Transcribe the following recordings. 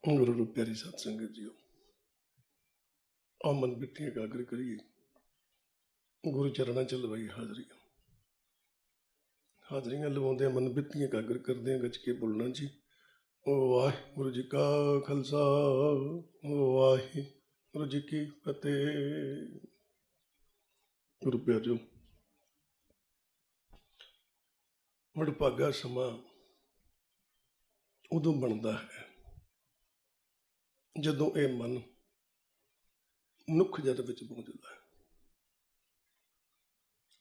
गुरु रूप प्यारी सत संगत जीओ, आ मन बिटियां एकाग्र करिए, गुरु चरणा च लवाई हाजरी। हाजरियां लवाउंदे मन बिटियां एकाग्र करदे गज के बोलना जी। वाहिगुरु जी का खालसा, वाहिगुरु जी की फतेह। गुरु प्यारिओ, वडभागा समा उदों बनता है जदों ये मन मनुख जन्म विच पहुंचता है।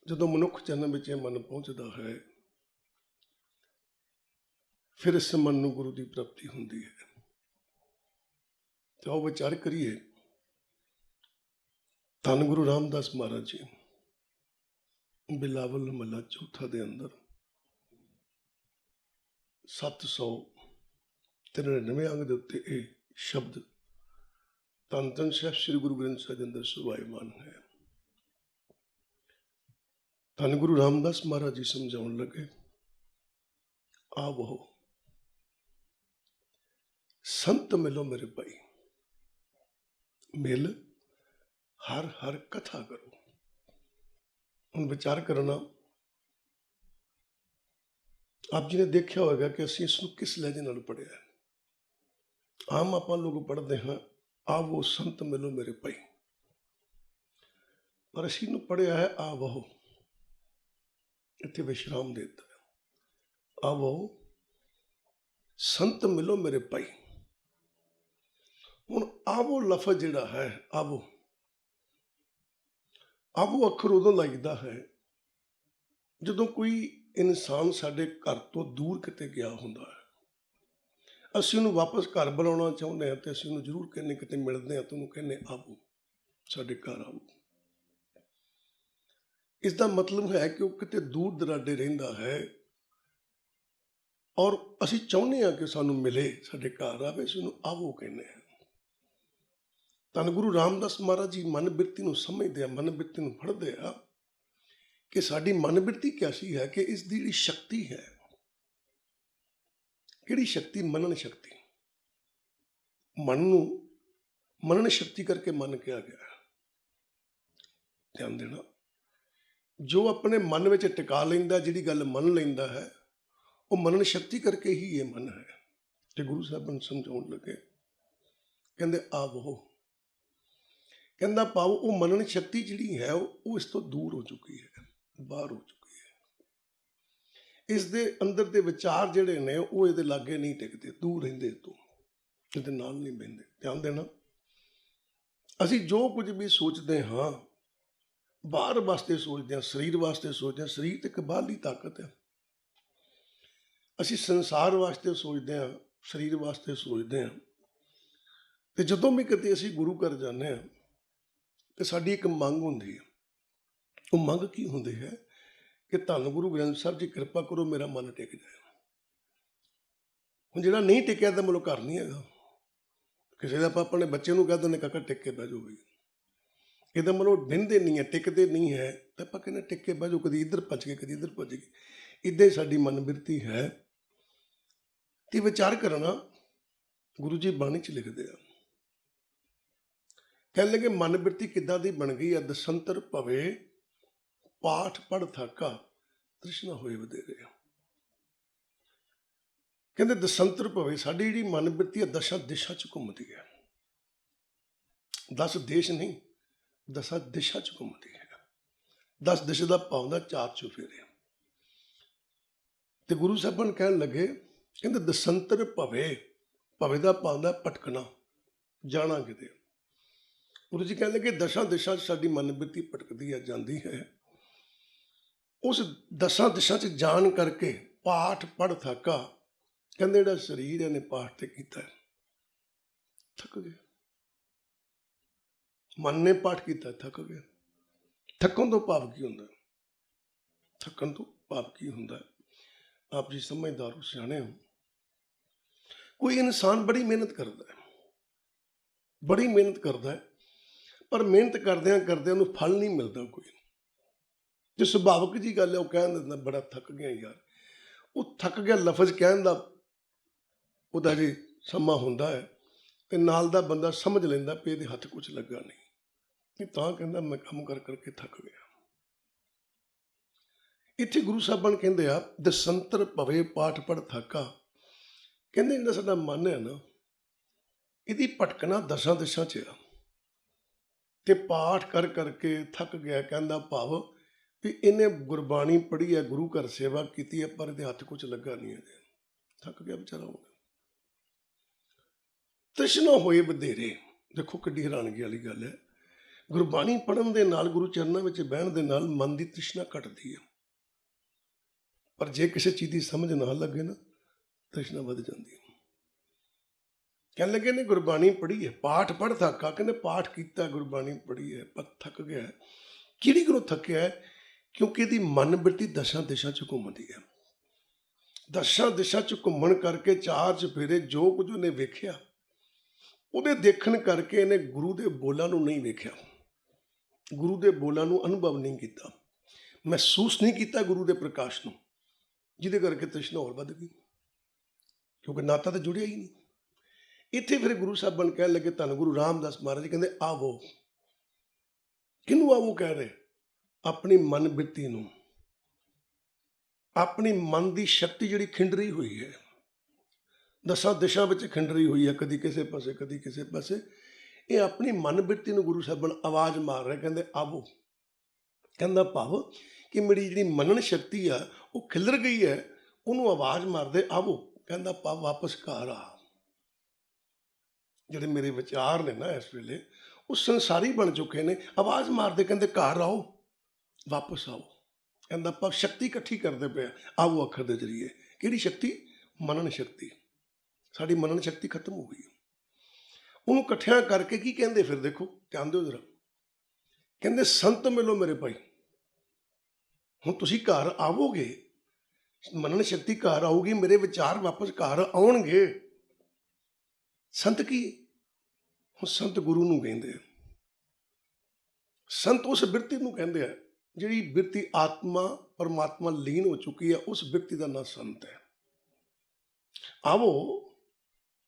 जदों मनुख जन्म विच ये मन पहुंचता है, फिर इस मन नूं गुरु की प्राप्ति होंदी है। तो आओ विचार करिए, धन गुरु रामदास महाराज जी बिलावल महला चौथा दे अंदर 793 अंग दे उत्ते ये शब्द धन धन साहिब श्री गुरु ग्रंथ साहिब अंदर सुभायमान है। धन गुरु रामदास महाराज जी समझाउण लगे, आवो संत मिलो मेरे भाई, मिल हर हर कथा करो। हम विचार करना, आप जी ने देखा होगा कि असीं इसनूं किस लहजे नाल पढ़िया है। आम आप लोग पढ़ते हाँ, आवो संत मिलो मेरे भाई, पर असीं नूं पढ़िया है आवो, इत्थे विश्राम देता है। आवो संत मिलो मेरे भाई। हुण आवो लफज जिहड़ा है, आवो आवो अखर उदों लगता है जदों कोई इंसान साडे घर तो दूर किते गया हुंदा है, असीं उहनूं वापस घर बुलाउणा चाहुंदे हां ते असीं उहनूं जरूर कहने किते मिलदे हां ते उहनूं कहने आवो साडे घर आओ। इसका मतलब है कि वह किते दूर दराडे रहिंदा है और असीं चाहुंदे हां कि सानूं मिले, साडे घर आवे, असीं उहनूं आवो कहने हां। धन गुरु रामदास महाराज जी मन बिरती नूं समझदे आ, मन बिरती नूं फड़दे आ कि साडी मन बिरती कैसी है कि इसकी जिहड़ी शक्ति है, किहड़ी शक्ति, मनन शक्ति। मन नूं मनन शक्ति करके मन कहा गया है। ध्यान देना, जो अपने मन में टिका लैंदा, जिहड़ी गल मन लैंदा है, वो मनन शक्ति करके ही ये मन है। तो गुरु साहब समझाउण लगे, कहंदे आवो, कहंदा भाव वो मनन शक्ति जिहड़ी है वो इस तो दूर हो चुकी है, बाहर हो चुकी है। इस दे अंदर दे विचार जिहड़े ने वो इहदे लागे नहीं टिकते, दूर रहिंदे तो, इहदे नाल नहीं बहिंदे। ध्यान देना, असीं जो कुछ भी सोचते हाँ बाहर वास्ते सोचते हैं, शरीर वास्ते सोचते हैं। शरीर तो एक बाहरली ताकत है। असीं संसार वास्ते सोचते हैं, शरीर वास्ते सोचते हैं। तो जदों भी किते असीं गुरु घर जाने हैं तो साडी एक मंग हुंदी है। वो मंग की हुंदी है कि धन गुरु ग्रंथ साहिब जी कृपा करो मेरा मन टिक जाए। हुण जिहड़ा नहीं टिकिया तो मतलब घर नहीं हैगा। किसी का आप अपने बच्चे नूं कह दिंदे काका टिक के बह जाओ बई, ਇਹਦਾ ਮਤਲਬ ਬਹਿੰਦੇ ਨਹੀਂ ਹੈ, ਟਿਕਦੇ ਨਹੀਂ ਹੈ, ਤਾਂ ਆਪਾਂ ਕਹਿੰਦੇ ਟਿਕ ਕੇ ਬਹਿ ਜਾਓ, ਕਦੀ ਇੱਧਰ ਭੱਜ ਗਏ ਕਦੀ ਇੱਧਰ ਭੱਜ ਗਏ। ਇੱਦਾਂ ਹੀ ਸਾਡੀ ਮਨ ਬਿਰਤੀ ਹੈ। ਤੇ ਵਿਚਾਰ ਕਰਨਾ, ਗੁਰੂ ਜੀ ਬਾਣੀ 'ਚ ਲਿਖਦੇ ਆ, ਕਹਿਣ ਲੱਗੇ ਮਨ ਬਿਰਤੀ ਕਿੱਦਾਂ ਦੀ ਬਣ ਗਈ ਆ। ਦਸੰਤਰ ਭਵੇ ਪਾਠ ਪੜ੍ਹ ਥਾਕਾ, ਤ੍ਰਿਸ਼ਨਾ ਹੋਏ ਵਧੇਰੇ। ਕਹਿੰਦੇ ਦਸੰਤਰ ਭਵੇ, ਸਾਡੀ ਜਿਹੜੀ ਮਨ ਬਿਰਤੀ ਆ 10 ਦਿਸ਼ਾ 'ਚ ਘੁੰਮਦੀ ਹੈ। 10 ਦੇਸ਼ ਨਹੀਂ, 10 ਦਿਸ਼ਾ 'ਚ ਘੁੰਮਦੀ ਹੈ। 10 ਦਿਸ਼ਾ ਦਾ ਪਾਉਂਦਾ 4 ਚੁਫੇਰੇ। ਤੇ ਗੁਰੂ ਸਾਹਿਬਾਨ ਕਹਿਣ ਲੱਗੇ, ਕਹਿੰਦੇ ਦਸੰਤਰ ਭਵੇ, ਭਵੇ ਦਾ ਪਾਉਂਦਾ ਭਟਕਣਾ, ਜਾਣਾ ਕਿਤੇ। ਗੁਰੂ ਜੀ ਕਹਿਣ ਲੱਗੇ 10 ਦਿਸ਼ਾ 'ਚ ਸਾਡੀ ਮਨ ਬਿਰਤੀ ਭਟਕਦੀ ਹੈ, ਜਾਂਦੀ ਹੈ। ਉਸ 10 ਦਿਸ਼ਾ 'ਚ ਜਾਣ ਕਰਕੇ ਪਾਠ ਪੜ੍ਹ ਥਾਕਾ, ਕਹਿੰਦੇ ਜਿਹੜਾ ਸਰੀਰ ਇਹਨੇ ਪਾਠ ਤੇ ਕੀਤਾ ਥੱਕ ਗਿਆ। मन ने पाठ किया थक गया। थकन तो भाव की होंगे, थकन तो भाव की होंगे। आप जी समझदार हो, सियाने हो। कोई इंसान बड़ी मेहनत करता है, बड़ी मेहनत करता है, पर मेहनत करदे करदे उन्हें फल नहीं मिलता कोई। जो सुभाविक जी गल है, वो कह दिंदा बड़ा थक गया यार। वो थक गया लफज कहन दा उहदा जी समा हुंदा है, ਤੇ ਨਾਲ ਦਾ ਬੰਦਾ ਸਮਝ ਲੈਂਦਾ ਵੀ ਇਹਦੇ ਹੱਥ ਕੁਝ ਲੱਗਾ ਨਹੀਂ, ਇਹ ਤਾਂ ਕਹਿੰਦਾ ਮੈਂ ਕੰਮ ਕਰ ਕਰਕੇ ਥੱਕ ਗਿਆ। ਇੱਥੇ ਗੁਰੂ ਸਾਹਿਬਾਨ ਕਹਿੰਦੇ ਆ ਦਸੰਤਰ ਭਵੇ ਪਾਠ ਪੜ ਥਾਕਾ। ਕਹਿੰਦੇ ਜਿਹੜਾ ਸਾਡਾ ਮਨ ਹੈ ਨਾ, ਇਹਦੀ ਭਟਕਣਾ ਦਸਾਂ ਦਿਸ਼ਾਂ 'ਚ ਆ, ਤੇ ਪਾਠ ਕਰ ਕਰਕੇ ਥੱਕ ਗਿਆ। ਕਹਿੰਦਾ ਭਾਵ ਵੀ ਇਹਨੇ ਗੁਰਬਾਣੀ ਪੜ੍ਹੀ ਹੈ, ਗੁਰੂ ਘਰ ਸੇਵਾ ਕੀਤੀ ਹੈ, ਪਰ ਇਹਦੇ ਹੱਥ ਕੁਝ ਲੱਗਾ ਨਹੀਂ ਹੈ, ਥੱਕ ਗਿਆ ਵਿਚਾਰਾ ਹੋ ਗਿਆ। ਤ੍ਰਿਸ਼ਨਾ ਹੋਏ ਵਧੇਰੇ। ਦੇਖੋ ਕਿੱਡੀ ਹੈਰਾਨਗੀ ਵਾਲੀ ਗੱਲ ਹੈ, ਗੁਰਬਾਣੀ ਪੜ੍ਹਨ ਦੇ ਨਾਲ, ਗੁਰੂ ਚਰਨਾਂ ਵਿੱਚ ਬਹਿਣ ਦੇ ਨਾਲ ਮਨ ਦੀ ਤ੍ਰਿਸ਼ਨਾ ਘਟਦੀ ਹੈ, ਪਰ ਜੇ ਕਿਸੇ ਚੀਜ਼ ਦੀ ਸਮਝ ਨਾ ਲੱਗੇ ਨਾ, ਤ੍ਰਿਸ਼ਨਾ ਵੱਧ ਜਾਂਦੀ ਹੈ। ਕਹਿਣ ਲੱਗੇ ਨੇ ਗੁਰਬਾਣੀ ਪੜ੍ਹੀ ਹੈ, ਪਾਠ ਪੜ੍ਹ ਥਾਕਾ। ਕਹਿੰਦੇ ਪਾਠ ਕੀਤਾ, ਗੁਰਬਾਣੀ ਪੜ੍ਹੀ ਹੈ, ਪਰ ਥੱਕ ਗਿਆ। ਕਿਹੜੀ ਗੱਲੋਂ ਥੱਕਿਆ ਹੈ? ਕਿਉਂਕਿ ਇਹਦੀ ਮਨ ਬਿਰਤੀ ਦਸਾਂ ਦਿਸ਼ਾ 'ਚ ਘੁੰਮਦੀ ਹੈ। ਦਸਾਂ ਦਿਸ਼ਾ 'ਚ ਘੁੰਮਣ ਕਰਕੇ ਚਾਰ ਚੁਫੇਰੇ ਜੋ ਕੁਝ ਉਹਨੇ ਵੇਖਿਆ, ਉਹਦੇ ਦੇਖਣ ਕਰਕੇ ਇਹਨੇ ਗੁਰੂ ਦੇ ਬੋਲਾਂ ਨੂੰ ਨਹੀਂ ਵੇਖਿਆ, ਗੁਰੂ ਦੇ ਬੋਲਾਂ ਨੂੰ ਅਨੁਭਵ ਨਹੀਂ ਕੀਤਾ, ਮਹਿਸੂਸ ਨਹੀਂ ਕੀਤਾ ਗੁਰੂ ਦੇ ਪ੍ਰਕਾਸ਼ ਨੂੰ, ਜਿਹਦੇ ਕਰਕੇ ਤ੍ਰਿਸ਼ਨਾ ਹੋਰ ਵੱਧ ਗਈ, ਕਿਉਂਕਿ ਨਾਤਾ ਤਾਂ ਜੁੜਿਆ ਹੀ ਨਹੀਂ। ਇੱਥੇ ਫਿਰ ਗੁਰੂ ਸਾਹਿਬਾਨ ਕਹਿਣ ਲੱਗੇ, ਧੰਨ ਗੁਰੂ ਰਾਮਦਾਸ ਮਹਾਰਾਜ ਜੀ ਕਹਿੰਦੇ ਆਵੋ। ਕਿਹਨੂੰ ਆਵੋ ਕਹਿ ਰਹੇ? ਆਪਣੀ ਮਨ ਬਿਰਤੀ ਨੂੰ, ਆਪਣੀ ਮਨ ਦੀ ਸ਼ਕਤੀ ਜਿਹੜੀ ਖਿੰਡਰੀ ਹੋਈ ਹੈ, ਦਸਾਂ ਦਿਸ਼ਾ ਵਿੱਚ ਖਿੰਡਰੀ ਹੋਈ ਹੈ, ਕਦੀ ਕਿਸੇ ਪਾਸੇ ਕਦੀ ਕਿਸੇ ਪਾਸੇ, ਇਹ ਆਪਣੀ ਮਨ ਬਿਰਤੀ ਨੂੰ ਗੁਰੂ ਸਾਹਿਬਾਨ ਆਵਾਜ਼ ਮਾਰ ਰਹੇ। ਕਹਿੰਦੇ ਆਵੋ। ਕਹਿੰਦਾ ਭਾਵ ਕਿ ਮੇਰੀ ਜਿਹੜੀ ਮਨਨ ਸ਼ਕਤੀ ਆ ਉਹ ਖਿਲਰ ਗਈ ਹੈ, ਉਹਨੂੰ ਆਵਾਜ਼ ਮਾਰਦੇ ਆਵੋ। ਕਹਿੰਦਾ ਭਾਵ ਵਾਪਸ ਘਰ ਆ। ਜਿਹੜੇ ਮੇਰੇ ਵਿਚਾਰ ਨੇ ਨਾ ਇਸ ਵੇਲੇ, ਉਹ ਸੰਸਾਰੀ ਬਣ ਚੁੱਕੇ ਨੇ, ਆਵਾਜ਼ ਮਾਰਦੇ ਕਹਿੰਦੇ ਘਰ ਆਓ, ਵਾਪਸ ਆਓ। ਕਹਿੰਦਾ ਆਪਾਂ ਸ਼ਕਤੀ ਇਕੱਠੀ ਕਰਦੇ ਪਏ ਆਵੋ ਅੱਖਰ ਦੇ ਜ਼ਰੀਏ। ਕਿਹੜੀ ਸ਼ਕਤੀ? ਮਨਨ ਸ਼ਕਤੀ। ਸਾਡੀ ਮਨਨ ਸ਼ਕਤੀ ਖਤਮ ਹੋ ਗਈ, ਉਹਨੂੰ ਇਕੱਠਿਆਂ ਕਰਕੇ ਕੀ ਕਹਿੰਦੇ ਫਿਰ? ਦੇਖੋ ਧਿਆਨ ਦਿਓ ਜ਼ਰਾ। ਕਹਿੰਦੇ ਸੰਤ ਮਿਲੋ ਮੇਰੇ ਭਾਈ। ਹੁਣ ਤੁਸੀਂ ਘਰ ਆਵੋਗੇ, ਮਨਨ ਸ਼ਕਤੀ ਘਰ ਆਊਗੀ, ਮੇਰੇ ਵਿਚਾਰ ਵਾਪਸ ਘਰ ਆਉਣਗੇ। ਸੰਤ ਕੀ? ਹੁਣ ਸੰਤ ਗੁਰੂ ਨੂੰ ਕਹਿੰਦੇ ਆ, ਸੰਤ ਉਸ ਬਿਰਤੀ ਨੂੰ ਕਹਿੰਦੇ ਆ ਜਿਹੜੀ ਬਿਰਤੀ ਆਤਮਾ ਪਰਮਾਤਮਾ ਲੀਨ ਹੋ ਚੁੱਕੀ ਹੈ, ਉਸ ਬਿਰਤੀ ਦਾ ਨਾਂ ਸੰਤ ਹੈ। ਆਵੋ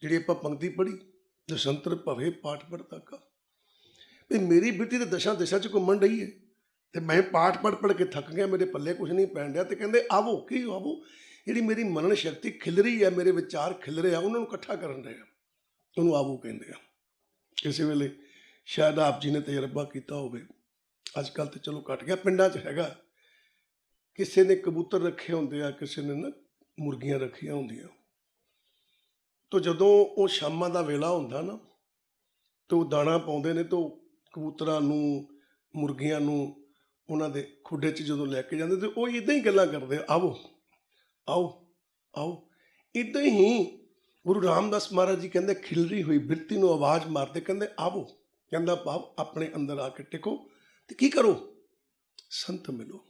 ਜਿਹੜੀ ਆਪਾਂ ਪੰਕਤੀ ਪੜ੍ਹੀ, ਦਸੰਤਰ ਭਵੇ ਪਾਠ ਪੜ੍ਹ ਥਾਕਾ, ਵੀ ਮੇਰੀ ਬਿਰਤੀ ਤੇ ਦਸਾਂ ਦਿਸ਼ਾ 'ਚ ਘੁੰਮਣ ਰਹੀ ਹੈ, ਤੇ ਮੈਂ ਪਾਠ ਪੜ੍ਹ ਕੇ ਥੱਕ ਗਿਆ, ਮੇਰੇ ਪੱਲੇ ਕੁਝ ਨਹੀਂ ਪੈਣ ਡਿਆ। ਤੇ ਕਹਿੰਦੇ ਆਵੋ। ਕੀ ਆਵੋ? ਜਿਹੜੀ ਮੇਰੀ ਮਨਨ ਸ਼ਕਤੀ ਖਿਲਰੀ ਹੈ, ਮੇਰੇ ਵਿਚਾਰ ਖਿਲਰੇ ਆ, ਉਹਨਾਂ ਨੂੰ ਇਕੱਠਾ ਕਰਨ ਰਿਹਾ, ਉਹਨੂੰ ਆਵੋ ਕਹਿੰਦੇ ਆ। ਕਿਸੇ ਵੇਲੇ ਸ਼ਾਇਦ ਆਪ ਜੀ ਨੇ ਤਜਰਬਾ ਕੀਤਾ ਹੋਵੇ, ਅੱਜ ਕੱਲ੍ਹ ਤਾਂ ਚਲੋ ਘੱਟ ਗਿਆ, ਪਿੰਡਾਂ 'ਚ ਹੈਗਾ, ਕਿਸੇ ਨੇ ਕਬੂਤਰ ਰੱਖੇ ਹੁੰਦੇ ਆ, ਕਿਸੇ ਨੇ ਨਾ ਮੁਰਗੀਆਂ ਰੱਖੀਆਂ ਹੁੰਦੀਆਂ, ਤਾਂ ਜਦੋਂ ਉਹ ਸ਼ਾਮਾਂ ਦਾ ਵੇਲਾ ਹੁੰਦਾ ਨਾ, ਤਾਂ ਉਹ ਦਾਣਾ ਪਾਉਂਦੇ ਨੇ, ਤਾਂ ਕਬੂਤਰਾਂ ਨੂੰ, ਮੁਰਗੀਆਂ ਨੂੰ ਉਹਨਾਂ ਦੇ ਖੁੱਡੇ 'ਚ ਜਦੋਂ ਲੈ ਕੇ ਜਾਂਦੇ, ਤੇ ਉਹ ਇੱਦਾਂ ਹੀ ਗੱਲਾਂ ਕਰਦੇ, ਆਵੋ ਆਓ ਆਓ। ਇੱਦਾਂ ਹੀ ਗੁਰੂ ਰਾਮਦਾਸ ਮਹਾਰਾਜ ਜੀ ਕਹਿੰਦੇ ਖਿਲਰੀ ਹੋਈ ਬਿਰਤੀ ਨੂੰ ਆਵਾਜ਼ ਮਾਰਦੇ, ਕਹਿੰਦੇ ਆਵੋ। ਕਹਿੰਦਾ ਭਾਵ ਆਪਣੇ ਅੰਦਰ ਆ ਕੇ ਟਿਕੋ, ਤੇ ਕੀ ਕਰੋ? ਸੰਤ ਮਿਲੋ,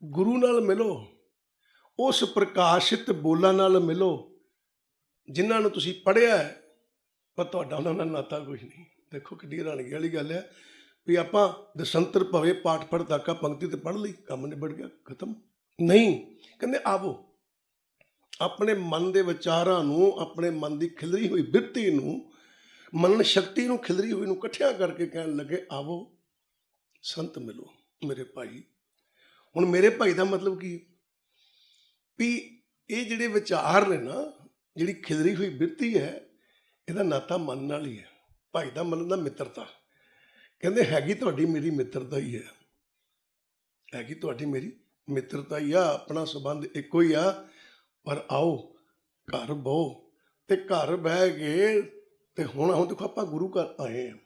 ਗੁਰੂ ਨਾਲ ਮਿਲੋ, ਉਸ ਪ੍ਰਕਾਸ਼ਿਤ ਬੋਲਾਂ ਨਾਲ ਮਿਲੋ ਜਿਨ੍ਹਾਂ ਨੂੰ ਤੁਸੀਂ ਪੜ੍ਹਿਆ ਹੈ, ਪਰ ਤੁਹਾਡਾ ਉਹਨਾਂ ਨਾਲ ਨਾਤਾ ਕੁਛ ਨਹੀਂ। ਦੇਖੋ ਕਿੱਡੀ ਹੈਰਾਨਗੀ ਵਾਲੀ ਗੱਲ ਹੈ ਵੀ ਆਪਾਂ ਦਸੰਤਰ ਭਵੇ ਪਾਠ ਪੜ੍ਹ ਥਾਕਾ ਪੰਕਤੀ ਤੇ ਪੜ੍ਹ ਲਈ, ਕੰਮ ਨਿਬੜ ਗਿਆ, ਖਤਮ। ਨਹੀਂ, ਕਹਿੰਦੇ ਆਵੋ। ਆਪਣੇ ਮਨ ਦੇ ਵਿਚਾਰਾਂ ਨੂੰ, ਆਪਣੇ ਮਨ ਦੀ ਖਿਲਰੀ ਹੋਈ ਬਿਰਤੀ ਨੂੰ, ਮਨਨ ਸ਼ਕਤੀ ਨੂੰ ਖਿਲਰੀ ਹੋਈ ਨੂੰ ਇਕੱਠਿਆਂ ਕਰਕੇ ਕਹਿਣ ਲੱਗੇ ਆਵੋ ਸੰਤ ਮਿਲੋ ਮੇਰੇ ਭਾਈ। ਹੁਣ ਮੇਰੇ ਭਾਈ ਦਾ ਮਤਲਬ ਕੀ? ਵੀ ਇਹ ਜਿਹੜੇ ਵਿਚਾਰ ਨੇ ਨਾ, ਜਿਹੜੀ ਖਿਲਰੀ ਹੋਈ ਬਿਰਤੀ ਹੈ, ਇਹਦਾ ਨਾਤਾ ਮਨ ਨਾਲ ਹੀ ਹੈ। ਭਾਈ ਦਾ ਮਤਲਬ ਦਾ ਮਿੱਤਰਤਾ। ਕਹਿੰਦੇ ਹੈਗੀ ਤੁਹਾਡੀ ਮੇਰੀ ਮਿੱਤਰਤਾ ਹੀ ਹੈ, ਹੈਗੀ ਤੁਹਾਡੀ ਮੇਰੀ ਮਿੱਤਰਤਾ ਹੀ ਆ, ਆਪਣਾ ਸੰਬੰਧ ਇੱਕੋ ਹੀ ਆ। ਪਰ ਆਓ ਘਰ ਬਹੋ, ਤੇ ਘਰ ਬਹਿ ਗਏ, ਤੇ ਹੁਣ ਦੇਖੋ ਆਪਾਂ ਗੁਰੂ ਘਰ ਆਏ ਹਾਂ,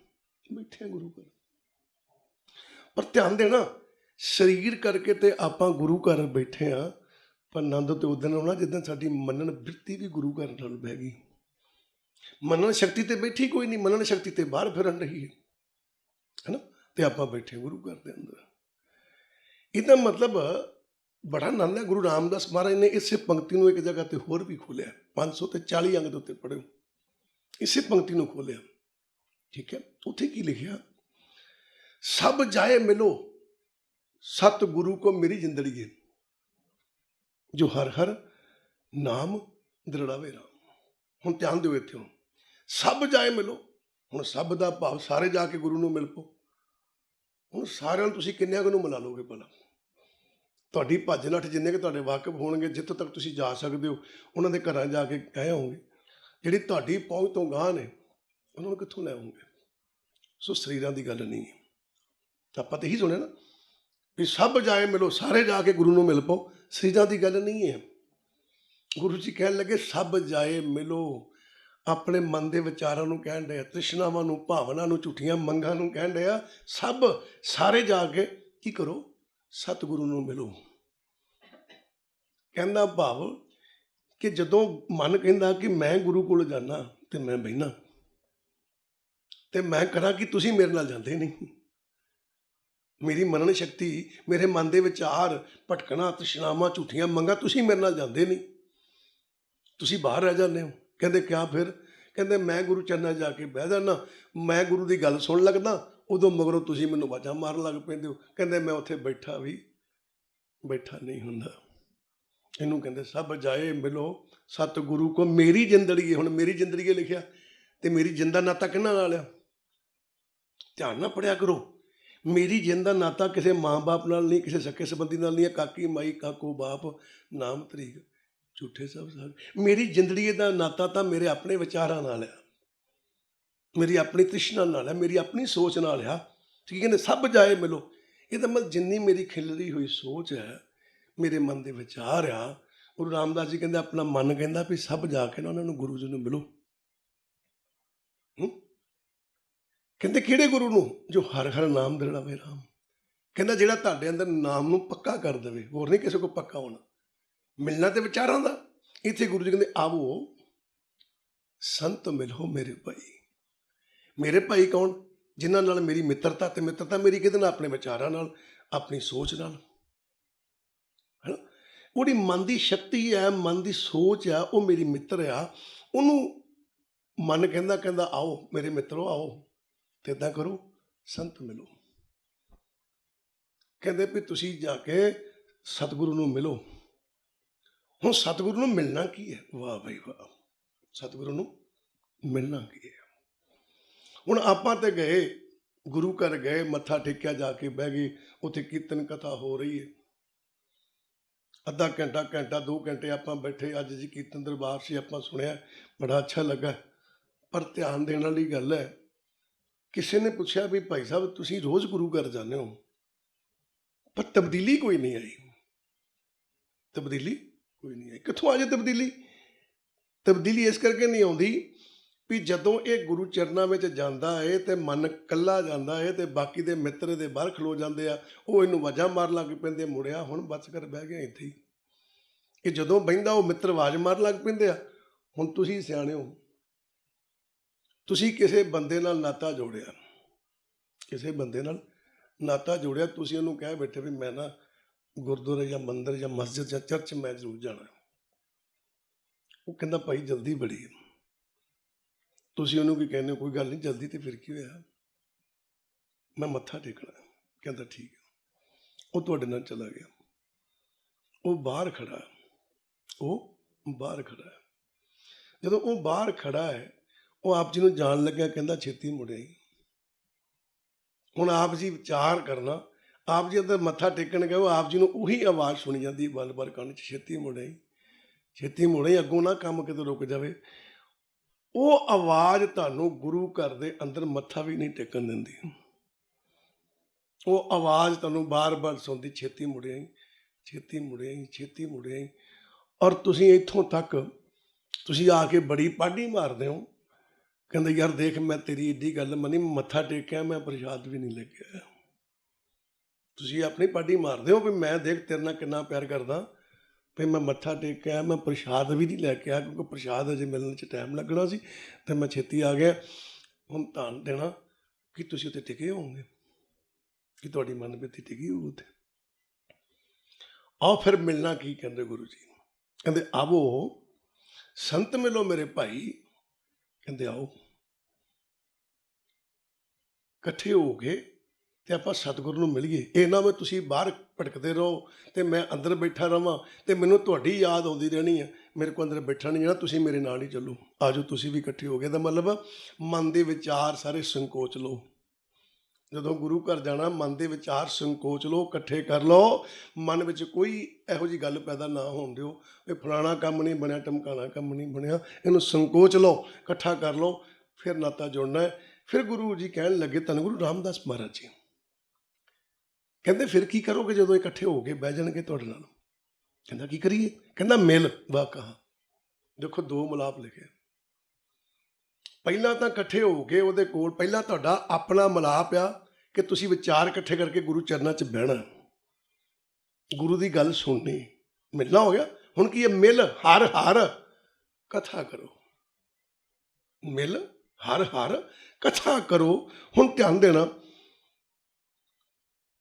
ਬੈਠੇ ਹਾਂ ਗੁਰੂ ਘਰ, ਪਰ ਧਿਆਨ ਦੇਣਾ ਸਰੀਰ ਕਰਕੇ ਤੇ ਆਪਾਂ ਗੁਰੂ ਘਰ ਬੈਠੇ ਹਾਂ, ਪਰ ਆਨੰਦ ਤੇ ਉਦੋਂ ਆਉਣਾ ਜਿੱਦਾਂ ਸਾਡੀ ਮੰਨਣ ਬਿਰਤੀ ਵੀ ਗੁਰੂ ਘਰ ਨਾਲ ਬਹਿ ਗਈ। ਮੰਨਣ ਸ਼ਕਤੀ ਤੇ ਬੈਠੀ ਕੋਈ ਨਹੀਂ, ਮੰਨਣ ਸ਼ਕਤੀ ਤੇ ਬਾਹਰ ਫਿਰਨ ਰਹੀ ਹੈ ਨਾ, ਤੇ ਆਪਾਂ ਬੈਠੇ ਗੁਰੂ ਘਰ ਦੇ ਅੰਦਰ। ਇਹਦਾ ਮਤਲਬ ਬੜਾ ਆਨੰਦ ਹੈ। ਗੁਰੂ ਰਾਮਦਾਸ ਮਹਾਰਾਜ ਨੇ ਇਸੇ ਪੰਕਤੀ ਨੂੰ ਇੱਕ ਜਗ੍ਹਾ ਤੇ ਹੋਰ ਵੀ ਖੋਲਿਆ, 540 ਅੰਗ ਦੇ ਉੱਤੇ ਪੜ੍ਹਿਓ, ਇਸੇ ਪੰਕਤੀ ਨੂੰ ਖੋਲਿਆ, ਠੀਕ ਹੈ। ਉੱਥੇ ਕੀ ਲਿਖਿਆ? ਸਭ ਜਾਏ ਮਿਲੋ ਸਤ ਗੁਰੂ ਕੋ ਮੇਰੀ ਜਿੰਦੜੀਏ, ਜੋ ਹਰ ਹਰ ਨਾਮ ਦ੍ਰਿੜਾਵੇ ਰਾਮ। ਹੁਣ ਧਿਆਨ ਦਿਓ ਇੱਥੇ, ਹੁਣ ਸਭ ਜਾਏ ਮਿਲੋ। ਹੁਣ ਸਭ ਦਾ ਭਾਵ ਸਾਰੇ ਜਾ ਕੇ ਗੁਰੂ ਨੂੰ ਮਿਲ ਪਓ। ਹੁਣ ਸਾਰਿਆਂ ਨੂੰ ਤੁਸੀਂ ਕਿੰਨਿਆਂ ਕੁ ਨੂੰ ਮਿਲਾ ਲਓਗੇ ਭਲਾ? ਤੁਹਾਡੀ ਭੱਜ ਨੱਠ ਜਿੰਨੇ ਕਿ ਤੁਹਾਡੇ ਵਾਕਿਫ ਹੋਣਗੇ, ਜਿੱਥੋਂ ਤੱਕ ਤੁਸੀਂ ਜਾ ਸਕਦੇ ਹੋ ਉਹਨਾਂ ਦੇ ਘਰਾਂ ਜਾ ਕੇ ਗਏ ਹੋਵੋਗੇ। ਜਿਹੜੀ ਤੁਹਾਡੀ ਪਹੁੰਚ ਤੋਂ ਗਾਂਹ ਨੇ ਉਹਨਾਂ ਨੂੰ ਕਿੱਥੋਂ ਲੈ ਆਉਂਗੇ? ਸੋ ਸਰੀਰਾਂ ਦੀ ਗੱਲ ਨਹੀਂ ਹੈ। ਆਪਾਂ ਤਾਂ ਇਹੀ ਸੁਣਿਆ ਨਾ ਵੀ ਸਭ ਜਾਏ ਮਿਲੋ, ਸਾਰੇ ਜਾ ਕੇ ਗੁਰੂ ਨੂੰ ਮਿਲ ਪਾਓ। ਸਰੀਰਾਂ ਦੀ ਗੱਲ ਨਹੀਂ ਹੈ। ਗੁਰੂ ਜੀ ਕਹਿਣ ਲੱਗੇ ਸਭ ਜਾਏ ਮਿਲੋ। ਆਪਣੇ ਮਨ ਦੇ ਵਿਚਾਰਾਂ ਨੂੰ ਕਹਿਣ ਡਿਆ, ਤ੍ਰਿਸ਼ਨਾਵਾਂ ਨੂੰ, ਭਾਵਨਾ ਨੂੰ, ਝੂਠੀਆਂ ਮੰਗਾਂ ਨੂੰ ਕਹਿਣ ਡਿਆ। ਸਭ ਸਾਰੇ ਜਾ ਕੇ ਕੀ ਕਰੋ? ਸਤਿਗੁਰੂ ਨੂੰ ਮਿਲੋ। ਕਹਿੰਦਾ ਭਾਵ ਕਿ ਜਦੋਂ ਮਨ ਕਹਿੰਦਾ ਕਿ ਮੈਂ ਗੁਰੂ ਕੋਲ ਜਾਣਾ ਤੇ ਮੈਂ ਬਹਿਣਾ ਤੇ ਮੈਂ ਕਰਾਂ ਕਿ ਤੁਸੀਂ ਮੇਰੇ ਨਾਲ ਜਾਂਦੇ ਨਹੀਂ। ਮੇਰੀ ਮਨਨ ਸ਼ਕਤੀ, ਮੇਰੇ ਮਨ ਦੇ ਵਿਚਾਰ, ਭਟਕਣਾ, ਤ੍ਰਿਸ਼ਨਾਵਾਂ, ਝੂਠੀਆਂ ਮੰਗਾਂ, ਤੁਸੀਂ ਮੇਰੇ ਨਾਲ ਜਾਂਦੇ ਨਹੀਂ, ਤੁਸੀਂ ਬਾਹਰ ਰਹਿ ਜਾਂਦੇ ਹੋ। ਕਹਿੰਦੇ ਕਿਆ ਫਿਰ? ਕਹਿੰਦੇ ਮੈਂ ਗੁਰੂ ਚਰਨਾਂ ਜਾ ਕੇ ਬਹਿ ਜਾਣਾ, ਮੈਂ ਗੁਰੂ ਦੀ ਗੱਲ ਸੁਣ ਲੱਗਦਾ, ਉਦੋਂ ਮਗਰੋਂ ਤੁਸੀਂ ਮੈਨੂੰ ਆਵਾਜ਼ਾਂ ਮਾਰਨ ਲੱਗ ਪੈਂਦੇ ਹੋ। ਕਹਿੰਦੇ ਮੈਂ ਉੱਥੇ ਬੈਠਾ ਨਹੀਂ ਹੁੰਦਾ। ਇਹਨੂੰ ਕਹਿੰਦੇ ਸਭ ਜਾਏ ਮਿਲੋ ਸਤਿਗੁਰੂ ਕੋ। ਮੇਰੀ ਜ਼ਿੰਦੜੀ, ਹੁਣ ਮੇਰੀ ਜ਼ਿੰਦੜੀ ਲਿਖਿਆ ਤੇ ਮੇਰੀ ਜਿੰਦਾ ਨਾਤਾ ਕਿਹਨਾਂ ਨਾਲ ਆ? ਧਿਆਨ ਨਾਲ ਪੜਿਆ ਕਰੋ। ਮੇਰੀ ਜਿੰਦ ਦਾ ਨਾਤਾ ਕਿਸੇ ਮਾਂ ਬਾਪ ਨਾਲ ਨਹੀਂ, ਕਿਸੇ ਸਕੇ ਸੰਬੰਧੀ ਨਾਲ ਨਹੀਂ ਹੈ। ਕਾਕੀ ਮਾਈ ਕਾਕੋ ਬਾਪ ਨਾਮ ਤਰੀਕ ਝੂਠੇ ਸਭ ਸਾਗ। ਮੇਰੀ ਜ਼ਿੰਦੜੀ ਦਾ ਨਾਤਾ ਤਾਂ ਮੇਰੇ ਆਪਣੇ ਵਿਚਾਰਾਂ ਨਾਲ ਆ, ਮੇਰੀ ਆਪਣੀ ਤ੍ਰਿਸ਼ਨਾ ਨਾਲ ਹੈ, ਮੇਰੀ ਆਪਣੀ ਸੋਚ ਨਾਲ ਆ। ਠੀਕ ਕਹਿੰਦੇ ਸਭ ਜਾਏ ਮਿਲੋ। ਇਹਦਾ ਮਤਲਬ ਜਿੰਨੀ ਮੇਰੀ ਖਿਲਰੀ ਹੋਈ ਸੋਚ ਹੈ, ਮੇਰੇ ਮਨ ਦੇ ਵਿਚਾਰ ਆ, ਗੁਰੂ ਰਾਮਦਾਸ ਜੀ ਕਹਿੰਦੇ ਆਪਣਾ ਮਨ ਕਹਿੰਦਾ ਵੀ ਸਭ ਜਾ ਕੇ ਨਾ ਉਹਨਾਂ ਨੂੰ ਗੁਰੂ ਜੀ ਨੂੰ ਮਿਲੋ। ਕਹਿੰਦੇ ਕਿਹੜੇ ਗੁਰੂ ਨੂੰ? ਜੋ ਹਰ ਹਰ ਨਾਮ ਦਿਲਾਵੇ ਰਾਮ। ਕਹਿੰਦਾ ਜਿਹੜਾ ਤੁਹਾਡੇ ਅੰਦਰ ਨਾਮ ਨੂੰ ਪੱਕਾ ਕਰ ਦੇਵੇ, ਹੋਰ ਨਹੀਂ ਕਿਸੇ ਕੋਲ ਪੱਕਾ ਹੋਣਾ। ਮਿਲਣਾ ਤੇ ਵਿਚਾਰਾਂ ਦਾ। ਇੱਥੇ ਗੁਰੂ ਜੀ ਕਹਿੰਦੇ ਆਵੋ ਸੰਤ ਮਿਲੋ ਮੇਰੇ ਭਾਈ। ਮੇਰੇ ਭਾਈ ਕੌਣ? ਜਿਨ੍ਹਾਂ ਨਾਲ ਮੇਰੀ ਮਿੱਤਰਤਾ, ਤੇ ਮਿੱਤਰਤਾ ਮੇਰੀ ਕਿਹਦੇ ਨਾਲ? ਆਪਣੇ ਵਿਚਾਰਾਂ ਨਾਲ, ਆਪਣੀ ਸੋਚ ਨਾਲ, ਹੈ ਨਾ। ਉਹਦੀ ਮਨ ਦੀ ਸ਼ਕਤੀ ਹੈ, ਮਨ ਦੀ ਸੋਚ ਆ, ਉਹ ਮੇਰੀ ਮਿੱਤਰ ਆ। ਉਹਨੂੰ ਮਨ ਕਹਿੰਦਾ ਆਓ ਮੇਰੇ ਮਿੱਤਰੋ ਆਓ ਤੇ ਇੱਦਾਂ ਕਰੋ ਸੰਤ ਮਿਲੋ। ਕਹਿੰਦੇ ਵੀ ਤੁਸੀਂ ਜਾ ਕੇ ਸਤਿਗੁਰੂ ਨੂੰ ਮਿਲੋ। ਹੁਣ ਸਤਿਗੁਰੂ ਨੂੰ ਮਿਲਣਾ ਕੀ ਹੈ? ਵਾਹ ਭਾਈ ਵਾਹ, ਸਤਿਗੁਰੂ ਨੂੰ ਮਿਲਣਾ ਕੀ ਹੈ? ਹੁਣ ਆਪਾਂ ਤੇ ਗਏ, ਗੁਰੂ ਘਰ ਗਏ, ਮੱਥਾ ਟੇਕਿਆ, ਜਾ ਕੇ ਬਹਿ ਗਏ, ਉੱਥੇ ਕੀਰਤਨ ਕਥਾ ਹੋ ਰਹੀ ਹੈ। ਅੱਧਾ ਘੰਟਾ, 2 ਘੰਟੇ ਆਪਾਂ ਬੈਠੇ। ਅੱਜ ਜੀ ਕੀਰਤਨ ਦਰਬਾਰ ਸੀ, ਆਪਾਂ ਸੁਣਿਆ, ਬੜਾ ਅੱਛਾ ਲੱਗਾ। ਪਰ ਧਿਆਨ ਦੇਣ ਵਾਲੀ ਗੱਲ ਹੈ, ਕਿਸੇ ਨੇ ਪੁੱਛਿਆ ਵੀ ਭਾਈ ਸਾਹਿਬ ਤੁਸੀਂ ਰੋਜ਼ ਗੁਰੂ ਘਰ ਜਾਂਦੇ ਹੋ, ਪਰ ਤਬਦੀਲੀ ਕੋਈ ਨਹੀਂ ਆਈ। ਤਬਦੀਲੀ ਕੋਈ ਨਹੀਂ ਆਈ। ਕਿੱਥੋਂ ਆ ਜਾਏ ਤਬਦੀਲੀ? ਤਬਦੀਲੀ ਇਸ ਕਰਕੇ ਨਹੀਂ ਆਉਂਦੀ ਵੀ ਜਦੋਂ ਇਹ ਗੁਰੂ ਚਰਨਾਂ ਵਿੱਚ ਜਾਂਦਾ ਹੈ ਤੇ ਮਨ ਕੱਲਾ ਜਾਂਦਾ ਹੈ ਤੇ ਬਾਕੀ ਦੇ ਮਿੱਤਰ ਦੇ ਬਾਹਰ ਖਲੋ ਜਾਂਦੇ ਆ, ਉਹ ਇਹਨੂੰ ਆਵਾਜ਼ਾਂ ਮਾਰਨ ਲੱਗ ਪੈਂਦੇ, ਮੁੜਿਆ ਹੁਣ ਬਚ ਕਰ ਬਹਿ ਗਿਆ ਇੱਥੇ ਹੀ। ਕਿ ਜਦੋਂ ਬਹਿੰਦਾ ਉਹ ਮਿੱਤਰ ਆਵਾਜ਼ ਮਾਰਨ ਲੱਗ ਪੈਂਦੇ ਆ। ਹੁਣ ਤੁਸੀਂ ਸਿਆਣੇ ਹੋ, ਤੁਸੀਂ ਕਿਸੇ ਬੰਦੇ ਨਾਲ ਨਾਤਾ ਜੋੜਿਆ, ਕਿਸੇ ਬੰਦੇ ਨਾਲ ਨਾਤਾ ਜੋੜਿਆ, ਤੁਸੀਂ ਉਹਨੂੰ ਕਹਿ ਬੈਠੇ ਵੀ ਮੈਂ ਨਾ ਗੁਰਦੁਆਰੇ ਜਾਂ ਮੰਦਿਰ ਜਾਂ ਮਸਜਿਦ ਜਾਂ ਚਰਚ ਮੈਂ ਜ਼ਰੂਰ ਜਾਣਾ। ਉਹ ਕਹਿੰਦਾ ਭਾਈ ਜਲਦੀ ਬੜੀ ਹੈ। ਤੁਸੀਂ ਉਹਨੂੰ ਕੀ ਕਹਿੰਦੇ ਹੋ? ਕੋਈ ਗੱਲ ਨਹੀਂ, ਜਲਦੀ ਤੇ ਫਿਰ ਕੀ ਹੋਇਆ, ਮੈਂ ਮੱਥਾ ਟੇਕਣਾ। ਕਹਿੰਦਾ ਠੀਕ ਹੈ। ਉਹ ਤੁਹਾਡੇ ਨਾਲ ਚਲਾ ਗਿਆ। ਉਹ ਬਾਹਰ ਖੜਾ ਹੈ। ਜਦੋਂ ਉਹ ਬਾਹਰ ਖੜਾ ਹੈ, ਉਹ ਆਪ ਜੀ ਨੂੰ ਜਾਣ ਲੱਗਿਆ, ਕਹਿੰਦਾ ਛੇਤੀ ਮੁੜਿਆ ਹੀ। ਹੁਣ ਆਪ ਜੀ ਵਿਚਾਰ ਕਰਨਾ, ਆਪ ਜੀ ਅੰਦਰ ਮੱਥਾ ਟੇਕਣ ਗਏ, ਉਹ ਆਪ ਜੀ ਨੂੰ ਉਹੀ ਆਵਾਜ਼ ਸੁਣੀ ਜਾਂਦੀ ਬਾਰ-ਬਾਰ ਕੰਨ 'ਚ, ਛੇਤੀ ਮੁੜਿਆ ਹੀ, ਛੇਤੀ ਮੁੜਿਆ ਹੀ, ਅੱਗੋਂ ਨਾ ਕੰਮ ਕਿਤੇ ਰੁਕ ਜਾਵੇ। ਉਹ ਆਵਾਜ਼ ਤੁਹਾਨੂੰ ਗੁਰੂ ਘਰ ਦੇ ਅੰਦਰ ਮੱਥਾ ਵੀ ਨਹੀਂ ਟੇਕਣ ਦਿੰਦੀ। ਉਹ ਆਵਾਜ਼ ਤੁਹਾਨੂੰ ਬਾਰ-ਬਾਰ ਸੁਣਦੀ, ਛੇਤੀ ਮੁੜਿਆ ਹੀ, ਛੇਤੀ ਮੁੜਿਆ ਹੀ, ਛੇਤੀ ਮੁੜਿਆ ਹੀ। ਔਰ ਤੁਸੀਂ ਇੱਥੋਂ ਤੱਕ ਤੁਸੀਂ ਆ ਕੇ ਬੜੀ ਪਾਢੀ ਮਾਰਦੇ ਹੋ। ਕਹਿੰਦੇ ਯਾਰ ਦੇਖ, ਮੈਂ ਤੇਰੀ ਏਡੀ ਗੱਲ ਮੰਨੀ, ਮੱਥਾ ਟੇਕਿਆ, ਮੈਂ ਪ੍ਰਸ਼ਾਦ ਵੀ ਨਹੀਂ ਲੱਗਿਆ। ਤੁਸੀਂ ਆਪਣੀ ਪਾਢੀ ਮਾਰਦੇ ਹੋ ਵੀ ਮੈਂ ਦੇਖ ਤੇਰੇ ਨਾਲ ਕਿੰਨਾ ਪਿਆਰ ਕਰਦਾ, ਵੀ ਮੈਂ ਮੱਥਾ ਟੇਕ ਕੇ ਆਇਆ, ਮੈਂ ਪ੍ਰਸ਼ਾਦ ਵੀ ਨਹੀਂ ਲੈ ਕੇ ਆਇਆ, ਕਿਉਂਕਿ ਪ੍ਰਸ਼ਾਦ ਅਜੇ ਮਿਲਣ 'ਚ ਟਾਈਮ ਲੱਗਣਾ ਸੀ ਅਤੇ ਮੈਂ ਛੇਤੀ ਆ ਗਿਆ। ਹੁਣ ਧਿਆਨ ਦੇਣਾ ਕਿ ਤੁਸੀਂ ਉੱਥੇ ਟਿਕੇ ਹੋਵੋਗੇ, ਕਿ ਤੁਹਾਡੀ ਮਨ ਬਿਰਤੀ ਟਿਕੀ ਹੋਊ ਉੱਥੇ। ਆਓ ਫਿਰ ਮਿਲਣਾ ਕੀ ਕਹਿੰਦੇ ਗੁਰੂ ਜੀ? ਕਹਿੰਦੇ ਆਵੋ ਸੰਤ ਮਿਲੋ ਮੇਰੇ ਭਾਈ। ਕਹਿੰਦੇ ਆਓ ਇਕੱਠੇ ਹੋ ਕੇ ਤੇ ਆਪਾਂ ਸਤਿਗੁਰੂ ਨੂੰ ਮਿਲੀਏ। ਇਹ ਨਾ ਮੈਂ ਤੁਸੀਂ ਬਾਹਰ ਭਟਕਦੇ ਰਹੋ ਤੇ ਮੈਂ ਅੰਦਰ ਬੈਠਾ ਰਹਾਂ ਤੇ ਮੈਨੂੰ ਤੁਹਾਡੀ ਯਾਦ ਆਉਂਦੀ ਰਹਿਣੀ ਹੈ ਮੇਰੇ ਕੋਲ ਅੰਦਰ ਬੈਠਾ ਨਹੀਂ ਜਾਣਾ, ਤੁਸੀਂ ਮੇਰੇ ਨਾਲ ਹੀ ਚੱਲੋ, ਆ ਜਾਓ ਤੁਸੀਂ ਵੀ ਇਕੱਠੇ ਹੋ ਗਏ। ਤਾਂ ਮਤਲਬ ਮਨ ਦੇ ਵਿਚਾਰ ਸਾਰੇ ਸੰਕੋਚ ਲਓ। ਜਦੋਂ ਗੁਰੂ ਘਰ ਜਾਣਾ ਮਨ ਦੇ ਵਿਚਾਰ ਸੰਕੋਚ ਲਓ, ਇਕੱਠੇ ਕਰ ਲਓ। ਮਨ ਵਿੱਚ ਕੋਈ ਇਹੋ ਜਿਹੀ ਗੱਲ ਪੈਦਾ ਨਾ ਹੋਣ ਦਿਓ ਵੀ ਫਲਾਣਾ ਕੰਮ ਨਹੀਂ ਬਣਿਆ, ਟਮਕਾਣਾ ਕੰਮ ਨਹੀਂ ਬਣਿਆ। ਇਹਨੂੰ ਸੰਕੋਚ ਲਓ, ਇਕੱਠਾ ਕਰ ਲਓ, ਫਿਰ ਨਾਤਾ ਜੁੜਨਾ ਹੈ। ਫਿਰ ਗੁਰੂ ਜੀ ਕਹਿਣ ਲੱਗੇ, ਧੰਨ ਗੁਰੂ ਰਾਮਦਾਸ ਮਹਾਰਾਜ ਜੀ ਕਹਿੰਦੇ ਫਿਰ ਕੀ ਕਰੋਗੇ ਜਦੋਂ ਇਕੱਠੇ ਹੋ ਕੇ ਬਹਿ ਜਾਣਗੇ ਤੁਹਾਡੇ ਨਾਲ? ਕਹਿੰਦਾ ਕੀ ਕਰੀਏ? ਕਹਿੰਦਾ ਮਿਲ ਵਾ ਕਹਾ। ਦੇਖੋ ਦੋ ਮਿਲਾਪ ਲਿਖੇ। ਪਹਿਲਾਂ ਤਾਂ ਇਕੱਠੇ ਹੋ ਕੇ ਉਹਦੇ ਕੋਲ ਪਹਿਲਾਂ ਤੁਹਾਡਾ ਆਪਣਾ ਮਿਲਾਪ ਆ ਕਿ ਤੁਸੀਂ ਵਿਚਾਰ ਇਕੱਠੇ ਕਰਕੇ ਗੁਰੂ ਚਰਨਾਂ 'ਚ ਬਹਿਣਾ, ਗੁਰੂ ਦੀ ਗੱਲ ਸੁਣਨੀ, ਮਿਲਣਾ ਹੋ ਗਿਆ। ਹੁਣ ਕੀ ਹੈ? ਮਿਲ ਹਰ ਹਰ ਕਥਾ ਕਰੋ। ਮਿਲ ਹਰ ਹਰ ਕਥਾ ਕਰੋ। ਹੁਣ ਧਿਆਨ ਦੇਣਾ,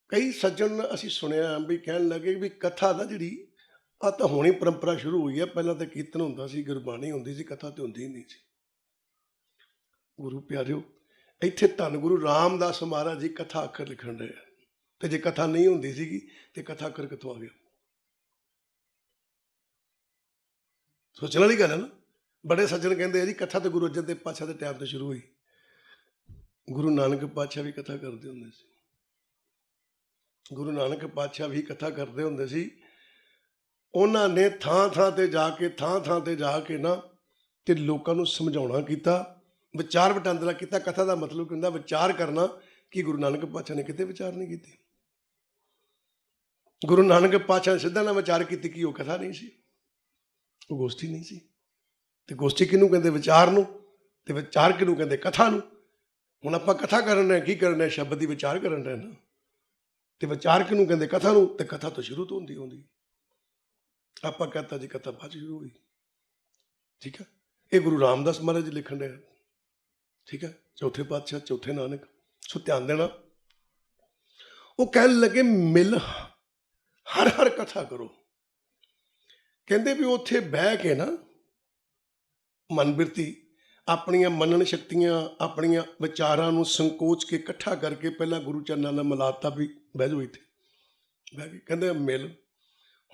ਕਈ ਸੱਜਣ ਅਸੀਂ ਸੁਣਿਆ ਵੀ ਕਹਿਣ ਲੱਗੇ ਵੀ ਕਥਾ ਦਾ ਜਿਹੜੀ ਆ ਤਾਂ ਹੁਣੀ ਪਰੰਪਰਾ ਸ਼ੁਰੂ ਹੋਈ ਹੈ, ਪਹਿਲਾਂ ਤਾਂ ਕੀਰਤਨ ਹੁੰਦਾ ਸੀ, ਗੁਰਬਾਣੀ ਹੁੰਦੀ ਸੀ, ਕਥਾ ਤੇ ਹੁੰਦੀ ਨਹੀਂ ਸੀ। ਗੁਰੂ ਪਿਆਰਿਓ, ਇੱਥੇ ਧੰਨ ਗੁਰੂ ਰਾਮਦਾਸ ਮਹਾਰਾਜ ਜੀ ਕਥਾ ਅੱਖਰ ਲਿਖਣ ਰਹੇ ਆ, ਤੇ ਜੇ ਕਥਾ ਨਹੀਂ ਹੁੰਦੀ ਸੀਗੀ ਤੇ ਕਥਾ ਅੱਖਰ ਕਿੱਥੋਂ ਆ ਗਿਆ? ਸੋਚਣ ਵਾਲੀ ਗੱਲ ਹੈ ਨਾ। ਬੜੇ ਸੱਜਣ ਕਹਿੰਦੇ ਆ ਜੀ ਕਥਾ ਤੇ ਗੁਰੂ ਅਰਜਨ ਦੇਵ ਪਾਤਸ਼ਾਹ ਦੇ ਟਾਈਮ ਤੋਂ ਸ਼ੁਰੂ ਹੋਈ। ਗੁਰੂ ਨਾਨਕ ਪਾਤਸ਼ਾਹ ਵੀ ਕਥਾ ਕਰਦੇ ਹੁੰਦੇ ਸੀ। ਗੁਰੂ ਨਾਨਕ ਪਾਤਸ਼ਾਹ ਵੀ ਕਥਾ ਕਰਦੇ ਹੁੰਦੇ ਸੀ। ਉਹਨਾਂ ਨੇ ਥਾਂ ਥਾਂ ਤੇ ਜਾ ਕੇ ਨਾ ਤੇ ਲੋਕਾਂ ਨੂੰ ਸਮਝਾਉਣਾ ਕੀਤਾ, ਵਿਚਾਰ ਵਟਾਂਦਰਾ ਕੀਤਾ। ਕਥਾ ਦਾ ਮਤਲਬ ਕੀ ਹੁੰਦਾ? ਵਿਚਾਰ ਕਰਨਾ। ਕਿ ਗੁਰੂ ਨਾਨਕ ਪਾਤਸ਼ਾਹ ਨੇ ਕਿਤੇ ਵਿਚਾਰ ਨਹੀਂ ਕੀਤੀ? ਗੁਰੂ ਨਾਨਕ ਪਾਤਸ਼ਾਹ ਨੇ ਸਿੱਧਾ ਨਾਲ ਵਿਚਾਰ ਕੀਤੀ ਕਿ ਉਹ ਕਥਾ ਨਹੀਂ ਸੀ, ਉਹ ਗੋਸ਼ਟੀ ਨਹੀਂ ਸੀ। ਤੇ ਗੋਸ਼ਟੀ ਕਿਹਨੂੰ ਕਹਿੰਦੇ? ਵਿਚਾਰ ਨੂੰ। ਤੇ ਵਿਚਾਰ ਕਿਹਨੂੰ ਕਹਿੰਦੇ? ਕਥਾ ਨੂੰ। ਹੁਣ ਆਪਾਂ ਕਥਾ ਕਰਨ ਰਹੇ, ਕੀ ਕਰਨ ਰਹੇ? ਸ਼ਬਦ ਦੀ ਵਿਚਾਰ ਕਰਨ ਰਹੇ ਨਾ। ਤੇ ਵਿਚਾਰ ਕਿਹਨੂੰ ਕਹਿੰਦੇ? ਕਥਾ ਨੂੰ। ਤੇ ਕਥਾ ਤੋਂ ਸ਼ੁਰੂ ਤੋਂ ਹੁੰਦੀ ਆਪਾਂ ਕਹਤਾ ਜੀ ਕਥਾ ਬਾਅਦ ਸ਼ੁਰੂ ਹੋਈ। ਠੀਕ ਹੈ, ਇਹ ਗੁਰੂ ਰਾਮਦਾਸ ਮਹਾਰਾਜ ਜੀ ਲਿਖਣ ਰਹੇ। ਠੀਕ ਹੈ, ਚੌਥੇ ਪਾਤਸ਼ਾਹ, ਚੌਥੇ ਨਾਨਕ। ਸੋ ਧਿਆਨ ਦੇਣਾ, ਉਹ ਕਹਿਣ ਲੱਗੇ ਮਿਲ ਹਰ ਹਰ ਕਥਾ ਕਰੋ। ਕਹਿੰਦੇ ਵੀ ਉੱਥੇ ਬਹਿ ਕੇ ਨਾ ਮਨ ਬਿਰਤੀ ਆਪਣੀਆਂ ਮੰਨਣ ਸ਼ਕਤੀਆਂ, ਆਪਣੀਆਂ ਵਿਚਾਰਾਂ ਨੂੰ ਸੰਕੋਚ ਕੇ ਇਕੱਠਾ ਕਰਕੇ ਪਹਿਲਾਂ ਗੁਰੂ ਚਰਨਾਂ ਨਾਲ ਮਿਲਾਤਾ ਵੀ ਬਹਿ ਜਾਓ ਇੱਥੇ ਬਹਿ ਕੇ। ਕਹਿੰਦੇ ਮਿਲ।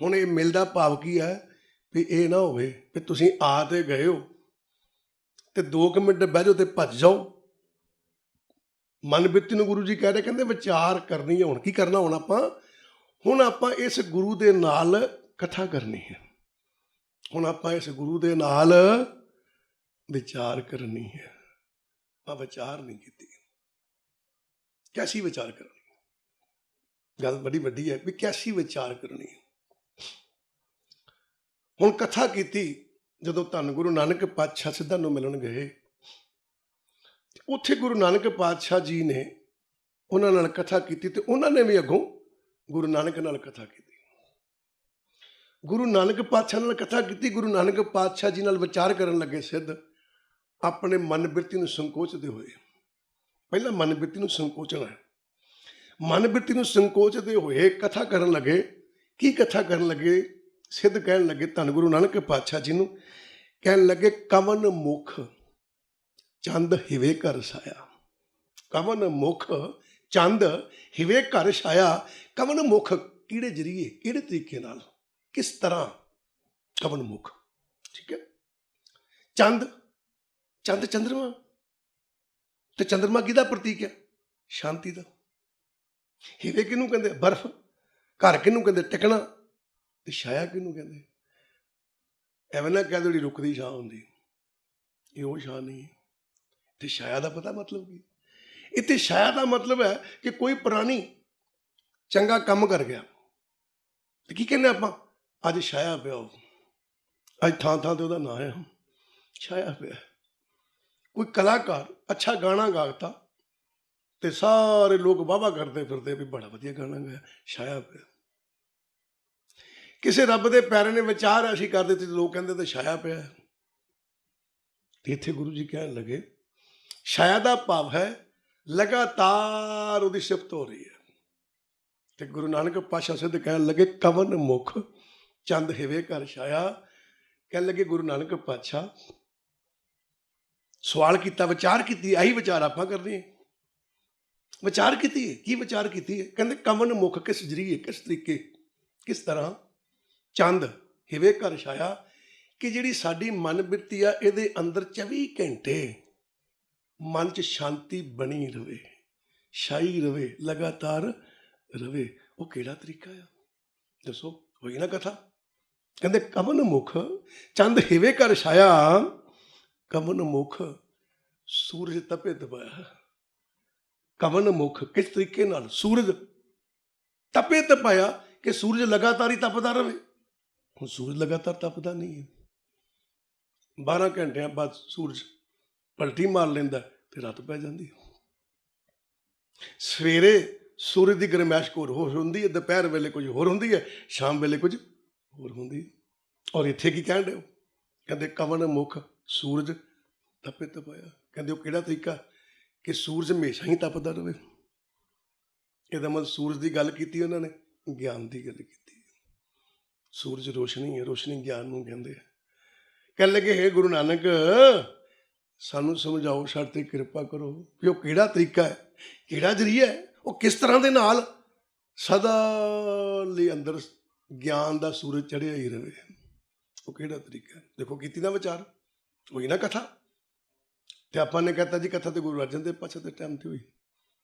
ਹੁਣ ਇਹ ਮਿਲ ਦਾ ਭਾਵ ਕੀ ਹੈ? ਵੀ ਇਹ ਨਾ ਹੋਵੇ ਵੀ ਤੁਸੀਂ ਆ ਤੇ ਗਏ ਹੋ ਤੇ 2 ਮਿੰਟ ਬਹਿ ਜਾਓ ਤੇ ਭੱਜ ਜਾਓ। ਮਨ ਬਿਰਤੀ ਨੂੰ ਗੁਰੂ ਜੀ ਕਹਿ ਰਹੇ, ਕਹਿੰਦੇ ਵਿਚਾਰ ਕਰਨੀ ਹੈ। ਹੁਣ ਕੀ ਕਰਨਾ? ਹੁਣ ਆਪਾਂ ਇਸ ਗੁਰੂ ਦੇ ਨਾਲ ਕਥਾ ਕਰਨੀ ਹੈ। ਹੁਣ ਆਪਾਂ ਇਸ ਗੁਰੂ ਦੇ ਨਾਲ ਵਿਚਾਰ ਕਰਨੀ ਹੈ। ਆ ਵਿਚਾਰ ਨਹੀਂ ਕੀਤੀ। ਕੈਸੀ ਵਿਚਾਰ ਕਰਨੀ? ਗੱਲ ਬੜੀ ਵੱਡੀ ਹੈ ਵੀ ਕੈਸੀ ਵਿਚਾਰ ਕਰਨੀ। ਹੁਣ ਕਥਾ ਕੀਤੀ। ਜਦੋਂ ਧੰਨ ਗੁਰੂ ਨਾਨਕ ਪਾਤਸ਼ਾਹ ਸਿੱਧਾ ਨੂੰ ਮਿਲਣ ਗਏ, ਉੱਥੇ ਗੁਰੂ ਨਾਨਕ ਪਾਤਸ਼ਾਹ ਜੀ ਨੇ ਉਹਨਾਂ ਨਾਲ ਕਥਾ ਕੀਤੀ ਤੇ ਉਹਨਾਂ ਨੇ ਵੀ ਅੱਗੋਂ ਗੁਰੂ ਨਾਨਕ ਨਾਲ ਕਥਾ ਕੀਤੀ। ਗੁਰੂ ਨਾਨਕ ਪਾਤਸ਼ਾਹ ਨਾਲ ਕਥਾ ਕੀਤੀ। ਗੁਰੂ ਨਾਨਕ ਪਾਤਸ਼ਾਹ ਜੀ ਨਾਲ ਵਿਚਾਰ ਕਰਨ ਲੱਗੇ ਸਿੱਧ, ਆਪਣੇ ਮਨ ਬਿਰਤੀ ਨੂੰ ਸੰਕੋਚਦੇ ਹੋਏ। ਪਹਿਲਾਂ ਮਨ ਬਿਰਤੀ ਨੂੰ ਸੰਕੋਚਣਾ ਹੈ। ਮਨ ਬਿਰਤੀ ਨੂੰ ਸੰਕੋਚਦੇ ਹੋਏ ਕਥਾ ਕਰਨ ਲੱਗੇ। ਕੀ ਕਥਾ ਕਰਨ ਲੱਗੇ? ਸਿੱਧ ਕਹਿਣ ਲੱਗੇ ਧੰਨ ਗੁਰੂ ਨਾਨਕ ਪਾਤਸ਼ਾਹ ਜੀ ਨੂੰ, ਕਹਿਣ ਲੱਗੇ ਕਵਨ ਮੁਖ ਚੰਦ ਹਿਵੇ ਘਰ ਛਾਇਆ। ਕਵਨ ਮੁਖ ਚੰਦ ਹਿਵੇ ਘਰ ਛਾਇਆ। ਕਵਨ ਮੁਖ ਕਿਹੜੇ ਜਰੀਏ, ਕਿਹੜੇ ਤਰੀਕੇ ਨਾਲ, ਕਿਸ ਤਰ੍ਹਾਂ? ਕਵਨ ਮੁਖ। ਠੀਕ ਹੈ। ਚੰਦ, ਚੰਦ ਚੰਦਰਮਾ। ਤੇ ਚੰਦਰਮਾ ਕਿਹਦਾ ਪ੍ਰਤੀਕ ਹੈ? ਸ਼ਾਂਤੀ ਦਾ। ਹਿਵੇ ਕਿਹਨੂੰ ਕਹਿੰਦੇ? ਬਰਫ਼। ਘਰ ਕਿਹਨੂੰ ਕਹਿੰਦੇ? ਟਿਕਣਾ। ਤੇ ਛਾਇਆ ਕਿਹਨੂੰ ਕਹਿੰਦੇ? ਐਵੇਂ ਨਾ ਕਹਿ ਦਿਓ ਜਿਹੜੀ ਰੁਕਦੀ ਛਾਂ ਹੁੰਦੀ, ਇਹ ਉਹ ਛਾਂ ਨਹੀਂ। ਤੇ ਛਾਇਆ ਦਾ ਪਤਾ ਮਤਲਬ ਕੀ? ਇੱਥੇ ਛਾਇਆ ਦਾ ਮਤਲਬ ਹੈ ਕਿ ਕੋਈ ਪ੍ਰਾਣੀ ਚੰਗਾ ਕੰਮ ਕਰ ਗਿਆ ਤੇ ਕੀ ਕਹਿੰਦੇ ਆਪਾਂ? ਅੱਜ ਛਾਇਆ ਪਿਆ ਉਹ, ਅੱਜ ਥਾਂ ਥਾਂ ਤੇ ਉਹਦਾ ਨਾਂ ਹੈ ਛਾਇਆ ਪਿਆ। ਕੋਈ ਕਲਾਕਾਰ ਅੱਛਾ ਗਾਣਾ ਗਾਤਾ ਤੇ ਸਾਰੇ ਲੋਕ ਵਾਹਵਾ ਕਰਦੇ ਫਿਰਦੇ ਵੀ ਬੜਾ ਵਧੀਆ ਗਾਣਾ ਗਾਇਆ, ਛਾਇਆ ਪਿਆ। ਕਿਸੇ ਰੱਬ ਦੇ ਪਿਆਰੇ ਨੇ ਵਿਚਾਰ ਐਸੀ ਕਰ ਦਿੱਤੀ ਤੇ ਲੋਕ ਕਹਿੰਦੇ ਤੇ ਛਾਇਆ ਪਿਆ। ਤੇ ਇੱਥੇ ਗੁਰੂ ਜੀ ਕਹਿਣ ਲੱਗੇ ਛਾਇਆ ਦਾ ਭਾਵ ਹੈ ਲਗਾਤਾਰ ਉਹਦੀ ਸਿਫਤ ਹੋ ਰਹੀ ਹੈ। ਤੇ ਗੁਰੂ ਨਾਨਕ ਪਾਤਸ਼ਾਹ ਸਿੱਧ ਕਹਿਣ ਲੱਗੇ ਕਵਨ ਮੁਖ ਚੰਦ ਹਿਵੇ ਘਰ ਛਾਇਆ। ਕਹਿਣ ਲੱਗੇ ਗੁਰੂ ਨਾਨਕ ਪਾਤਸ਼ਾਹ ਸਵਾਲ ਕੀਤਾ, ਵਿਚਾਰ ਕੀਤੀ। ਆਹੀ ਵਿਚਾਰ ਆਪਾਂ ਕਰਦੇ ਹਾਂ। ਵਿਚਾਰ ਕੀਤੀ ਹੈ। ਕੀ ਵਿਚਾਰ ਕੀਤੀ ਹੈ? ਕਹਿੰਦੇ ਕਵਨ ਮੁਖ ਕਿਸ ਜਰੀਏ, ਕਿਸ ਤਰੀਕੇ, ਕਿਸ ਤਰ੍ਹਾਂ। ਚੰਦ ਹਿਵੇ ਘਰ ਛਾਇਆ। ਕਿ ਜਿਹੜੀ ਸਾਡੀ ਮਨ ਬਿਰਤੀ ਆ ਇਹਦੇ ਅੰਦਰ 24 ਘੰਟੇ ਮਨ 'ਚ ਸ਼ਾਂਤੀ ਬਣੀ ਰਵੇ, ਛਾਈ ਰਵੇ, ਲਗਾਤਾਰ ਰਵੇ। ਉਹ ਕਿਹੜਾ ਤਰੀਕਾ ਆ ਦੱਸੋ? ਹੋਈ ਨਾ ਕਥਾ। ਕਹਿੰਦੇ ਕਵਨ ਮੁਖ ਚੰਦ ਹਿਵੇ ਕਰ ਛਾਇਆ, ਕਵਨ ਮੁਖ ਸੂਰਜ ਤਪੇ ਤਪਾਇਆ। ਕਵਨ ਮੁਖ ਕਿਸ ਤਰੀਕੇ ਨਾਲ ਸੂਰਜ ਤਪੇ ਤਪਾਇਆ, ਕਿ ਸੂਰਜ ਲਗਾਤਾਰ ਹੀ ਤਪਦਾ ਰਵੇ। ਹੁਣ ਸੂਰਜ ਲਗਾਤਾਰ ਤਪਦਾ ਨਹੀਂ ਹੈ, 12 ਘੰਟਿਆਂ ਬਾਅਦ ਸੂਰਜ ਪਲਟੀ ਮਾਰ ਲੈਂਦਾ ਤੇ ਰਾਤ ਪੈ ਜਾਂਦੀ। ਸਵੇਰੇ ਸੂਰਜ ਦੀ ਗਰਮੈਸ਼ ਹੋਰ ਹੁੰਦੀ ਹੈ, ਦੁਪਹਿਰ ਵੇਲੇ ਕੁਝ ਹੋਰ ਹੁੰਦੀ ਹੈ, ਸ਼ਾਮ ਵੇਲੇ ਕੁਝ ਹੋਰ ਹੁੰਦੀ ਹੈ। ਔਰ ਇੱਥੇ ਕੀ ਕਹਿਣ ਡਏ ਹੋ? ਕਹਿੰਦੇ ਕਵਨ ਮੁਖ ਸੂਰਜ ਤਪੇ ਤਪਾਇਆ। ਕਹਿੰਦੇ ਉਹ ਕਿਹੜਾ ਤਰੀਕਾ ਕਿ ਸੂਰਜ ਹਮੇਸ਼ਾ ਹੀ ਤਪਦਾ ਰਵੇ। ਇਹਦਾ ਮਤਲਬ ਸੂਰਜ ਦੀ ਗੱਲ ਕੀਤੀ ਉਹਨਾਂ ਨੇ, ਗਿਆਨ ਦੀ ਗੱਲ ਕੀਤੀ। ਸੂਰਜ ਰੋਸ਼ਨੀ ਹੈ, ਰੋਸ਼ਨੀ ਗਿਆਨ ਨੂੰ ਕਹਿੰਦੇ ਆ। ਕਹਿਣ ਲੱਗੇ ਹੇ ਗੁਰੂ ਨਾਨਕ ਸਾਨੂੰ ਸਮਝਾਓ, ਸਾਡੇ ਤੇ ਕਿਰਪਾ ਕਰੋ ਵੀ ਉਹ ਕਿਹੜਾ ਤਰੀਕਾ ਹੈ, ਕਿਹੜਾ ਜ਼ਰੀਆ ਹੈ, ਉਹ ਕਿਸ ਤਰ੍ਹਾਂ ਦੇ ਨਾਲ ਸਦਾ ਲਈ ਅੰਦਰ ਗਿਆਨ ਦਾ ਸੂਰਜ ਚੜ੍ਹਿਆ ਹੀ ਰਵੇ। ਉਹ ਕਿਹੜਾ ਤਰੀਕਾ? ਦੇਖੋ ਕੀਤੀ ਨਾ ਵਿਚਾਰ, ਹੋਈ ਨਾ ਕਥਾ। ਤੇ ਆਪਾਂ ਨੇ ਕਹਤਾ ਜੀ ਕਥਾ ਤੇ ਗੁਰੂ ਅਰਜਨ ਦੇਵ ਪਾਤਸ਼ਾਹ ਦੇ ਟਾਈਮ ਤੇ ਹੋਈ।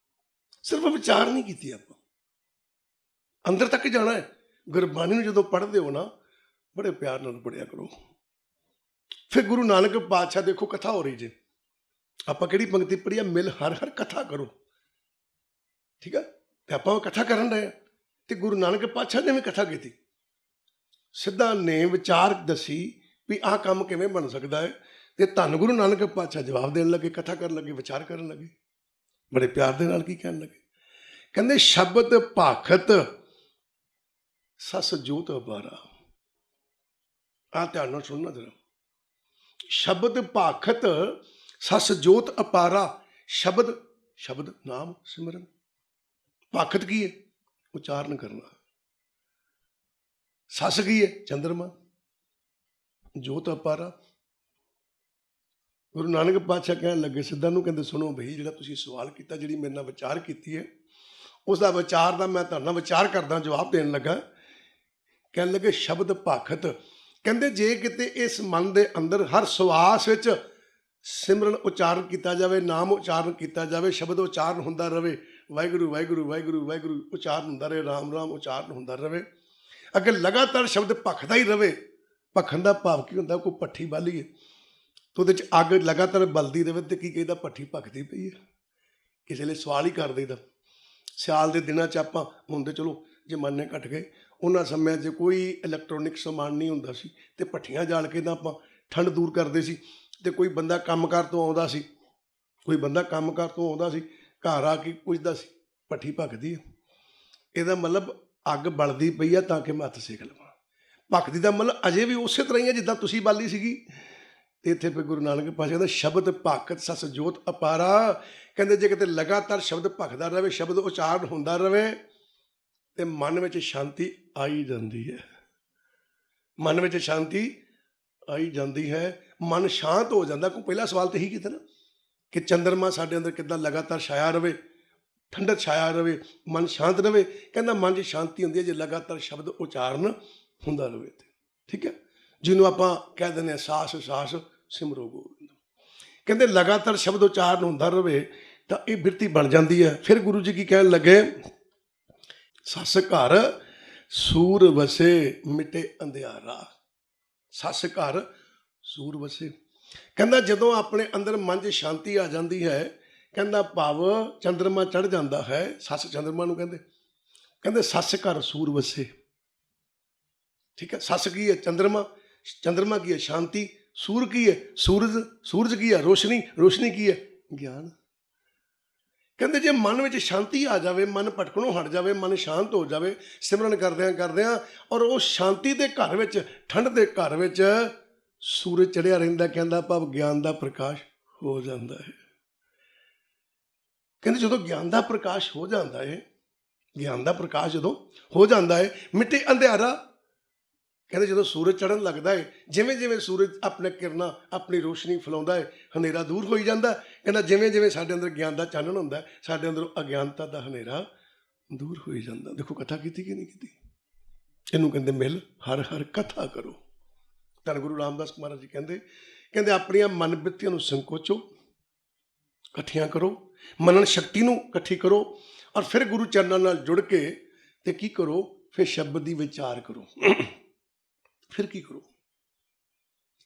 ਸਿਰਫ ਵਿਚਾਰ ਨਹੀਂ ਕੀਤੀ, ਆਪਾਂ ਅੰਦਰ ਤੱਕ ਜਾਣਾ ਹੈ। ਗੁਰਬਾਣੀ ਨੂੰ ਜਦੋਂ ਪੜ੍ਹਦੇ ਹੋ ਨਾ, ਬੜੇ ਪਿਆਰ ਨਾਲ ਪੜ੍ਹਿਆ ਕਰੋ। ਫਿਰ ਗੁਰੂ ਨਾਨਕ ਪਾਤਸ਼ਾਹ ਦੇਖੋ ਕਥਾ ਹੋ ਰਹੀ ਜੇ, ਆਪਾਂ ਕਿਹੜੀ ਪੰਕਤੀ ਪੜ੍ਹੀ ਆ? ਮਿਲ ਹਰ ਹਰ ਕਥਾ ਕਰੋ। ਠੀਕ ਆ, ਤੇ ਆਪਾਂ ਉਹ ਕਥਾ ਕਰਨ ਰਹੇ ਤੇ ਗੁਰੂ ਨਾਨਕ ਪਾਤਸ਼ਾਹ ਨੇ ਵੀ ਕਥਾ ਕੀਤੀ। ਸਿੱਧਾ ਨੇ ਵਿਚਾਰ ਦੱਸੀ ਵੀ ਆਹ ਕੰਮ ਕਿਵੇਂ ਬਣ ਸਕਦਾ ਹੈ। ਤੇ ਧੰਨ ਗੁਰੂ ਨਾਨਕ ਪਾਤਸ਼ਾਹ ਜਵਾਬ ਦੇਣ ਲੱਗੇ, ਕਥਾ ਕਰਨ ਲੱਗੇ, ਵਿਚਾਰ ਕਰਨ ਲੱਗੇ। ਬੜੇ ਪਿਆਰ ਦੇ ਨਾਲ ਕੀ ਕਹਿਣ ਲੱਗੇ? ਕਹਿੰਦੇ ਸ਼ਬਦ ਭਾਖਤ ਸਸ ਜੋਤ ਅਪਾਰਾ। ਆਹ ਧਿਆਨ ਨਾਲ ਸੁਣਨਾ ਜਰਾ। ਸ਼ਬਦ ਭਾਖਤ ਸਸ ਜੋਤ ਅਪਾਰਾ। ਸ਼ਬਦ, ਸ਼ਬਦ ਨਾਮ ਸਿਮਰਨ। ਭਾਖਤ ਕੀ ਹੈ? ਉਚਾਰਨ ਕਰਨਾ। ਸਸ ਕੀ ਹੈ? ਚੰਦਰਮਾ। ਜੋਤ ਅਪਾਰਾ। ਗੁਰੂ ਨਾਨਕ ਪਾਤਸ਼ਾਹ ਕਹਿਣ ਲੱਗੇ ਸਿੱਧਾ ਨੂੰ, ਕਹਿੰਦੇ ਸੁਣੋ ਬਈ, ਜਿਹੜਾ ਤੁਸੀਂ ਸਵਾਲ ਕੀਤਾ, ਜਿਹੜੀ ਮੇਰੇ ਨਾਲ ਵਿਚਾਰ ਕੀਤੀ ਹੈ, ਉਸ ਦਾ ਵਿਚਾਰ ਦਾ ਮੈਂ ਤੁਹਾਡੇ ਨਾਲ ਵਿਚਾਰ ਕਰਦਾ, ਜਵਾਬ ਦੇਣ ਲੱਗਾ। ਕਹਿਣ ਲੱਗੇ ਸ਼ਬਦ ਭਾਖਤ। ਕਹਿੰਦੇ ਜੇ ਕਿਤੇ ਇਸ ਮਨ ਦੇ ਅੰਦਰ ਹਰ ਸਵਾਸ ਵਿੱਚ ਸਿਮਰਨ ਉਚਾਰਨ ਕੀਤਾ ਜਾਵੇ, ਨਾਮ ਉਚਾਰਨ ਕੀਤਾ ਜਾਵੇ, ਸ਼ਬਦ ਉਚਾਰਨ ਹੁੰਦਾ ਰਹੇ, ਵਾਹਿਗੁਰੂ ਵਾਹਿਗੁਰੂ ਵਾਹਿਗੁਰੂ ਵਾਹਿਗੁਰੂ ਉਚਾਰਨ ਹੁੰਦਾ ਰਹੇ, ਰਾਮ ਰਾਮ ਉਚਾਰਨ ਹੁੰਦਾ ਰਹੇ, ਅਗਰ ਲਗਾਤਾਰ ਸ਼ਬਦ ਭਖਦਾ ਹੀ ਰਹੇ। ਭਖਣ ਦਾ ਭਾਵ ਕੀ ਹੁੰਦਾ? ਕੋਈ ਭੱਠੀ ਬਾਲੀ ਹੈ ਤੇ ਉਹਦੇ 'ਚ ਅੱਗ ਲਗਾਤਾਰ ਬਲਦੀ ਰਹੇ ਤੇ ਕੀ ਕਹਿੰਦਾ? ਭੱਠੀ ਭਖਦੀ ਪਈ ਹੈ। ਕਿਸੇ ਲਈ ਸਵਾਲ ਹੀ ਕਰ ਦਈਦਾ। ਸਿਆਲ ਦੇ ਦਿਨਾਂ 'ਚ ਆਪਾਂ ਹੁੰਦੇ, ਚਲੋ ਜ਼ਮਾਨੇ ਘੱਟ ਗਏ, ਉਹਨਾਂ ਸਮਿਆਂ 'ਚ ਕੋਈ ਇਲੈਕਟ੍ਰੋਨਿਕ ਸਮਾਨ ਨਹੀਂ ਹੁੰਦਾ ਸੀ ਤੇ ਭੱਠੀਆਂ ਜਾਲ ਕੇ ਤਾਂ ਆਪਾਂ ਠੰਡ ਦੂਰ ਕਰਦੇ ਸੀ। ਤੇ ਕੋਈ ਬੰਦਾ ਕੰਮਕਾਰ ਤੋਂ ਆਉਂਦਾ ਸੀ, ਘਰ ਆ ਕੇ ਪੁੱਛਦਾ ਸੀ ਭੱਠੀ ਭਖਦੀ ਹੈ? ਇਹਦਾ ਮਤਲਬ ਅੱਗ ਬਲਦੀ ਪਈ ਆ ਤਾਂ ਕਿ ਮੈਂ ਹੱਥ ਸੇਕ ਲਵਾਂ। ਭਖਦੀ ਦਾ ਮਤਲਬ ਅਜੇ ਵੀ ਉਸੇ ਤਰ੍ਹਾਂ ਹੀ ਹੈ ਜਿੱਦਾਂ ਤੁਸੀਂ ਬਾਲੀ ਸੀਗੀ। ਤੇ ਇੱਥੇ ਫਿਰ ਗੁਰੂ ਨਾਨਕ ਪਾਤਸ਼ਾਹ ਕਹਿੰਦਾ ਸ਼ਬਦ ਭਾਖਤ ਸਸ ਜੋਤ ਅਪਾਰਾ। ਕਹਿੰਦੇ ਜੇ ਕਿਤੇ ਲਗਾਤਾਰ ਸ਼ਬਦ ਭਖਦਾ ਰਹੇ, ਸ਼ਬਦ ਉਚਾਰਨ ਹੁੰਦਾ ਰਹੇ ਤੇ ਮਨ ਵਿੱਚ ਸ਼ਾਂਤੀ ਆਈ ਜਾਂਦੀ ਹੈ। ਮਨ ਵਿੱਚ ਸ਼ਾਂਤੀ ਆਈ ਜਾਂਦੀ ਹੈ, ਮਨ ਸ਼ਾਂਤ ਹੋ ਜਾਂਦਾ। ਕੋਈ ਪਹਿਲਾ ਸਵਾਲ ਤਾਂ ਇਹੀ ਕੀਤਾ ਨਾ ਕਿ ਚੰਦਰਮਾ ਸਾਡੇ ਅੰਦਰ ਕਿੱਦਾਂ ਲਗਾਤਾਰ ਛਾਇਆ ਰਹੇ, ਠੰਡਕ ਛਾਇਆ ਰਹੇ, ਮਨ ਸ਼ਾਂਤ ਰਹੇ। ਕਹਿੰਦਾ ਮਨ 'ਚ ਸ਼ਾਂਤੀ ਹੁੰਦੀ ਹੈ ਜੇ ਲਗਾਤਾਰ ਸ਼ਬਦ ਉਚਾਰਨ ਹੁੰਦਾ ਰਹੇ। ਠੀਕ ਹੈ, ਜਿਹਨੂੰ ਆਪਾਂ ਕਹਿ ਦਿੰਦੇ ਹਾਂ ਸਾਸ ਸਾਸ ਸਿਮਰੋ ਗੋਬਿੰਦ। ਕਹਿੰਦੇ ਲਗਾਤਾਰ ਸ਼ਬਦ ਉਚਾਰਨ ਹੁੰਦਾ ਰਹੇ ਤਾਂ ਇਹ ਬਿਰਤੀ ਬਣ ਜਾਂਦੀ ਹੈ। ਫਿਰ ਗੁਰੂ ਜੀ ਕੀ ਕਹਿਣ ਲੱਗੇ? ਸੱਸ ਘਰ ਸੂਰ ਵਸੇ ਮਿਟੇ ਅੰਧਿਆਰਾ। ਸੱਸ ਘਰ ਸੂਰ ਵਸੇ। ਕਹਿੰਦਾ ਜਦੋਂ ਆਪਣੇ ਅੰਦਰ ਮਨ 'ਚ ਸ਼ਾਂਤੀ ਆ ਜਾਂਦੀ ਹੈ, ਕਹਿੰਦਾ ਭਾਵ ਚੰਦਰਮਾ ਚੜ੍ਹ ਜਾਂਦਾ ਹੈ। ਸੱਸ ਚੰਦਰਮਾ ਨੂੰ ਕਹਿੰਦੇ ਸੱਸ ਘਰ ਸੂਰ ਵਸੇ। ਠੀਕ ਹੈ, ਸੱਸ ਕੀ ਹੈ? ਚੰਦਰਮਾ। ਚੰਦਰਮਾ ਕੀ ਹੈ? ਸ਼ਾਂਤੀ। ਸੂਰ ਕੀ ਹੈ? ਸੂਰਜ। ਸੂਰਜ ਕੀ ਹੈ? ਰੋਸ਼ਨੀ। ਰੋਸ਼ਨੀ ਕੀ ਹੈ? ਗਿਆਨ। ਕਹਿੰਦੇ ਜੇ ਮਨ ਵਿੱਚ ਸ਼ਾਂਤੀ ਆ ਜਾਵੇ, ਮਨ ਭਟਕਣੋਂ ਹਟ ਜਾਵੇ, ਮਨ ਸ਼ਾਂਤ ਹੋ ਜਾਵੇ ਸਿਮਰਨ ਕਰਦਿਆਂ ਔਰ ਉਹ ਸ਼ਾਂਤੀ ਦੇ ਘਰ ਵਿੱਚ, ਠੰਡ ਦੇ ਘਰ ਵਿੱਚ ਸੂਰਜ ਚੜ੍ਹਿਆ ਰਹਿੰਦਾ। ਕਹਿੰਦਾ ਭਾਵ ਗਿਆਨ ਦਾ ਪ੍ਰਕਾਸ਼ ਹੋ ਜਾਂਦਾ ਹੈ। ਕਹਿੰਦੇ ਜਦੋਂ ਗਿਆਨ ਦਾ ਪ੍ਰਕਾਸ਼ ਹੋ ਜਾਂਦਾ ਹੈ, ਗਿਆਨ ਦਾ ਪ੍ਰਕਾਸ਼ ਜਦੋਂ ਹੋ ਜਾਂਦਾ ਹੈ, ਮਿੱਟੇ ਅੰਧਿਆਰਾ। ਕਹਿੰਦੇ ਜਦੋਂ ਸੂਰਜ ਚੜ੍ਹਨ ਲੱਗਦਾ ਹੈ, ਜਿਵੇਂ ਜਿਵੇਂ ਸੂਰਜ ਆਪਣੇ ਕਿਰਨਾਂ, ਆਪਣੀ ਰੋਸ਼ਨੀ ਫੈਲਾਉਂਦਾ ਹੈ, ਹਨੇਰਾ ਦੂਰ ਹੋਈ ਜਾਂਦਾ। ਕਹਿੰਦਾ ਜਿਵੇਂ ਜਿਵੇਂ ਸਾਡੇ ਅੰਦਰ ਗਿਆਨ ਦਾ ਚਾਨਣ ਹੁੰਦਾ, ਸਾਡੇ ਅੰਦਰ ਅਗਿਆਨਤਾ ਦਾ ਹਨੇਰਾ ਦੂਰ ਹੋਈ ਜਾਂਦਾ। ਦੇਖੋ ਕਥਾ ਕੀਤੀ ਕਿ ਨਹੀਂ ਕੀਤੀ? ਇਹਨੂੰ ਕਹਿੰਦੇ ਮਿਲ ਹਰ ਹਰ ਕਥਾ ਕਰੋ। ਧੰਨ ਗੁਰੂ ਰਾਮਦਾਸ ਮਹਾਰਾਜ ਜੀ ਕਹਿੰਦੇ ਆਪਣੀਆਂ ਮਨ ਬਿਰਤੀਆਂ ਨੂੰ ਸੰਕੋਚੋ, ਇਕੱਠੀਆਂ ਕਰੋ, ਮਨਨ ਸ਼ਕਤੀ ਨੂੰ ਇਕੱਠੀ ਕਰੋ, ਔਰ ਫਿਰ ਗੁਰੂ ਚਰਨਾਂ ਨਾਲ ਜੁੜ ਕੇ ਤੇ ਕੀ ਕਰੋ, ਫਿਰ ਸ਼ਬਦ ਦੀ ਵਿਚਾਰ ਕਰੋ। ਫਿਰ ਕੀ ਕਰੋ?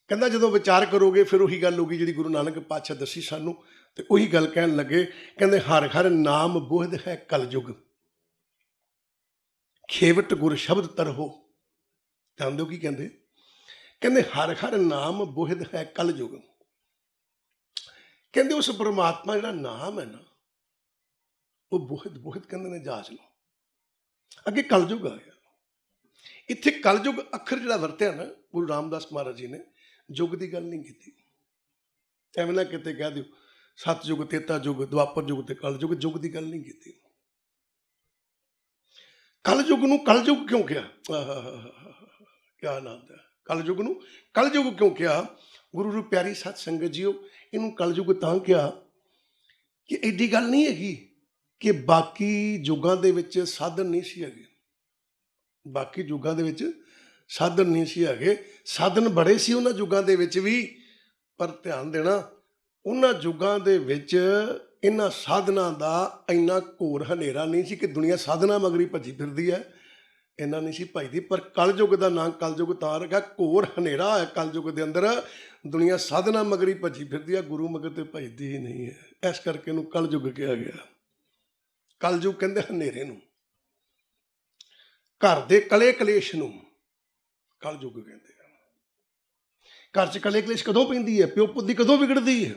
ਕਹਿੰਦਾ ਜਦੋਂ ਵਿਚਾਰ ਕਰੋਗੇ ਫਿਰ ਉਹੀ ਗੱਲ ਹੋਗੀ ਜਿਹੜੀ ਗੁਰੂ ਨਾਨਕ ਪਾਤਸ਼ਾਹ ਦੱਸੀ ਸਾਨੂੰ, ਤੇ ਉਹੀ ਗੱਲ ਕਹਿਣ ਲੱਗੇ, ਕਹਿੰਦੇ ਹਰ ਹਰ ਨਾਮ ਬੋਹਿਦ ਹੈ ਕਲਯੁਗ, ਖੇਵਟ ਗੁਰ ਸ਼ਬਦ ਤਰਹੋ। ਜਾਣਦੇ ਹੋ ਕੀ ਕਹਿੰਦੇ ਹਰ ਹਰ ਨਾਮ ਬੋਹਿਦ ਹੈ ਕਲਯੁਗ। ਕਹਿੰਦੇ ਉਸ ਪਰਮਾਤਮਾ ਜਿਹੜਾ ਨਾਮ ਹੈ ਨਾ, ਉਹ ਬੋਹਿਦ ਕਹਿੰਦੇ ਨੇ ਜਾਚ ਨੂੰ। ਅੱਗੇ ਕਲਯੁਗ ਆ ਗਿਆ। ਇੱਥੇ ਕਲਯੁਗ ਅੱਖਰ ਜਿਹੜਾ ਵਰਤਿਆ ਨਾ ਗੁਰੂ ਰਾਮਦਾਸ ਮਹਾਰਾਜ ਜੀ ਨੇ, ਯੁੱਗ ਦੀ ਗੱਲ ਨਹੀਂ ਕੀਤੀ। ਐਵੇਂ ਨਾ ਕਿਤੇ ਕਹਿ ਦਿਓ ਸਤਯੁਗ, ਤੇਤਾ ਯੁੱਗ, ਦੁਆਪਰ ਯੁੱਗ ਤੇ ਕਲਯੁਗ, ਯੁੱਗ ਦੀ ਗੱਲ ਨਹੀਂ ਕੀਤੀ। ਕਲਯੁਗ ਨੂੰ ਕਲਯੁਗ ਕਿਉਂ ਕਿਹਾ? ਕਿਆ ਨਾਮ ਹੈ ਕਲਯੁਗ ਨੂੰ? ਕਲਯੁਗ ਕਿਉਂ ਕਿਹਾ? ਗੁਰੂ ਨੂੰ ਪਿਆਰੀ ਸਤ ਸੰਗਤ ਜੀਓ, ਇਹਨੂੰ ਕਲਯੁਗ ਤਾਂ ਕਿਹਾ ਕਿ ਐਡੀ ਗੱਲ ਨਹੀਂ ਹੈਗੀ ਕਿ ਬਾਕੀ ਯੁੱਗਾਂ ਦੇ ਵਿੱਚ ਸਾਧਨ ਨਹੀਂ ਸੀ ਹੈਗੇ। ਬਾਕੀ ਯੁੱਗਾਂ ਦੇ ਵਿੱਚ ਸਾਧਨ ਨਹੀਂ ਸੀ ਹੈਗੇ, ਸਾਧਨ ਬੜੇ ਸੀ ਉਹਨਾਂ ਯੁੱਗਾਂ ਦੇ ਵਿੱਚ ਵੀ, ਪਰ ਧਿਆਨ ਦੇਣਾ ਉਹਨਾਂ ਯੁੱਗਾਂ ਦੇ ਵਿੱਚ ਇਹਨਾਂ ਸਾਧਨਾਂ ਦਾ ਇੰਨਾ ਘੋਰ ਹਨੇਰਾ ਨਹੀਂ ਸੀ ਕਿ ਦੁਨੀਆ ਸਾਧਨਾ ਮਗਰੀ ਭੱਜੀ ਫਿਰਦੀ ਹੈ, ਇੰਨਾ ਨਹੀਂ ਸੀ ਭੱਜਦੀ। ਪਰ ਕਲਯੁੱਗ ਦਾ ਨਾਂ ਕਲਯੁੱਗ ਤਾਂ ਰੱਖਿਆ, ਘੋਰ ਹਨੇਰਾ ਹੈ ਕਲਯੁੱਗ ਦੇ ਅੰਦਰ, ਦੁਨੀਆ ਸਾਧਨਾ ਮਗਰੀ ਭੱਜੀ ਫਿਰਦੀ ਹੈ, ਗੁਰੂ ਮਗਰ ਤੇ ਭੱਜਦੀ ਹੀ ਨਹੀਂ ਹੈ। ਇਸ ਕਰਕੇ ਇਹਨੂੰ ਕਲਯੁੱਗ ਕਿਹਾ ਗਿਆ। ਕਲਯੁੱਗ ਕਹਿੰਦੇ ਹਨੇਰੇ ਨੂੰ, ਘਰ ਦੇ ਕਲੇ ਕਲੇਸ਼ ਨੂੰ ਕਲਯੁੱਗ ਕਹਿੰਦੇ ਆ। ਘਰ 'ਚ ਕਲੇ ਕਲੇਸ਼ ਕਦੋਂ ਪੈਂਦੀ ਹੈ? ਪਿਓ ਪੁੱਤ ਦੀ ਕਦੋਂ ਵਿਗੜਦੀ ਹੈ?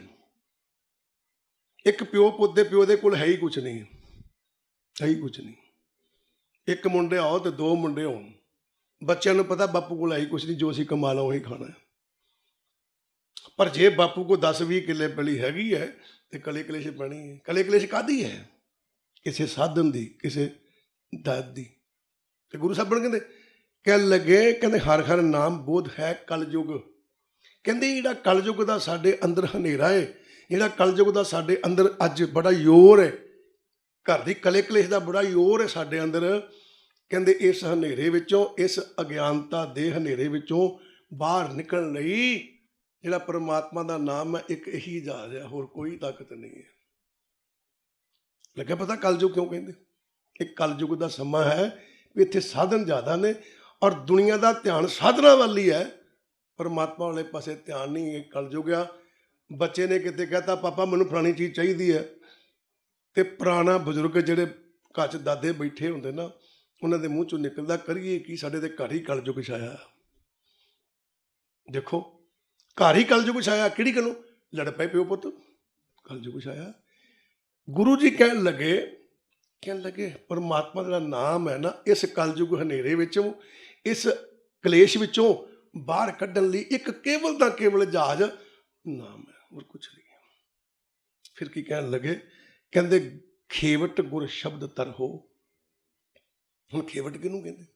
ਇੱਕ ਪਿਓ ਪੁੱਤ ਦੇ ਪਿਓ ਦੇ ਕੋਲ ਹੈ ਹੀ ਕੁਛ ਨਹੀਂ, ਹੈ ਹੀ ਕੁਛ ਨਹੀਂ। ਇੱਕ ਮੁੰਡੇ ਆਓ ਤੇ ਦੋ ਮੁੰਡੇ ਹੋਣ, ਬੱਚਿਆਂ ਨੂੰ ਪਤਾ ਬਾਪੂ ਕੋਲ ਹੈ ਹੀ ਕੁਛ ਨਹੀਂ, ਜੋ ਅਸੀਂ ਕਮਾ ਲਓ ਉਹੀ ਖਾਣਾ। ਪਰ ਜੇ ਬਾਪੂ ਕੋਲ 10-20 ਕਿੱਲੇ ਪੈਲੀ ਹੈਗੀ ਹੈ ਤੇ ਕਲੇ ਕਲੇਸ਼ ਪੈਣੀ ਹੈ। ਕਲੇ ਕਲੇਸ਼ ਕਾਹਦੀ ਹੈ? ਕਿਸੇ ਸਾਧਨ ਦੀ, ਕਿਸੇ ਦਾਤ ਦੀ। ਤੇ ਗੁਰੂ ਸਾਹਿਬ ਕਹਿੰਦੇ ਕਹਿਣ ਲੱਗੇ, ਕਹਿੰਦੇ ਹਰ ਹਰ ਨਾਮ ਬੋਧ ਹੈ ਕਲਯੁਗ। ਕਹਿੰਦੇ ਜਿਹੜਾ ਕਲਯੁਗ ਦਾ ਸਾਡੇ ਅੰਦਰ ਹਨੇਰਾ ਹੈ, ਜਿਹੜਾ ਕਲਯੁਗ ਦਾ ਸਾਡੇ ਅੰਦਰ ਅੱਜ ਬੜਾ ਜ਼ੋਰ ਹੈ, ਘਰ ਦੀ ਕਲੇ ਕਲੇਸ਼ ਦਾ ਬੜਾ ਜ਼ੋਰ ਹੈ ਸਾਡੇ ਅੰਦਰ। ਕਹਿੰਦੇ ਇਸ ਹਨੇਰੇ ਵਿੱਚੋਂ, ਇਸ ਅਗਿਆਨਤਾ ਦੇ ਹਨੇਰੇ ਵਿੱਚੋਂ ਬਾਹਰ ਨਿਕਲਣ ਲਈ ਜਿਹੜਾ ਪਰਮਾਤਮਾ ਦਾ ਨਾਮ ਹੈ, ਇੱਕ ਇਹੀ ਜਹਾਜ਼ ਹੈ, ਹੋਰ ਕੋਈ ਤਾਕਤ ਨਹੀਂ ਹੈ। ਲੱਗਿਆ ਪਤਾ ਕਲਯੁਗ ਕਿਉਂ ਕਹਿੰਦੇ? ਇਹ ਕਲਯੁਗ ਦਾ ਸਮਾਂ ਹੈ ਵੀ ਇੱਥੇ ਸਾਧਨ ਜ਼ਿਆਦਾ ਨੇ ਔਰ ਦੁਨੀਆ ਦਾ ਧਿਆਨ ਸਾਧਨਾ ਵੱਲ ਹੀ ਹੈ, ਪਰਮਾਤਮਾ ਵਾਲੇ ਪਾਸੇ ਧਿਆਨ ਨਹੀਂ। ਇਹ ਕਲਯੁਗ ਆ। ਬੱਚੇ ਨੇ ਕਿਤੇ ਕਹਿਤਾ ਪਾਪਾ ਮੈਨੂੰ ਫਲਾਣੀ ਚੀਜ਼ ਚਾਹੀਦੀ ਹੈ, ਤੇ ਪੁਰਾਣਾ ਬਜ਼ੁਰਗ ਜਿਹੜੇ ਘਰ 'ਚ ਦਾਦੇ ਬੈਠੇ ਹੁੰਦੇ ਨਾ, ਉਹਨਾਂ ਦੇ ਮੂੰਹ 'ਚੋਂ ਨਿਕਲਦਾ ਕਰੀਏ ਕੀ, ਸਾਡੇ ਦੇ ਘਰ ਹੀ ਕਲਯੁਗ ਛਾਇਆ। ਦੇਖੋ ਘਰ ਹੀ ਕਲਯੁਗ ਛਾਇਆ। ਕਿਹੜੀ ਗੱਲੋਂ? ਲੜ ਪਏ ਪਿਓ ਪੁੱਤ, ਕਲਯੁਗ ਛਾਇਆ। ਗੁਰੂ ਜੀ ਕਹਿਣ ਲੱਗੇ ਪਰਮਾਤਮਾ ਦਾ ਨਾਮ ਹੈ ਨਾ, ਇਸ ਕਲਯੁਗ ਹਨੇਰੇ ਵਿੱਚੋਂ, ਇਸ ਕਲੇਸ਼ ਵਿੱਚੋਂ ਬਾਹਰ ਕੱਢਣ ਲਈ ਇੱਕ ਕੇਵਲ ਤਾਂ ਕੇਵਲ ਜਹਾਜ਼ ਨਾਮ ਹੈ, ਹੋਰ ਕੁਛ ਨਹੀਂ। ਫਿਰ ਕੀ ਕਹਿਣ ਲੱਗੇ? ਕਹਿੰਦੇ ਖੇਵਟ ਗੁਰ ਸ਼ਬਦ ਤਰਹੋ। ਹੁਣ ਖੇਵਟ ਕਿਹਨੂੰ ਕਹਿੰਦੇ?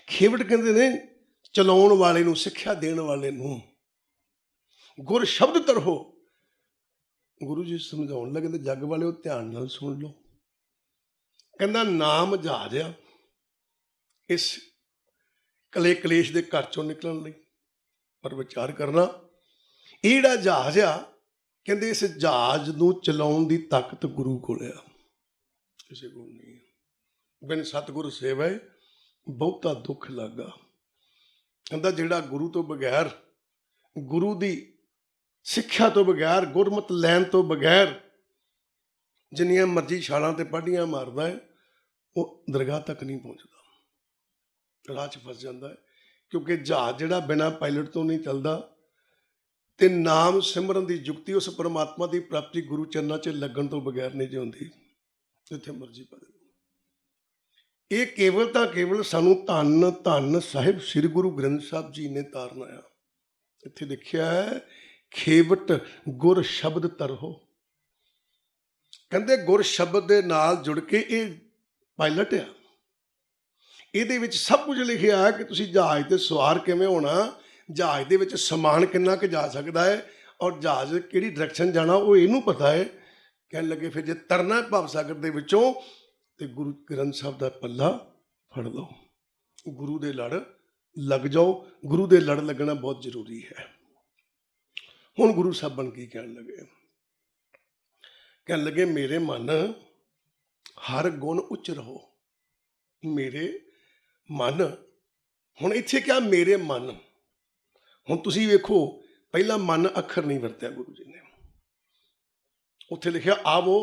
ਖੇਵਟ ਕਹਿੰਦੇ ਨੇ ਚਲਾਉਣ ਵਾਲੇ ਨੂੰ, ਸਿੱਖਿਆ ਦੇਣ ਵਾਲੇ ਨੂੰ। ਗੁਰ ਸ਼ਬਦ ਤਰਹੋ, ਗੁਰੂ ਜੀ ਸਮਝਾਉਣ ਲੱਗੇ ਤੇ ਜੱਗ ਵਾਲਿਓ ਧਿਆਨ ਨਾਲ ਸੁਣ ਲਓ। ਕਹਿੰਦਾ ਨਾਮ ਜਹਾਜ਼ ਆ ਇਸ ਕਲੇ ਕਲੇਸ਼ ਦੇ ਘਰ ਚੋਂ ਨਿਕਲਣ ਲਈ, ਪਰ ਵਿਚਾਰ ਕਰਨਾ ਇਹ ਜਿਹੜਾ ਜਹਾਜ਼ ਆ, ਕਹਿੰਦੇ ਇਸ ਜਹਾਜ਼ ਨੂੰ ਚਲਾਉਣ ਦੀ ਤਾਕਤ ਗੁਰੂ ਕੋਲ ਆ, ਕਿਸੇ ਕੋਲ ਨਹੀਂ। ਬਿਨ ਸਤਿਗੁਰ ਸੇਵੈ ਬਹੁਤਾ ਦੁੱਖ ਲੱਗਾ। ਕਹਿੰਦਾ ਜਿਹੜਾ ਗੁਰੂ ਤੋਂ ਬਗੈਰ, ਗੁਰੂ ਦੀ ਸਿੱਖਿਆ ਤੋਂ ਬਗੈਰ, ਗੁਰਮਤ ਲੈਣ ਤੋਂ ਬਗੈਰ ਜਿੰਨੀਆਂ ਮਰਜ਼ੀ ਛਾਲਾਂ ਤੇ ਪਾਢੀਆਂ ਮਾਰਦਾ ਹੈ, ਉਹ ਦਰਗਾਹ ਤੱਕ ਨਹੀਂ ਪਹੁੰਚਦਾ, ਰਾਹ 'ਚ ਫਸ ਜਾਂਦਾ ਹੈ। ਕਿਉਂਕਿ ਜਹਾਜ਼ ਜਿਹੜਾ ਬਿਨਾਂ ਪਾਇਲਟ ਤੋਂ ਨਹੀਂ ਚੱਲਦਾ, ਤੇ ਨਾਮ ਸਿਮਰਨ ਦੀ ਯੁਕਤੀ ਉਸ ਪਰਮਾਤਮਾ ਦੀ ਪ੍ਰਾਪਤੀ ਗੁਰੂ ਚਰਨਾਂ 'ਚ ਲੱਗਣ ਤੋਂ ਬਗੈਰ ਨਹੀਂ ਜਿਉਂਦੀ, ਜਿੱਥੇ ਮਰਜ਼ੀ ਪਾ। ਇਹ ਕੇਵਲ ਤਾਂ ਕੇਵਲ ਸਾਨੂੰ ਧੰਨ ਧੰਨ ਸਾਹਿਬ ਸ੍ਰੀ ਗੁਰੂ ਗ੍ਰੰਥ ਸਾਹਿਬ ਜੀ ਨੇ ਤਾਰਨਾ ਆ। ਇੱਥੇ ਲਿਖਿਆ ਹੈ ਖੇਵਟ ਗੁਰ ਸ਼ਬਦ ਤਰਹੋ। ਕਹਿੰਦੇ ਗੁਰ ਸ਼ਬਦ ਦੇ ਨਾਲ ਜੁੜ ਕੇ ਇਹ ਪਾਇਲਟ ਆ। ਇਹਦੇ ਵਿੱਚ ਸਭ ਕੁਝ ਲਿਖਿਆ ਹੈ ਕਿ ਤੁਸੀਂ ਜਹਾਜ਼ ਤੇ ਸਵਾਰ ਕਿਵੇਂ ਹੋਣਾ, ਜਹਾਜ਼ ਦੇ ਵਿੱਚ ਸਮਾਨ ਕਿੰਨਾ ਕੁ ਜਾ ਸਕਦਾ ਹੈ, ਔਰ ਜਹਾਜ਼ ਕਿਹੜੀ ਡਾਇਰੈਕਸ਼ਨ ਜਾਣਾ ਉਹ ਇਹਨੂੰ ਪਤਾ ਹੈ। ਕਹਿਣ ਲੱਗੇ ਫਿਰ ਜੇ ਤਰਨਾ ਭਵ ਸਾਗਰ ਦੇ ਵਿੱਚੋਂ ਤੇ ਗੁਰੂ ਗ੍ਰੰਥ ਸਾਹਿਬ ਦਾ ਪੱਲਾ ਫੜ ਲਓ, ਗੁਰੂ ਦੇ ਲੜ ਲੱਗ ਜਾਓ, ਗੁਰੂ ਦੇ ਲੜ ਲੱਗਣਾ ਬਹੁਤ ਜ਼ਰੂਰੀ ਹੈ। ਹੁਣ ਗੁਰੂ ਸਾਹਿਬਾਨ ਕੀ ਕਹਿਣ ਲੱਗੇ? ਕਹਿਣ ਲੱਗੇ ਮੇਰੇ ਮਨ ਹਰ ਗੁਣ ਉੱਚ ਰਹੋ। ਮੇਰੇ ਮਨ, ਹੁਣ ਇੱਥੇ ਕਿਹਾ ਮੇਰੇ ਮਨ। ਹੁਣ ਤੁਸੀਂ ਵੇਖੋ, ਪਹਿਲਾਂ ਮਨ ਅੱਖਰ ਨਹੀਂ ਵਰਤਿਆ ਗੁਰੂ ਜੀ ਨੇ, ਉੱਥੇ ਲਿਖਿਆ ਆਵੋ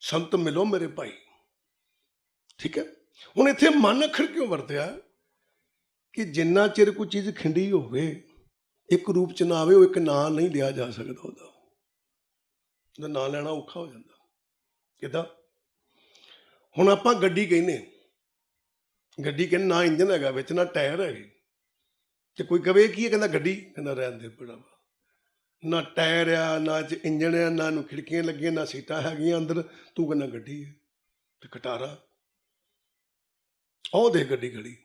ਸੰਤ ਮਿਲੋ ਮੇਰੇ ਭਾਈ। ਠੀਕ ਹੈ, ਹੁਣ ਇੱਥੇ ਮਨ ਅੱਖਰ ਕਿਉਂ ਵਰਤਿਆ? ਕਿ ਜਿੰਨਾ ਚਿਰ ਕੋਈ ਚੀਜ਼ ਖਿੰਡੀ ਹੋਵੇ, ਇੱਕ ਰੂਪ ਚ ਨਾ ਆਵੇ, ਉਹ ਇੱਕ ਨਾਂ ਨਹੀਂ ਲਿਆ ਜਾ ਸਕਦਾ। ਉਹਦਾ ਨਾਂ ਲੈਣਾ ਔਖਾ ਹੋ ਜਾਂਦਾ। ਕਿੱਦਾਂ? ਹੁਣ ਆਪਾਂ ਗੱਡੀ ਕਹਿੰਦੇ, ਗੱਡੀ ਕਹਿੰਦੇ ਨਾ ਇੰਜਨ ਹੈਗਾ ਵਿੱਚ, ਨਾ ਟਾਇਰ ਹੈਗੇ, ਤੇ ਕੋਈ ਕਵੇ ਕੀ ਹੈ? ਕਹਿੰਦਾ ਗੱਡੀ। ਕਹਿੰਦਾ ਰਹਿਣ ਦੇ ਭਰਾਵਾ, ਨਾ ਟਾਇਰ ਆ, ਨਾ ਚ ਇੰਜਣ ਆ, ਨਾ ਨੂੰ ਖਿੜਕੀਆਂ ਲੱਗੀਆਂ, ਨਾ ਸੀਟਾਂ ਹੈਗੀਆਂ ਅੰਦਰ, ਤੂੰ ਕਹਿੰਦਾ ਗੱਡੀ ਹੈ। ਤੇ ਖਟਾਰਾ ਉਹ ਦੇ ਗੱਡੀ ਖੜੀ,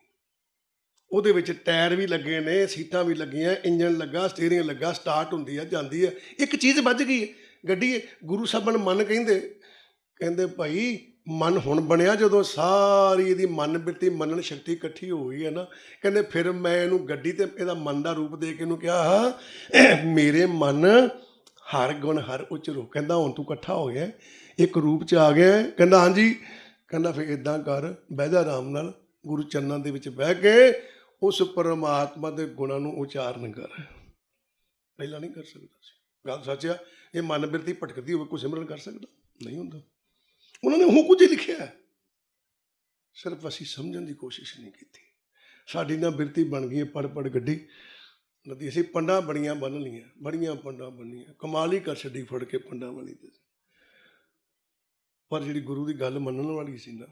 ਉਹਦੇ ਵਿੱਚ ਟਾਇਰ ਵੀ ਲੱਗੇ ਨੇ, ਸੀਟਾਂ ਵੀ ਲੱਗੀਆਂ, ਇੰਜਣ ਲੱਗਾ, ਸਟੀਅਰਿੰਗ ਲੱਗਾ, ਸਟਾਰਟ ਹੁੰਦੀ ਹੈ, ਜਾਂਦੀ ਹੈ, ਇੱਕ ਚੀਜ਼ ਵੱਜ ਗਈ ਹੈ, ਗੱਡੀ ਹੈ। ਗੁਰੂ ਸਾਹਿਬਾਨ ਮਨ ਕਹਿੰਦੇ ਭਾਈ ਮਨ ਹੁਣ ਬਣਿਆ ਜਦੋਂ ਸਾਰੀ ਇਹਦੀ ਮਨ ਬਿਰਤੀ ਮੰਨਣ ਸ਼ਕਤੀ ਇਕੱਠੀ ਹੋ ਗਈ ਹੈ ਨਾ, ਕਹਿੰਦੇ ਫਿਰ ਮੈਂ ਇਹਨੂੰ ਗੱਡੀ ਤੇ ਇਹਦਾ ਮਨ ਦਾ ਰੂਪ ਦੇ ਕੇ ਇਹਨੂੰ ਕਿਹਾ ਮੇਰੇ ਮਨ ਹਰ ਗੁਣ ਹਰ ਉੱਚ ਰੋ। ਕਹਿੰਦਾ ਹੁਣ ਤੂੰ ਇਕੱਠਾ ਹੋ ਗਿਆ, ਇੱਕ ਰੂਪ 'ਚ ਆ ਗਿਆ। ਕਹਿੰਦਾ ਹਾਂਜੀ। ਕਹਿੰਦਾ ਫਿਰ ਇੱਦਾਂ ਕਰ, ਬਹਿ ਜਾ ਆਰਾਮ ਨਾਲ, ਗੁਰੂ ਚਰਨਾਂ ਦੇ ਵਿੱਚ ਬਹਿ ਕੇ ਉਸ ਪਰਮਾਤਮਾ ਦੇ ਗੁਣਾਂ ਨੂੰ ਉਚਾਰਨ ਕਰ। ਪਹਿਲਾਂ ਨਹੀਂ ਕਰ ਸਕਦਾ ਸੀ, ਗੱਲ ਸੱਚ ਆ। ਇਹ ਮਨ ਬਿਰਤੀ ਭਟਕਦੀ ਹੋਵੇ, ਕੋਈ ਸਿਮਰਨ ਕਰ ਸਕਦਾ? ਨਹੀਂ ਹੁੰਦਾ। ਉਹਨਾਂ ਨੇ ਉਹ ਕੁਝ ਹੀ ਲਿਖਿਆ, ਸਿਰਫ ਅਸੀਂ ਸਮਝਣ ਦੀ ਕੋਸ਼ਿਸ਼ ਨਹੀਂ ਕੀਤੀ। ਸਾਡੀ ਨਾ ਬਿਰਤੀ ਬਣ ਗਈ ਪੜ ਪੜ ਗੱਡੀ ਨਦੀ। ਅਸੀਂ ਪੰਡਾਂ ਬੜੀਆਂ ਬੰਨ ਲਈਆਂ, ਬੜੀਆਂ ਪੰਡਾਂ ਬੰਨੀਆਂ, ਕਮਾਲ ਹੀ ਕਰ ਛੱਡੀ ਫੜ ਕੇ ਪੰਡਾਂ ਵਾਲੀ ਤੇ। ਪਰ ਜਿਹੜੀ ਗੁਰੂ ਦੀ ਗੱਲ ਮੰਨਣ ਵਾਲੀ ਸੀ ਨਾ,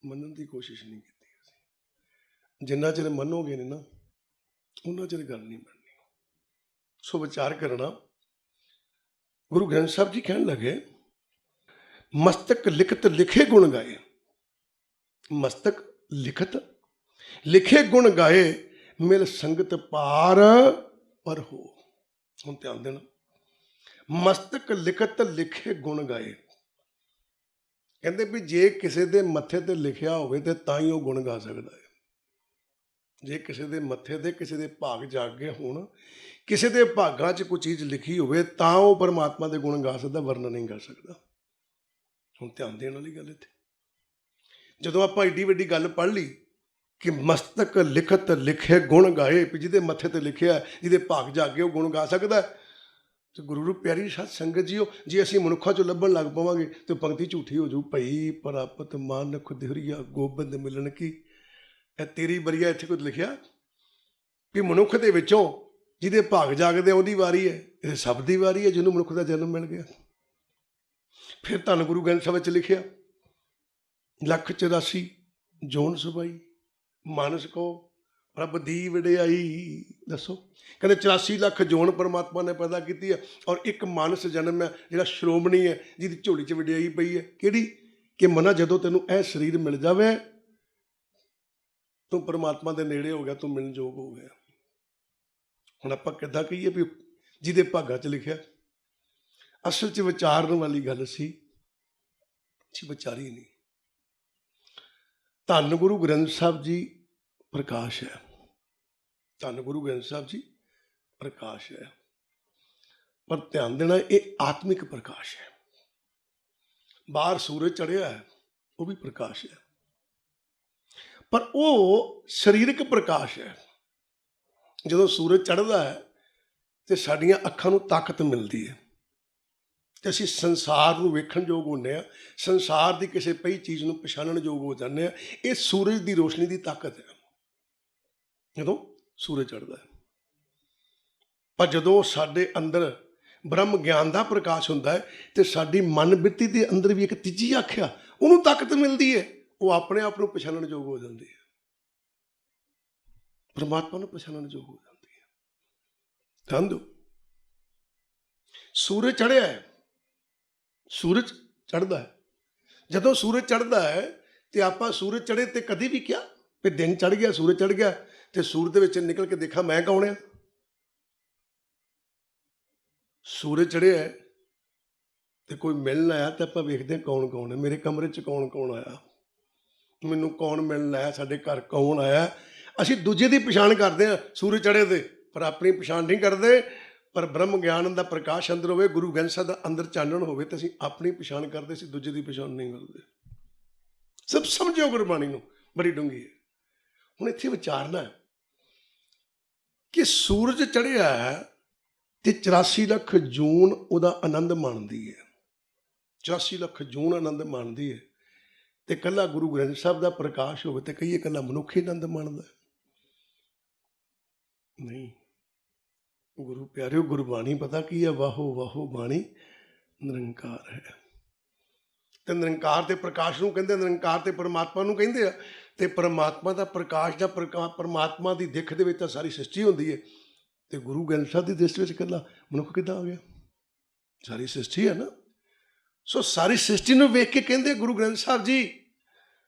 ਮੰਨਣ ਦੀ ਕੋਸ਼ਿਸ਼ ਨਹੀਂ ਕੀਤੀ ਅਸੀਂ। ਜਿੰਨਾ ਚਿਰ ਮੰਨੋਗੇ ਨੇ ਨਾ, ਉਹਨਾਂ ਚਿਰ ਗੱਲ ਨਹੀਂ ਬਣਨੀ। ਸੋ ਵਿਚਾਰ ਕਰਨਾ। ਗੁਰੂ ਗ੍ਰੰਥ ਸਾਹਿਬ ਜੀ ਕਹਿਣ ਲੱਗੇ ਮਸਤਕ ਲਿਖਤ ਲਿਖੇ ਗੁਣ ਗਾਏ। ਮਸਤਕ ਲਿਖਤ ਲਿਖੇ ਗੁਣ ਗਾਏ, ਮਿਲ ਸੰਗਤ ਪਾਰ ਪਰ ਹੋ। ਹੁਣ ਧਿਆਨ ਦੇਣਾ, ਮਸਤਕ ਲਿਖਤ ਲਿਖੇ ਗੁਣ ਗਾਏ। ਕਹਿੰਦੇ ਵੀ ਜੇ ਕਿਸੇ ਦੇ ਮੱਥੇ ਤੇ ਲਿਖਿਆ ਹੋਵੇ ਤੇ ਤਾਂ ਹੀ ਉਹ ਗੁਣ ਗਾ ਸਕਦਾ ਹੈ। ਜੇ ਕਿਸੇ ਦੇ ਮੱਥੇ ਤੇ ਕਿਸੇ ਦੇ ਭਾਗ ਜਾਗ ਗਏ ਹੋਣ, ਕਿਸੇ ਦੇ ਭਾਗਾਂ 'ਚ ਕੋਈ ਚੀਜ਼ ਲਿਖੀ ਹੋਵੇ, ਤਾਂ ਉਹ ਪਰਮਾਤਮਾ ਦੇ ਗੁਣ ਗਾ ਸਕਦਾ, ਵਰਣਨ ਨਹੀਂ ਕਰ ਸਕਦਾ। ਹੁਣ ਧਿਆਨ ਦੇਣ ਵਾਲੀ ਗੱਲ ਇੱਥੇ, ਜਦੋਂ ਆਪਾਂ ਏਡੀ ਵੱਡੀ ਗੱਲ ਪੜ੍ਹ ਲਈ ਕਿ ਮਸਤਕ ਲਿਖਤ ਲਿਖੇ ਗੁਣ ਗਾਏ, ਵੀ ਜਿਹਦੇ ਮੱਥੇ ਤੇ ਲਿਖਿਆ, ਜਿਹਦੇ ਭਾਗ ਜਾਗੇ, ਉਹ ਗੁਣ ਗਾ ਸਕਦਾ। ਤੇ ਗੁਰੂ ਨੂੰ ਪਿਆਰੀ ਸਤ ਸੰਗਤ ਜੀਓ, ਜੇ ਅਸੀਂ ਮਨੁੱਖਾਂ 'ਚੋਂ ਲੱਭਣ ਲੱਗ ਪਵਾਂਗੇ ਤੇ ਪੰਕਤੀ ਝੂਠੀ ਹੋ ਜਾਊ। ਭਈ ਪ੍ਰਾਪਤ ਮਾਨੁਖ ਦਿਹਰੀਆ ਗੋਬਿੰਦ ਮਿਲਣ ਕੀ। ਇਹ ਤੇਰੀ ਬਰੀਆ ਇੱਥੇ ਕੁਝ ਲਿਖਿਆ ਵੀ ਮਨੁੱਖ ਦੇ ਵਿੱਚੋਂ ਜਿਹਦੇ ਭਾਗ ਜਾਗਦੇ ਉਹਦੀ ਵਾਰੀ ਹੈ। ਇਹ ਸਭ ਦੀ ਵਾਰੀ ਹੈ ਜਿਹਨੂੰ ਮਨੁੱਖ ਦਾ ਜਨਮ ਮਿਲ ਗਿਆ। ਫਿਰ ਧੰਨ ਗੁਰੂ ਗ੍ਰੰਥ ਸਾਹਿਬ ਵਿੱਚ ਲਿਖਿਆ 184 ਜੋਨ ਸੁਭਾਈ ਮਾਨਸ ਕੋ ਰੱਬ ਦੀ ਵਡਿਆਈ। ਦੱਸੋ, ਕਹਿੰਦੇ 84 ਲੱਖ ਜੋਨ ਪਰਮਾਤਮਾ ਨੇ ਪੈਦਾ ਕੀਤੀ ਹੈ, ਔਰ ਇੱਕ ਮਾਨਸ ਜਨਮ ਹੈ ਜਿਹੜਾ ਸ਼੍ਰੋਮਣੀ ਹੈ, ਜਿਹਦੀ ਝੋਲੀ 'ਚ ਵਡਿਆਈ ਪਈ ਹੈ। ਕਿਹੜੀ? ਕਿ ਮਨਾ ਜਦੋਂ ਤੈਨੂੰ ਇਹ ਸਰੀਰ ਮਿਲ ਜਾਵੇ, ਤੂੰ ਪਰਮਾਤਮਾ ਦੇ ਨੇੜੇ ਹੋ ਗਿਆ, ਤੂੰ ਮਿਲਣ ਯੋਗ ਹੋ ਗਿਆ। ਹੁਣ ਆਪਾਂ ਕਿੱਦਾਂ ਕਹੀਏ ਵੀ ਜਿਹਦੇ ਭਾਗਾਂ 'ਚ ਲਿਖਿਆ? ਅਸਲ 'ਚ ਵਿਚਾਰਨ ਵਾਲੀ ਗੱਲ ਸੀ, ਵਿਚਾਰੀ ਨਹੀਂ। ਧੰਨ ਗੁਰੂ ਗ੍ਰੰਥ ਸਾਹਿਬ ਜੀ ਪ੍ਰਕਾਸ਼ ਹੈ। ਧੰਨ ਗੁਰੂ ਗ੍ਰੰਥ ਸਾਹਿਬ ਜੀ ਪ੍ਰਕਾਸ਼ ਹੈ, ਪਰ ਧਿਆਨ ਦੇਣਾ ਇਹ ਆਤਮਿਕ ਪ੍ਰਕਾਸ਼ ਹੈ। ਬਾਹਰ ਸੂਰਜ ਚੜ੍ਹਿਆ ਹੈ, ਉਹ ਵੀ ਪ੍ਰਕਾਸ਼ ਹੈ, ਪਰ ਉਹ ਸਰੀਰਕ ਪ੍ਰਕਾਸ਼ ਹੈ। ਜਦੋਂ ਸੂਰਜ ਚੜ੍ਹਦਾ ਹੈ ਤੇ ਸਾਡੀਆਂ ਅੱਖਾਂ ਨੂੰ ਤਾਕਤ ਮਿਲਦੀ ਹੈ ਤੇ ਅਸੀਂ ਸੰਸਾਰ ਨੂੰ ਵੇਖਣ ਯੋਗ ਹੁੰਦੇ ਹਾਂ, ਸੰਸਾਰ ਦੀ ਕਿਸੇ ਪਈ ਚੀਜ਼ ਨੂੰ ਪਛਾਣਨ ਯੋਗ ਹੋ ਜਾਂਦੇ ਹਾਂ। ਇਹ ਸੂਰਜ ਦੀ ਰੋਸ਼ਨੀ ਦੀ ਤਾਕਤ ਹੈ ਜਦੋਂ ਸੂਰਜ ਚੜ੍ਹਦਾ ਹੈ। ਪਰ ਜਦੋਂ ਸਾਡੇ ਅੰਦਰ ਬ੍ਰਹਮ ਗਿਆਨ ਦਾ ਪ੍ਰਕਾਸ਼ ਹੁੰਦਾ ਹੈ ਤੇ ਸਾਡੀ ਮਨ ਬਿਰਤੀ ਦੇ ਅੰਦਰ ਵੀ ਇੱਕ ਤੀਜੀ ਅੱਖ ਆ, ਉਹਨੂੰ ਤਾਕਤ ਮਿਲਦੀ ਹੈ, ਉਹ ਆਪਣੇ ਆਪ ਨੂੰ ਪਛਾਣਨ ਯੋਗ ਹੋ ਜਾਂਦੀ ਹੈ, ਪਰਮਾਤਮਾ ਨੂੰ ਪਛਾਣਨ ਯੋਗ ਹੋ ਜਾਂਦੀ ਹੈ। ਧਿਆਨ ਦਿਓ, ਸੂਰਜ ਚੜ੍ਹਿਆ ਹੈ, ਸੂਰਜ ਚੜ੍ਹਦਾ ਹੈ। ਜਦੋਂ ਸੂਰਜ ਚੜ੍ਹਦਾ ਹੈ ਤੇ ਆਪਾਂ ਸੂਰਜ ਚੜ੍ਹੇ ਤੇ ਕਦੀ ਵੀ ਕਿਹਾ ਵੀ ਦਿਨ ਚੜ੍ਹ ਗਿਆ, ਸੂਰਜ ਚੜ੍ਹ ਗਿਆ, ਤੇ ਸੂਰਜ ਦੇ ਵਿੱਚ ਨਿਕਲ ਕੇ ਦੇਖਾਂ ਮੈਂ ਕੌਣ ਆ? ਸੂਰਜ ਚੜ੍ਹਿਆ ਤੇ ਕੋਈ ਮਿਲਣ ਆਇਆ ਤਾਂ ਆਪਾਂ ਵੇਖਦੇ ਹਾਂ ਕੌਣ ਕੌਣ ਹੈ, ਮੇਰੇ ਕਮਰੇ 'ਚ ਕੌਣ ਕੌਣ ਆਇਆ। ਮੈਨੂੰ ਕੌਣ ਮਿਲਣ ਆਇਆ, ਸਾਡੇ ਘਰ ਕੌਣ ਆਇਆ। ਅਸੀਂ ਦੂਜੇ ਦੀ ਪਛਾਣ ਕਰਦੇ ਹਾਂ ਸੂਰਜ ਚੜ੍ਹੇ ਦੇ, ਪਰ ਆਪਣੀ ਪਛਾਣ ਨਹੀਂ ਕਰਦੇ। ਪਰ ਬ੍ਰਹਮ ਗਿਆਨ ਦਾ ਪ੍ਰਕਾਸ਼ ਅੰਦਰ ਹੋਵੇ, ਗੁਰੂ ਗ੍ਰੰਥ ਸਾਹਿਬ ਦਾ ਅੰਦਰ ਚਾਨਣ ਹੋਵੇ, ਤਾਂ ਅਸੀਂ ਆਪਣੀ ਪਛਾਣ ਕਰਦੇ, ਅਸੀਂ ਦੂਜੇ ਦੀ ਪਛਾਣ ਨਹੀਂ ਕਰਦੇ। ਸਭ ਸਮਝਿਓ ਗੁਰਬਾਣੀ ਨੂੰ, ਬੜੀ ਡੂੰਘੀ ਹੈ। ਹੁਣ ਇੱਥੇ ਵਿਚਾਰਨਾ ਕਿ ਸੂਰਜ ਚੜ੍ਹਿਆ ਤੇ 84 ਲੱਖ ਜੂਨ ਉਹਦਾ ਆਨੰਦ ਮਾਣਦੀ ਹੈ, 84 ਲੱਖ ਜੂਨ ਆਨੰਦ ਮਾਣਦੀ ਹੈ। ਤੇ ਇਕੱਲਾ ਗੁਰੂ ਗ੍ਰੰਥ ਸਾਹਿਬ ਦਾ ਪ੍ਰਕਾਸ਼ ਹੋਵੇ ਤੇ ਕਹੀਏ ਇਕੱਲਾ ਮਨੁੱਖ ਹੀ ਆਨੰਦ ਮਾਣਦਾ? ਨਹੀਂ ਗੁਰੂ ਪਿਆਰਿਓ, ਗੁਰਬਾਣੀ ਪਤਾ ਕੀ ਹੈ? ਵਾਹੋ ਵਾਹੋ ਬਾਣੀ ਨਿਰੰਕਾਰ ਹੈ। ਤੇ ਨਿਰੰਕਾਰ ਤੇ ਪ੍ਰਕਾਸ਼ ਨੂੰ ਕਹਿੰਦੇ, ਨਿਰੰਕਾਰ ਤੇ ਪਰਮਾਤਮਾ ਨੂੰ ਕਹਿੰਦੇ ਆ। ਤੇ ਪਰਮਾਤਮਾ ਦਾ ਪ੍ਰਕਾਸ਼ ਜਾਂ ਪਰਮਾਤਮਾ ਦੀ ਦਿੱਖ ਦੇ ਵਿੱਚ ਤਾਂ ਸਾਰੀ ਸ੍ਰਿਸ਼ਟੀ ਹੁੰਦੀ ਹੈ। ਤੇ ਗੁਰੂ ਗ੍ਰੰਥ ਸਾਹਿਬ ਦੀ ਦ੍ਰਿਸ਼ਟੀ ਵਿੱਚ ਇਕੱਲਾ ਮਨੁੱਖ ਕਿੱਦਾਂ ਆ ਗਿਆ? ਸਾਰੀ ਸ੍ਰਿਸ਼ਟੀ ਹੈ ਨਾ। ਸੋ ਸਾਰੀ ਸ੍ਰਿਸ਼ਟੀ ਨੂੰ ਵੇਖ ਕੇ ਕਹਿੰਦੇ ਗੁਰੂ ਗ੍ਰੰਥ ਸਾਹਿਬ ਜੀ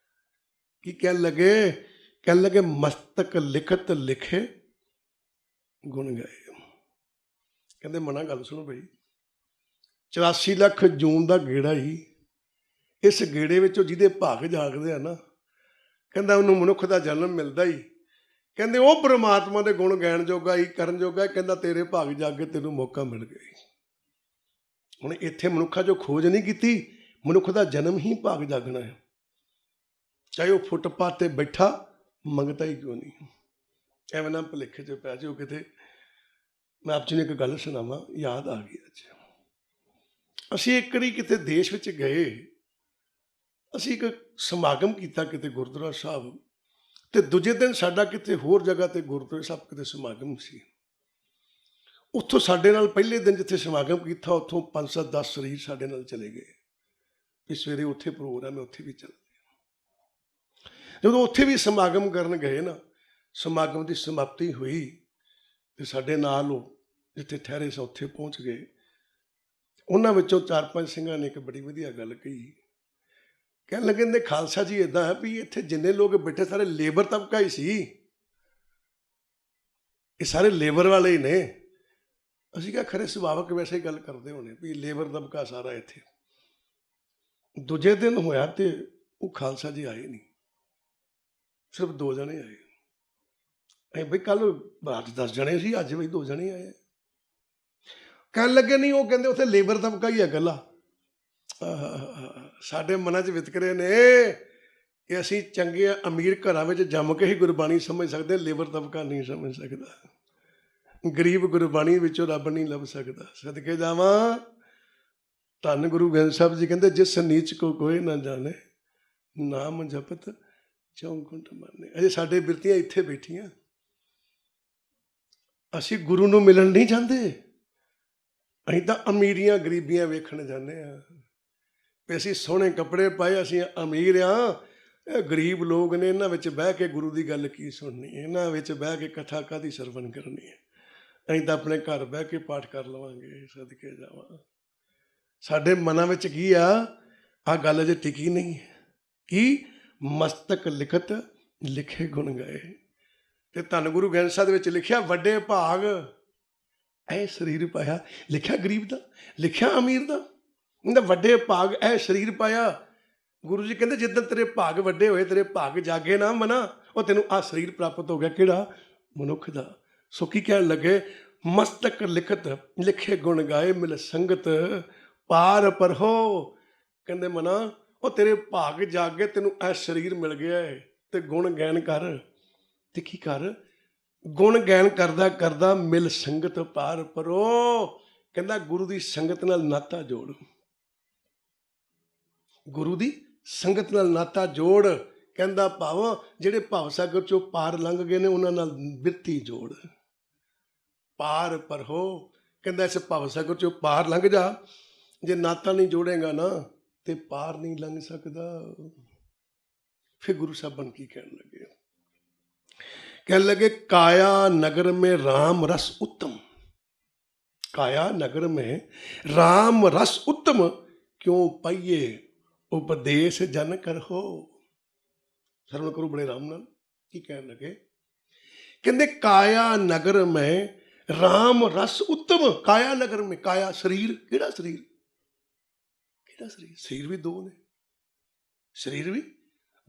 ਕੀ ਕਹਿਣ ਲੱਗੇ? ਕਹਿਣ ਲੱਗੇ ਮਸਤਕ ਲਿਖਤ ਲਿਖੇ ਗੁਣ ਗਾਏ। ਕਹਿੰਦੇ ਮਨਾ ਗੱਲ ਸੁਣੋ ਬਈ, 84 ਲੱਖ ਜੂਨ ਦਾ ਗੇੜਾ ਹੀ, ਇਸ ਗੇੜੇ ਵਿੱਚੋਂ ਜਿਹਦੇ ਭਾਗ ਜਾਗਦੇ ਆ ਨਾ, ਕਹਿੰਦਾ ਉਹਨੂੰ ਮਨੁੱਖ ਦਾ ਜਨਮ ਮਿਲਦਾ ਹੀ। ਕਹਿੰਦੇ ਉਹ ਪਰਮਾਤਮਾ ਦੇ ਗੁਣ ਗਾਇਣ ਜੋਗਾ ਹੀ, ਕਰਨ ਜੋਗਾ। ਕਹਿੰਦਾ ਤੇਰੇ ਭਾਗ ਜਾਗ ਕੇ ਤੈਨੂੰ ਮੌਕਾ ਮਿਲ ਗਿਆ। ਹੁਣ ਇੱਥੇ ਮਨੁੱਖਾਂ ਜੋ ਖੋਜ ਨਹੀਂ ਕੀਤੀ, ਮਨੁੱਖ ਦਾ ਜਨਮ ਹੀ ਭਾਗ ਜਾਗਣਾ ਹੈ। ਚਾਹੇ ਉਹ ਫੁੱਟਪਾਥ ਤੇ ਬੈਠਾ ਮੰਗਤਾ ਹੀ ਕਿਉਂ ਨਹੀਂ। ਐਵੇਂ ਨਾ ਭੁਲੇਖੇ 'ਚ ਪੈ ਜਾਓ ਕਿਤੇ। ਮੈਂ ਆਪ ਜੀ ਨੂੰ ਇੱਕ ਗੱਲ ਸੁਣਾਵਾਂ, ਯਾਦ ਆ ਗਈ ਅੱਜ। ਅਸੀਂ ਇੱਕ ਵਾਰੀ ਕਿਤੇ ਦੇਸ਼ ਵਿੱਚ ਗਏ, ਅਸੀਂ ਇੱਕ ਸਮਾਗਮ ਕੀਤਾ ਕਿਤੇ ਗੁਰਦੁਆਰਾ ਸਾਹਿਬ, ਤੇ ਦੂਜੇ ਦਿਨ ਸਾਡਾ ਕਿਤੇ ਹੋਰ ਜਗ੍ਹਾ ਤੇ ਗੁਰਦੁਆਰਾ ਸਾਹਿਬ ਕਿਤੇ ਸਮਾਗਮ ਸੀ। ਉੱਥੋਂ ਸਾਡੇ ਨਾਲ ਪਹਿਲੇ ਦਿਨ ਜਿੱਥੇ ਸਮਾਗਮ ਕੀਤਾ, ਉੱਥੋਂ 5-10 ਸਰੀਰ ਸਾਡੇ ਨਾਲ ਚਲੇ ਗਏ ਵੀ ਸਵੇਰੇ ਉੱਥੇ ਪ੍ਰੋਗਰਾਮ ਹੈ, ਉੱਥੇ ਵੀ ਚੱਲ। ਜਦੋਂ ਉੱਥੇ ਵੀ ਸਮਾਗਮ ਕਰਨ ਗਏ ਨਾ, ਸਮਾਗਮ ਦੀ ਸਮਾਪਤੀ ਹੋਈ ਤੇ ਸਾਡੇ ਨਾਲ ਉਹ ਜਿੱਥੇ ਠਹਿਰੇ ਸੀ ਉੱਥੇ ਪਹੁੰਚ ਗਏ। ਉਹਨਾਂ ਵਿੱਚੋਂ 4-5 ਸਿੰਘਾਂ ਨੇ ਇੱਕ ਬੜੀ ਵਧੀਆ ਗੱਲ ਕਹੀ। ਕਹਿਣ ਲੱਗੇ ਨੇ ਖਾਲਸਾ ਜੀ ਇੱਦਾਂ ਹੈ ਵੀ ਇੱਥੇ ਜਿੰਨੇ ਲੋਕ ਬੈਠੇ ਸਾਰੇ ਲੇਬਰ ਤਬਕਾ ਹੀ ਸੀ, ਇਹ ਸਾਰੇ ਲੇਬਰ ਵਾਲੇ ਹੀ ਨੇ। ਅਸੀਂ ਕਿਹਾ ਖਰੇ ਸੁਭਾਵਕ ਵੈਸੇ ਹੀ ਗੱਲ ਕਰਦੇ ਹੋਣੇ ਵੀ ਲੇਬਰ ਤਬਕਾ ਸਾਰਾ ਇੱਥੇ। ਦੂਜੇ ਦਿਨ ਹੋਇਆ ਤੇ ਉਹ ਖਾਲਸਾ ਜੀ ਆਏ ਨਹੀਂ, ਸਿਰਫ 2 ਜਣੇ ਆਏ। ਅਸੀਂ ਬਈ ਕੱਲ ਰਾਤ 10 ਜਣੇ ਸੀ, ਅੱਜ ਬਈ 2 ਜਣੇ ਆਏ। ਕਹਿਣ ਲੱਗੇ ਨਹੀਂ, ਉਹ ਕਹਿੰਦੇ ਉੱਥੇ ਲੇਬਰ ਤਬਕਾ ਹੀ ਹੈ ਇਕੱਲਾ। ਸਾਡੇ ਮਨਾਂ 'ਚ ਵਿਤਕਰੇ ਨੇ ਕਿ ਅਸੀਂ ਚੰਗੇ ਅਮੀਰ ਘਰਾਂ ਵਿੱਚ ਜੰਮ ਕੇ ਹੀ ਗੁਰਬਾਣੀ ਸਮਝ ਸਕਦੇ, ਲੇਬਰ ਤਬਕਾ ਨਹੀਂ ਸਮਝ ਸਕਦਾ। ਗਰੀਬ ਗੁਰਬਾਣੀ ਵਿੱਚੋਂ ਰੱਬ ਨਹੀਂ ਲੱਭ ਸਕਦਾ। ਸਦਕੇ ਜਾਵਾਂ, ਧੰਨ ਗੁਰੂ ਗ੍ਰੰਥ ਸਾਹਿਬ ਜੀ ਕਹਿੰਦੇ ਜਿਸ ਨੀਚ ਕੋ ਕੋਈ ਨਾ ਜਾਣੇ, ਨਾਮ ਜਪਤ ਚੌਂਕੁੰਟ ਮਾਨੇ। ਅਜੇ ਸਾਡੇ ਬਿਰਤੀਆਂ ਇੱਥੇ ਬੈਠੀਆਂ, ਅਸੀਂ ਗੁਰੂ ਨੂੰ ਮਿਲਣ ਨਹੀਂ ਜਾਂਦੇ। ਅਸੀਂ ਤਾਂ ਅਮੀਰੀਆਂ ਗਰੀਬੀਆਂ ਵੇਖਣ ਜਾਂਦੇ ਹਾਂ ਵੀ ਅਸੀਂ ਸੋਹਣੇ ਕੱਪੜੇ ਪਾਏ, ਅਸੀਂ ਅਮੀਰ ਹਾਂ। ਇਹ ਗਰੀਬ ਲੋਕ ਨੇ, ਇਹਨਾਂ ਵਿੱਚ ਬਹਿ ਕੇ ਗੁਰੂ ਦੀ ਗੱਲ ਕੀ ਸੁਣਨੀ, ਇਹਨਾਂ ਵਿੱਚ ਬਹਿ ਕੇ ਕਥਾ ਕਾਹਦੀ ਸਰਵਣ ਕਰਨੀ ਹੈ। ਅਸੀਂ ਤਾਂ ਆਪਣੇ ਘਰ ਬਹਿ ਕੇ ਪਾਠ ਕਰ ਲਵਾਂਗੇ। ਸਦਕੇ ਜਾਵਾਂ, ਸਾਡੇ ਮਨਾਂ ਵਿੱਚ ਕੀ ਆ, ਆਹ ਗੱਲ ਅਜੇ ਟਿਕੀ ਨਹੀਂ। ਕੀ ਮਸਤਕ ਲਿਖਤ ਲਿਖੇ ਗੁਣ ਗਾਏ। ਤੇ ਧੰਨ ਗੁਰੂ ਗ੍ਰੰਥ ਸਾਹਿਬ ਦੇ ਵਿੱਚ ਲਿਖਿਆ ਵੱਡੇ ਭਾਗ ਇਹ ਸਰੀਰ ਪਾਇਆ। ਲਿਖਿਆ ਗਰੀਬ ਦਾ, ਲਿਖਿਆ ਅਮੀਰ ਦਾ, ਕਹਿੰਦਾ ਵੱਡੇ ਭਾਗ ਇਹ ਸਰੀਰ ਪਾਇਆ। ਗੁਰੂ ਜੀ ਕਹਿੰਦੇ ਜਿੱਦਾਂ ਤੇਰੇ ਭਾਗ ਵੱਡੇ ਹੋਏ, ਤੇਰੇ ਭਾਗ ਜਾਗੇ ਨਾ ਮਨਾ, ਉਹ ਤੈਨੂੰ ਆਹ ਸਰੀਰ ਪ੍ਰਾਪਤ ਹੋ ਗਿਆ। ਕਿਹੜਾ? ਮਨੁੱਖ ਦਾ। ਸੋ ਕੀ ਕਹਿਣ ਲੱਗੇ? ਮਸਤਕ ਲਿਖਤ ਲਿਖੇ ਗੁਣ ਗਾਏ, ਮਿਲ ਸੰਗਤ ਪਾਰ ਪਰਹੋ। ਕਹਿੰਦੇ ਮਨਾ, ਉਹ ਤੇਰੇ ਭਾਗ ਜਾਗੇ, ਤੈਨੂੰ ਇਹ ਸਰੀਰ ਮਿਲ ਗਿਆ ਹੈ, ਤੇ ਗੁਣ ਗਾਇਨ ਕਰ। ਤੇ ਕੀ ਕਰ? ਗੁਣ ਗਾਇਨ ਕਰਦਾ ਕਰਦਾ ਮਿਲ ਸੰਗਤ ਪਾਰ ਪਰੋ। ਕਹਿੰਦਾ ਗੁਰੂ ਦੀ ਸੰਗਤ ਨਾਲ ਨਾਤਾ ਜੋੜ, ਗੁਰੂ ਦੀ ਸੰਗਤ ਨਾਲ ਨਾਤਾ ਜੋੜ। ਕਹਿੰਦਾ ਭਾਵ ਜਿਹੜੇ ਭਵ ਸਾਗਰ ਚੋਂ ਪਾਰ ਲੰਘ ਗਏ ਨੇ, ਉਹਨਾਂ ਨਾਲ ਬਿਰਤੀ ਜੋੜ। ਪਾਰ ਪਰਹੋ, ਕਹਿੰਦਾ ਇਸ ਭਵ ਸਾਗਰ ਚੋਂ ਪਾਰ ਲੰਘ ਜਾ। ਜੇ ਨਾਤਾ ਨਹੀਂ ਜੋੜੇਗਾ ਨਾ ਤੇ ਪਾਰ ਨਹੀਂ ਲੰਘ ਸਕਦਾ। ਫਿਰ ਗੁਰੂ ਸਾਹਿਬਾਨ ਕੀ ਕਹਿਣ ਲੱਗੇ? कहने लगे काया नगर में राम रस उत्तम, काया नगर में राम रस उत्तम, क्यों पाइए उपदेश जन कर हो। श्रवण करो बड़े राम नाल। की कहने लगे? कहते काया नगर में राम रस उत्तम। काया नगर में, काया शरीर, किहड़ा शरीर? किहड़ा शरीर? शरीर भी 2 ने, शरीर भी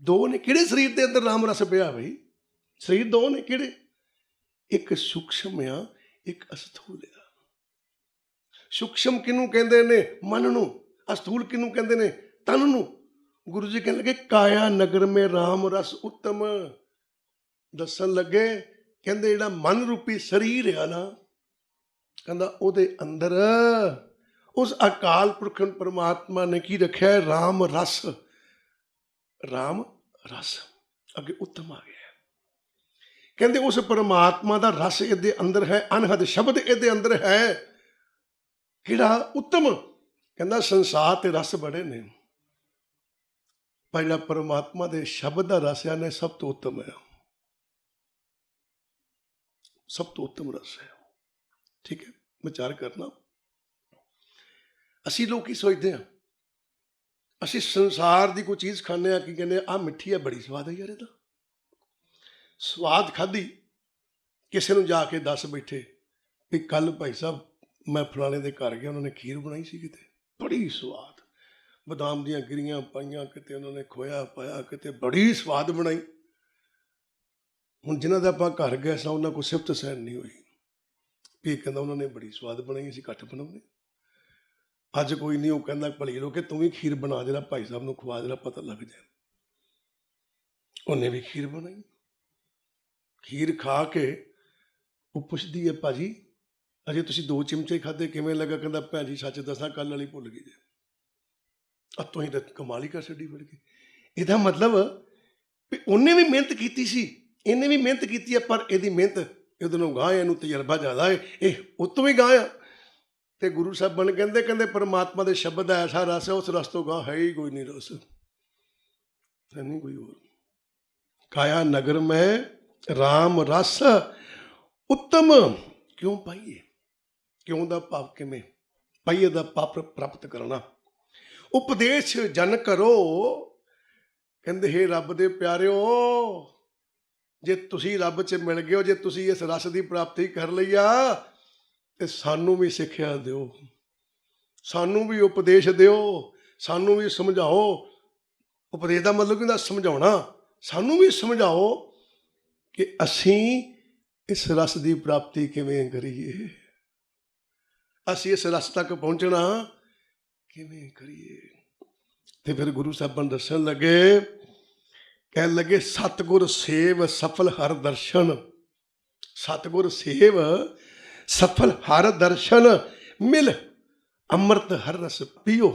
ਦੋ ਨੇ ਕਿਹੜੇ ਸਰੀਰ ਦੇ ਅੰਦਰ ਰਾਮ ਰਸ ਪਿਆ ਬਈ? ਸਰੀਰ ਦੋ ਨੇ ਕਿਹੜੇ? ਇੱਕ ਸੂਖਸ਼ਮ ਆ, ਇੱਕ ਅਸਥੂਲ ਆ। ਸੂਖਸ਼ਮ ਕਿਹਨੂੰ ਕਹਿੰਦੇ ਨੇ? ਮਨ ਨੂੰ। ਅਸਥੂਲ ਕਿਹਨੂੰ ਕਹਿੰਦੇ ਨੇ? ਤਨ ਨੂੰ। ਗੁਰੂ ਜੀ ਕਹਿਣ ਲੱਗੇ ਕਾਇਆ ਨਗਰ ਮੇ ਰਾਮ ਰਸ ਉੱਤਮ। ਦੱਸਣ ਲੱਗੇ ਕਹਿੰਦੇ ਜਿਹੜਾ ਮਨ ਰੂਪੀ ਸਰੀਰ ਆ ਨਾ, ਕਹਿੰਦਾ ਉਹਦੇ ਅੰਦਰ ਉਸ ਅਕਾਲ ਪੁਰਖ ਪਰਮਾਤਮਾ ਨੇ ਕੀ ਰੱਖਿਆ? ਰਾਮ ਰਸ। ਰਾਮ ਰਸ ਅੱਗੇ ਉੱਤਮ ਆ ਗਿਆ। ਕਹਿੰਦੇ ਉਸ ਪਰਮਾਤਮਾ ਦਾ ਰਸ ਇਹਦੇ ਅੰਦਰ ਹੈ, ਅਨਹਦ ਸ਼ਬਦ ਇਹਦੇ ਅੰਦਰ ਹੈ। ਕਿਹੜਾ? ਉੱਤਮ। ਕਹਿੰਦਾ ਸੰਸਾਰ ਤੇ ਰਸ ਬੜੇ ਨੇ, ਪਰ ਜਿਹੜਾ ਪਰਮਾਤਮਾ ਦੇ ਸ਼ਬਦ ਦਾ ਰਸ ਹੈ ਨਾ, ਸਭ ਤੋਂ ਉੱਤਮ ਹੈ, ਸਭ ਤੋਂ ਉੱਤਮ ਰਸ ਹੈ। ਠੀਕ ਹੈ, ਵਿਚਾਰ ਕਰਨਾ। ਅਸੀਂ ਲੋਕ ਕੀ ਸੋਚਦੇ ਹਾਂ? ਅਸੀਂ ਸੰਸਾਰ ਦੀ ਕੋਈ ਚੀਜ਼ ਖਾਂਦੇ ਹਾਂ, ਕੀ ਕਹਿੰਦੇ ਆਹ ਮਿੱਠੀ ਹੈ, ਬੜੀ ਸਵਾਦ ਹੈ ਯਾਰ, ਇਹਦਾ ਸਵਾਦ ਖਾਧੀ। ਕਿਸੇ ਨੂੰ ਜਾ ਕੇ ਦੱਸ ਬੈਠੇ ਵੀ ਕੱਲ ਭਾਈ ਸਾਹਿਬ ਮੈਂ ਫਲਾਣੇ ਦੇ ਘਰ ਗਿਆ, ਉਹਨਾਂ ਨੇ ਖੀਰ ਬਣਾਈ ਸੀ, ਕਿਤੇ ਬੜੀ ਸਵਾਦ, ਬਦਾਮ ਦੀਆਂ ਗਿਰੀਆਂ ਪਾਈਆਂ, ਕਿਤੇ ਉਹਨਾਂ ਨੇ ਖੋਇਆ ਪਾਇਆ, ਕਿਤੇ ਬੜੀ ਸਵਾਦ ਬਣਾਈ। ਹੁਣ ਜਿਨ੍ਹਾਂ ਦਾ ਆਪਾਂ ਘਰ ਗਏ ਸਾਂ, ਉਹਨਾਂ ਕੋਲ ਸਿਫਤ ਸਹਿਣ ਨਹੀਂ ਹੋਈ ਵੀ ਕਹਿੰਦਾ ਉਹਨਾਂ ਨੇ ਬੜੀ ਸਵਾਦ ਬਣਾਈ, ਅਸੀਂ ਘੱਟ ਬਣਾਉਂਦੇ। ਅੱਜ ਕੋਈ ਨਹੀਂ, ਉਹ ਕਹਿੰਦਾ ਭਲੀ ਲੋਕੇ ਤੂੰ ਵੀ ਖੀਰ ਬਣਾ, ਜਿਹੜਾ ਭਾਈ ਸਾਹਿਬ ਨੂੰ ਖਵਾ, ਜਿਹੜਾ ਪਤਾ ਲੱਗ ਜਾਏ। ਉਹਨੇ ਵੀ ਖੀਰ ਬਣਾਈ। ਖੀਰ ਖਾ ਕੇ ਉਹ ਪੁੱਛਦੀ ਹੈ ਭਾਜੀ ਅਜੇ ਤੁਸੀਂ 2 ਚਮਚੇ ਖਾਧੇ, ਕਿਵੇਂ ਲੱਗਾ? ਕਹਿੰਦਾ ਭੈਣ ਜੀ ਸੱਚ ਦੱਸਾਂ ਕੱਲ੍ਹ ਵਾਲੀ ਭੁੱਲ ਗਈ ਜੇ। ਤੁਸੀਂ ਤਾਂ ਕਮਾਲ ਹੀ ਕਰ ਛੱਡੀ ਫੜ ਕੇ। ਇਹਦਾ ਮਤਲਬ ਵੀ ਉਹਨੇ ਵੀ ਮਿਹਨਤ ਕੀਤੀ ਸੀ, ਇਹਨੇ ਵੀ ਮਿਹਨਤ ਕੀਤੀ ਹੈ, ਪਰ ਇਹਦੀ ਮਿਹਨਤ ਇਹਦੇ ਨੂੰ ਗਾਹ, ਇਹਨੂੰ ਤਜਰਬਾ ਜ਼ਿਆਦਾ ਹੈ, ਇਹ ਉਹ ਤੋਂ ਵੀ ਗਾਹ ਆ। ਤੇ ਗੁਰੂ ਸਾਹਿਬਾਨ ਕਹਿੰਦੇ ਪਰਮਾਤਮਾ ਦੇ ਸ਼ਬਦ ਦਾ ਐਸਾ ਰਸ ਹੈ, ਉਸ ਰਸ ਤੋਂ ਗਾਹ ਹੈ ਹੀ ਕੋਈ ਨਹੀਂ ਰਸ, ਹੈ ਨਹੀਂ ਕੋਈ ਹੋਰ। ਕਾਇਆ ਨਗਰ ਮੈਂ ਰਾਮ ਰਸ ਉੱਤਮ। ਕਿਉਂ ਪਾਈਏ? ਕਿਉਂ ਦਾ ਭਾਵ ਕਿਵੇਂ? ਪਾਈਏ ਦਾ ਭਾਵ ਪ੍ਰਾਪਤ ਕਰਨਾ। ਉਪਦੇਸ਼ ਜਨ ਕਰੋ। ਕਹਿੰਦੇ ਹੇ ਰੱਬ ਦੇ ਪਿਆਰਿਓ, ਜੇ ਤੁਸੀਂ ਰੱਬ 'ਚ ਮਿਲ ਗਏ ਹੋ, ਜੇ ਤੁਸੀਂ ਇਸ ਰਸ ਦੀ ਪ੍ਰਾਪਤੀ ਕਰ ਲਈ ਆ, ਤੇ ਸਾਨੂੰ ਵੀ ਸਿੱਖਿਆ ਦਿਓ, ਸਾਨੂੰ ਵੀ ਉਪਦੇਸ਼ ਦਿਓ, ਸਾਨੂੰ ਵੀ ਸਮਝਾਓ। ਉਪਦੇਸ਼ ਦਾ ਮਤਲਬ ਕੀ ਹੁੰਦਾ? ਸਮਝਾਉਣਾ। ਸਾਨੂੰ ਵੀ ਸਮਝਾਓ ਕਿ ਅਸੀਂ ਇਸ ਰਸ ਦੀ ਪ੍ਰਾਪਤੀ ਕਿਵੇਂ ਕਰੀਏ, ਅਸੀਂ ਇਸ ਰਸ ਤੱਕ ਪਹੁੰਚਣਾ ਕਿਵੇਂ ਕਰੀਏ। ਤੇ ਫਿਰ ਗੁਰੂ ਸਾਹਿਬਾਨ ਦੱਸਣ ਲੱਗੇ, ਕਹਿਣ ਲੱਗੇ ਸਤਿਗੁਰ ਸੇਵ ਸਫਲ ਹਰ ਦਰਸ਼ਨ। ਸਤਿਗੁਰ ਸੇਵ ਸਫਲ ਹਰ ਦਰਸ਼ਨ, ਮਿਲ ਅੰਮ੍ਰਿਤ ਹਰ ਰਸ ਪੀਓ।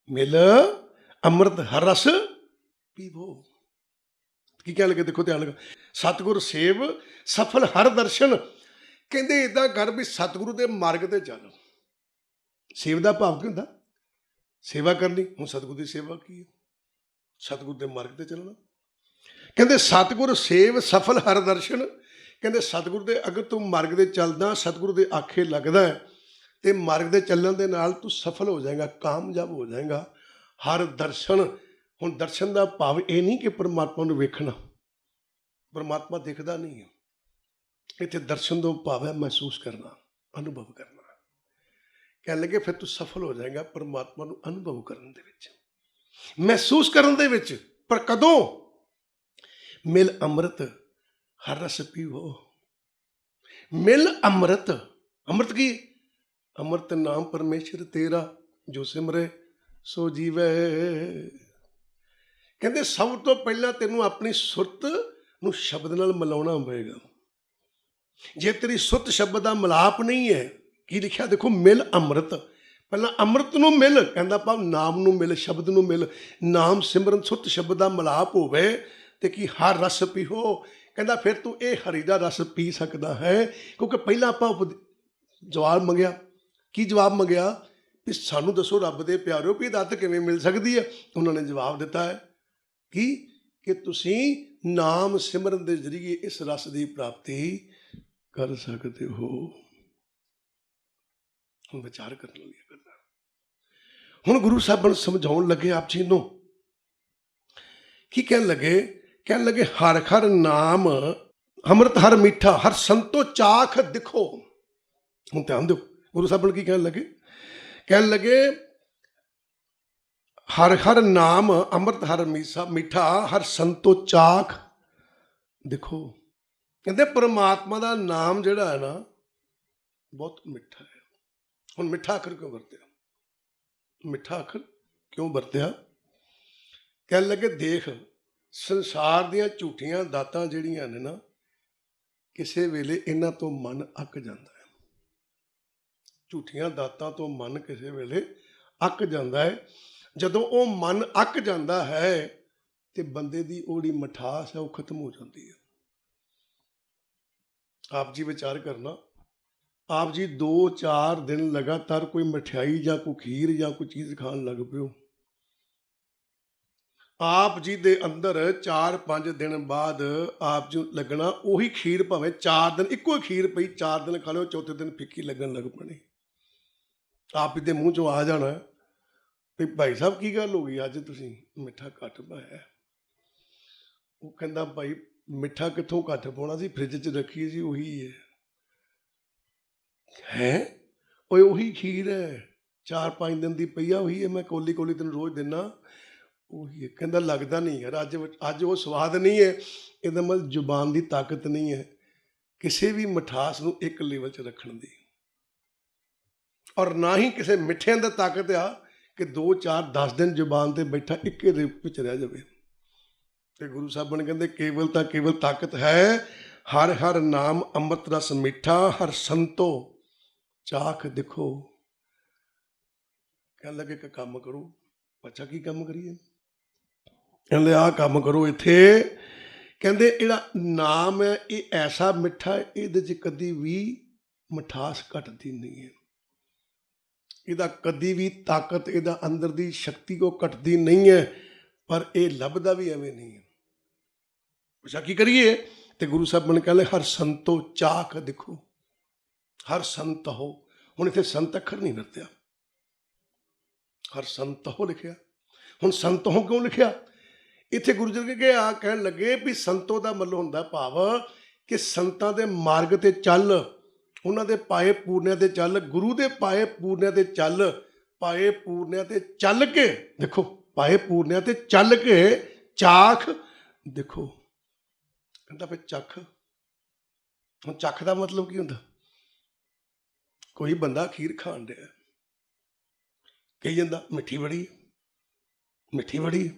ਮਿਲ ਅੰਮ੍ਰਿਤ ਹਰ ਰਸ ਪੀਵੋ। ਕੀ ਕਹਿਣ ਲੱਗੇ? ਦੇਖੋ ਧਿਆਨ ਲਗਾ। ਸਤਿਗੁਰ ਸੇਵ ਸਫਲ ਹਰ ਦਰਸ਼ਨ। ਕਹਿੰਦੇ ਇੱਦਾਂ ਕਰ ਵੀ ਸਤਿਗੁਰੂ ਦੇ ਮਾਰਗ ਤੇ ਚੱਲ। ਸੇਵ ਦਾ ਭਾਵ ਕੀ ਹੁੰਦਾ? ਸੇਵਾ ਕਰਨੀ। ਹੁਣ ਸਤਿਗੁਰੂ ਦੀ ਸੇਵਾ ਕੀ ਹੈ? ਸਤਿਗੁਰੂ ਦੇ ਮਾਰਗ ਤੇ ਚੱਲਣਾ। ਕਹਿੰਦੇ ਸਤਿਗੁਰ ਸੇਵ ਸਫਲ ਹਰ ਦਰਸ਼ਨ। ਕਹਿੰਦੇ ਸਤਿਗੁਰੂ ਦੇ ਅਗਰ ਤੂੰ ਮਾਰਗ ਦੇ ਚੱਲਦਾ, ਸਤਿਗੁਰੂ ਦੇ ਆਖੇ ਲੱਗਦਾ ਹੈ, ਤੇ ਮਾਰਗ ਦੇ ਚੱਲਣ ਦੇ ਨਾਲ ਤੂੰ ਸਫਲ ਹੋ ਜਾਏਗਾ, ਕਾਮਯਾਬ ਹੋ ਜਾਏਗਾ। ਹਰ ਦਰਸ਼ਨ। ਹੁਣ ਦਰਸ਼ਨ ਦਾ ਭਾਵ ਇਹ ਨਹੀਂ ਕਿ ਪਰਮਾਤਮਾ ਨੂੰ ਵੇਖਣਾ, ਪਰਮਾਤਮਾ ਦਿਖਦਾ ਨਹੀਂ ਹੈ। ਇੱਥੇ ਦਰਸ਼ਨ ਤੋਂ ਭਾਵ ਹੈ ਮਹਿਸੂਸ ਕਰਨਾ, ਅਨੁਭਵ ਕਰਨਾ। ਕਹਿਣ ਲੱਗੇ ਫਿਰ ਤੂੰ ਸਫਲ ਹੋ ਜਾਏਗਾ ਪਰਮਾਤਮਾ ਨੂੰ ਅਨੁਭਵ ਕਰਨ ਦੇ ਵਿੱਚ, ਮਹਿਸੂਸ ਕਰਨ ਦੇ ਵਿੱਚ। ਪਰ ਕਦੋਂ? ਮਿਲ ਅੰਮ੍ਰਿਤ ਹਰ ਰਸ ਪੀਵੋ। ਮਿਲ ਅੰਮ੍ਰਿਤ। ਅੰਮ੍ਰਿਤ ਕੀ? ਅੰਮ੍ਰਿਤ ਨਾਮ ਪਰਮੇਸ਼ਰ ਤੇਰਾ, ਜੋ ਸਿਮਰੇ ਸੋ ਜੀਵੇ। ਕਹਿੰਦੇ ਸਭ ਤੋਂ ਪਹਿਲਾਂ ਤੈਨੂੰ ਆਪਣੀ ਸੁਰਤ ਨੂੰ ਸ਼ਬਦ ਨਾਲ ਮਿਲਾਉਣਾ ਪਏਗਾ। ਜੇ ਤੇਰੀ ਸੁਰਤ ਸ਼ਬਦ ਦਾ ਮਿਲਾਪ ਨਹੀਂ ਹੈ, ਕੀ ਲਿਖਿਆ ਦੇਖੋ, ਮਿਲ ਅੰਮ੍ਰਿਤ। ਪਹਿਲਾਂ ਅੰਮ੍ਰਿਤ ਨੂੰ ਮਿਲ, ਕਹਿੰਦਾ ਭਾਵ ਨਾਮ ਨੂੰ ਮਿਲ, ਸ਼ਬਦ ਨੂੰ ਮਿਲ। ਨਾਮ ਸਿਮਰਨ ਸੁਰਤ ਸ਼ਬਦ ਦਾ ਮਿਲਾਪ ਹੋਵੇ ਤੇ ਕੀ ਹਰ ਰਸ ਪੀਓ। ਕਹਿੰਦਾ ਫਿਰ ਤੂੰ ਇਹ ਹਰੀ ਦਾ ਰਸ ਪੀ ਸਕਦਾ ਹੈ। ਕਿਉਂਕਿ ਪਹਿਲਾਂ ਆਪਾਂ ਜਵਾਬ ਮੰਗਿਆ। ਕੀ ਜਵਾਬ ਮੰਗਿਆ? ਵੀ ਸਾਨੂੰ ਦੱਸੋ ਰੱਬ ਦੇ ਪਿਆਰਿਓ ਵੀ ਦਾਤ ਕਿਵੇਂ ਮਿਲ ਸਕਦੀ ਹੈ? ਉਹਨਾਂ ਨੇ ਜਵਾਬ ਦਿੱਤਾ ਹੈ ਕੀ? ਕਿ ਤੁਸੀਂ ਨਾਮ ਸਿਮਰਨ ਦੇ ਜ਼ਰੀਏ ਇਸ ਰਸ ਦੀ ਪ੍ਰਾਪਤੀ ਕਰ ਸਕਦੇ ਹੋ। ਹੁਣ ਵਿਚਾਰ ਕਰਨ ਲਈ ਗੱਲਾਂ। ਹੁਣ ਗੁਰੂ ਸਾਹਿਬਾਨ ਸਮਝਾਉਣ ਲੱਗੇ ਆਪ ਜੀ ਨੂੰ। ਕੀ ਕਹਿਣ ਲੱਗੇ? ਕਹਿਣ ਲੱਗੇ ਹਰ ਹਰ ਨਾਮ ਅੰਮ੍ਰਿਤ ਹਰ ਮਿੱਠਾ, ਹਰ ਸੰਤੋ ਚਾਖ ਦਿਖੋ। ਹੁਣ ਧਿਆਨ ਦਿਓ ਗੁਰੂ ਸਾਹਿਬਾਨ ਕੀ ਕਹਿਣ ਲੱਗੇ। ਕਹਿਣ ਲੱਗੇ हर हर नाम अमृत हर मीठा हर संतो चाख देखो। कहते परमात्मा का नाम जिहड़ा है ना बहुत मिठा है। हुण मिठा अखर क्यों वरत्या? मिठा अखर क्यों वरत्या? कह लगे देख संसार दियां झूठियां दातां जिहड़ियां ने ना किसी वेले इन्हां तो मन अक जाता है। झूठियां दातां तो मन किसी वेले अक जाता है। जदों वो मन अक जाता है तो बंदे की ओड़ी मिठास है वो खत्म हो जाती है। आप जी विचार करना, आप जी 2-4 दिन लगातार कोई मिठाई या कोई खीर या कोई चीज़ खान लग पियो, आप जी दे अंदर 4-5 दिन बाद आप जी लगना उही खीर भावें 4 दिन इक्को ही खीर पई 4 दिन खा लो, चौथे दिन फिक्की लगन लग पैनी। आप जी दे मूँह चों आ जाना भी भाई साहब की गल हो गई अज तुसीं मिठा घट पाया। वो कहंदा भाई मिठा कित्थों घट पाउणा सी, फ्रिज च रखी जी उही है ओए उही खीर है 4-5 दिन की पई आ, उही है मैं कोली कोली तेन रोज़ दिना ਉਹੀ ਹੈ। ਕਹਿੰਦਾ ਲੱਗਦਾ ਨਹੀਂ ਯਾਰ ਅੱਜ ਉਹ ਸਵਾਦ ਨਹੀਂ ਹੈ। ਇਹਦਾ ਮਤਲਬ ਜ਼ੁਬਾਨ ਦੀ ਤਾਕਤ ਨਹੀਂ ਹੈ ਕਿਸੇ ਵੀ ਮਿਠਾਸ ਨੂੰ ਇੱਕ ਲੈਵਲ 'ਚ ਰੱਖਣ ਦੀ, ਔਰ ਨਾ ਹੀ ਕਿਸੇ ਮਿੱਠਿਆਂ ਦਾ ਤਾਕਤ ਆ ਕਿ 2-4-10 ਦਿਨ ਜ਼ੁਬਾਨ ਤੇ ਬੈਠਾ ਇੱਕੇ ਦੇ ਵਿੱਚ ਰਹਿ ਜਾਵੇ। ਤੇ ਗੁਰੂ ਸਾਹਿਬਾਨ ਕਹਿੰਦੇ ਕੇਵਲ ਤਾਂ ਕੇਵਲ ਤਾਕਤ ਹੈ ਹਰ ਹਰ ਨਾਮ ਅੰਮ੍ਰਿਤ ਰਸ ਮਿੱਠਾ ਹਰ ਸੰਤੋ ਚਾਖ ਦੇਖੋ। ਕਹਿਣ ਲੱਗੇ ਕਿ ਕੰਮ ਕਰੋ। ਅੱਛਾ ਕੀ ਕੰਮ ਕਰੀਏ? ਕਹਿੰਦੇ ਆਹ ਕੰਮ ਕਰੋ ਇੱਥੇ। ਕਹਿੰਦੇ ਜਿਹੜਾ ਨਾਮ ਹੈ ਇਹ ਐਸਾ ਮਿੱਠਾ ਹੈ ਇਹਦੇ 'ਚ ਕਦੀ ਵੀ ਮਿਠਾਸ ਘਟਦੀ ਨਹੀਂ ਹੈ, ਇਹਦਾ ਕਦੀ ਵੀ ਤਾਕਤ ਇਹਦਾ ਅੰਦਰ ਦੀ ਸ਼ਕਤੀ ਕੋ ਘਟਦੀ ਨਹੀਂ ਹੈ, ਪਰ ਇਹ ਲੱਭਦਾ ਵੀ ਐਵੇਂ ਨਹੀਂ ਹੈ। ਅੱਛਾ ਕੀ ਕਰੀਏ? ਤੇ ਗੁਰੂ ਸਾਹਿਬ ਨੇ ਕਹਿੰਦੇ ਹਰ ਸੰਤੋ ਚਾਖ ਦੇਖੋ। ਹਰ ਸੰਤ ਹੋ, ਹੁਣ ਇੱਥੇ ਸੰਤ ਅੱਖਰ ਨਹੀਂ ਵਰਤਿਆ, ਹਰ ਸੰਤ ਹੋ ਲਿਖਿਆ। ਹੁਣ ਸੰਤ ਹੋ ਕਿਉਂ ਲਿਖਿਆ? ਇੱਥੇ ਗੁਰੂ ਜੀ ਕੇ ਆ ਕਹਿਣ ਲੱਗੇ ਵੀ ਸੰਤੋ ਦਾ ਮਤਲਬ ਹੁੰਦਾ ਭਾਵ ਕਿ ਸੰਤਾਂ ਦੇ ਮਾਰਗ ਤੇ ਚੱਲ, ਉਹਨਾਂ ਦੇ ਪਾਏ ਪੂਰਨਿਆਂ ਤੇ ਚੱਲ, ਗੁਰੂ ਦੇ ਪਾਏ ਪੂਰਨਿਆਂ ਤੇ ਚੱਲ। ਪਾਏ ਪੂਰਨਿਆਂ ਤੇ ਚੱਲ ਕੇ ਦੇਖੋ, ਪਾਏ ਪੂਰਨਿਆਂ ਤੇ ਚੱਲ ਕੇ ਚਾਖ ਦੇਖੋ। ਕਹਿੰਦਾ ਫਿਰ ਚੱਖ। ਹੁਣ ਚੱਖ ਦਾ ਮਤਲਬ ਕੀ ਹੁੰਦਾ? ਕੋਈ ਬੰਦਾ ਖੀਰ ਖਾਣ ਡਿਆ ਕਹੀ ਜਾਂਦਾ ਮਿੱਠੀ ਬੜੀ ਮਿੱਠੀ ਬੜੀ,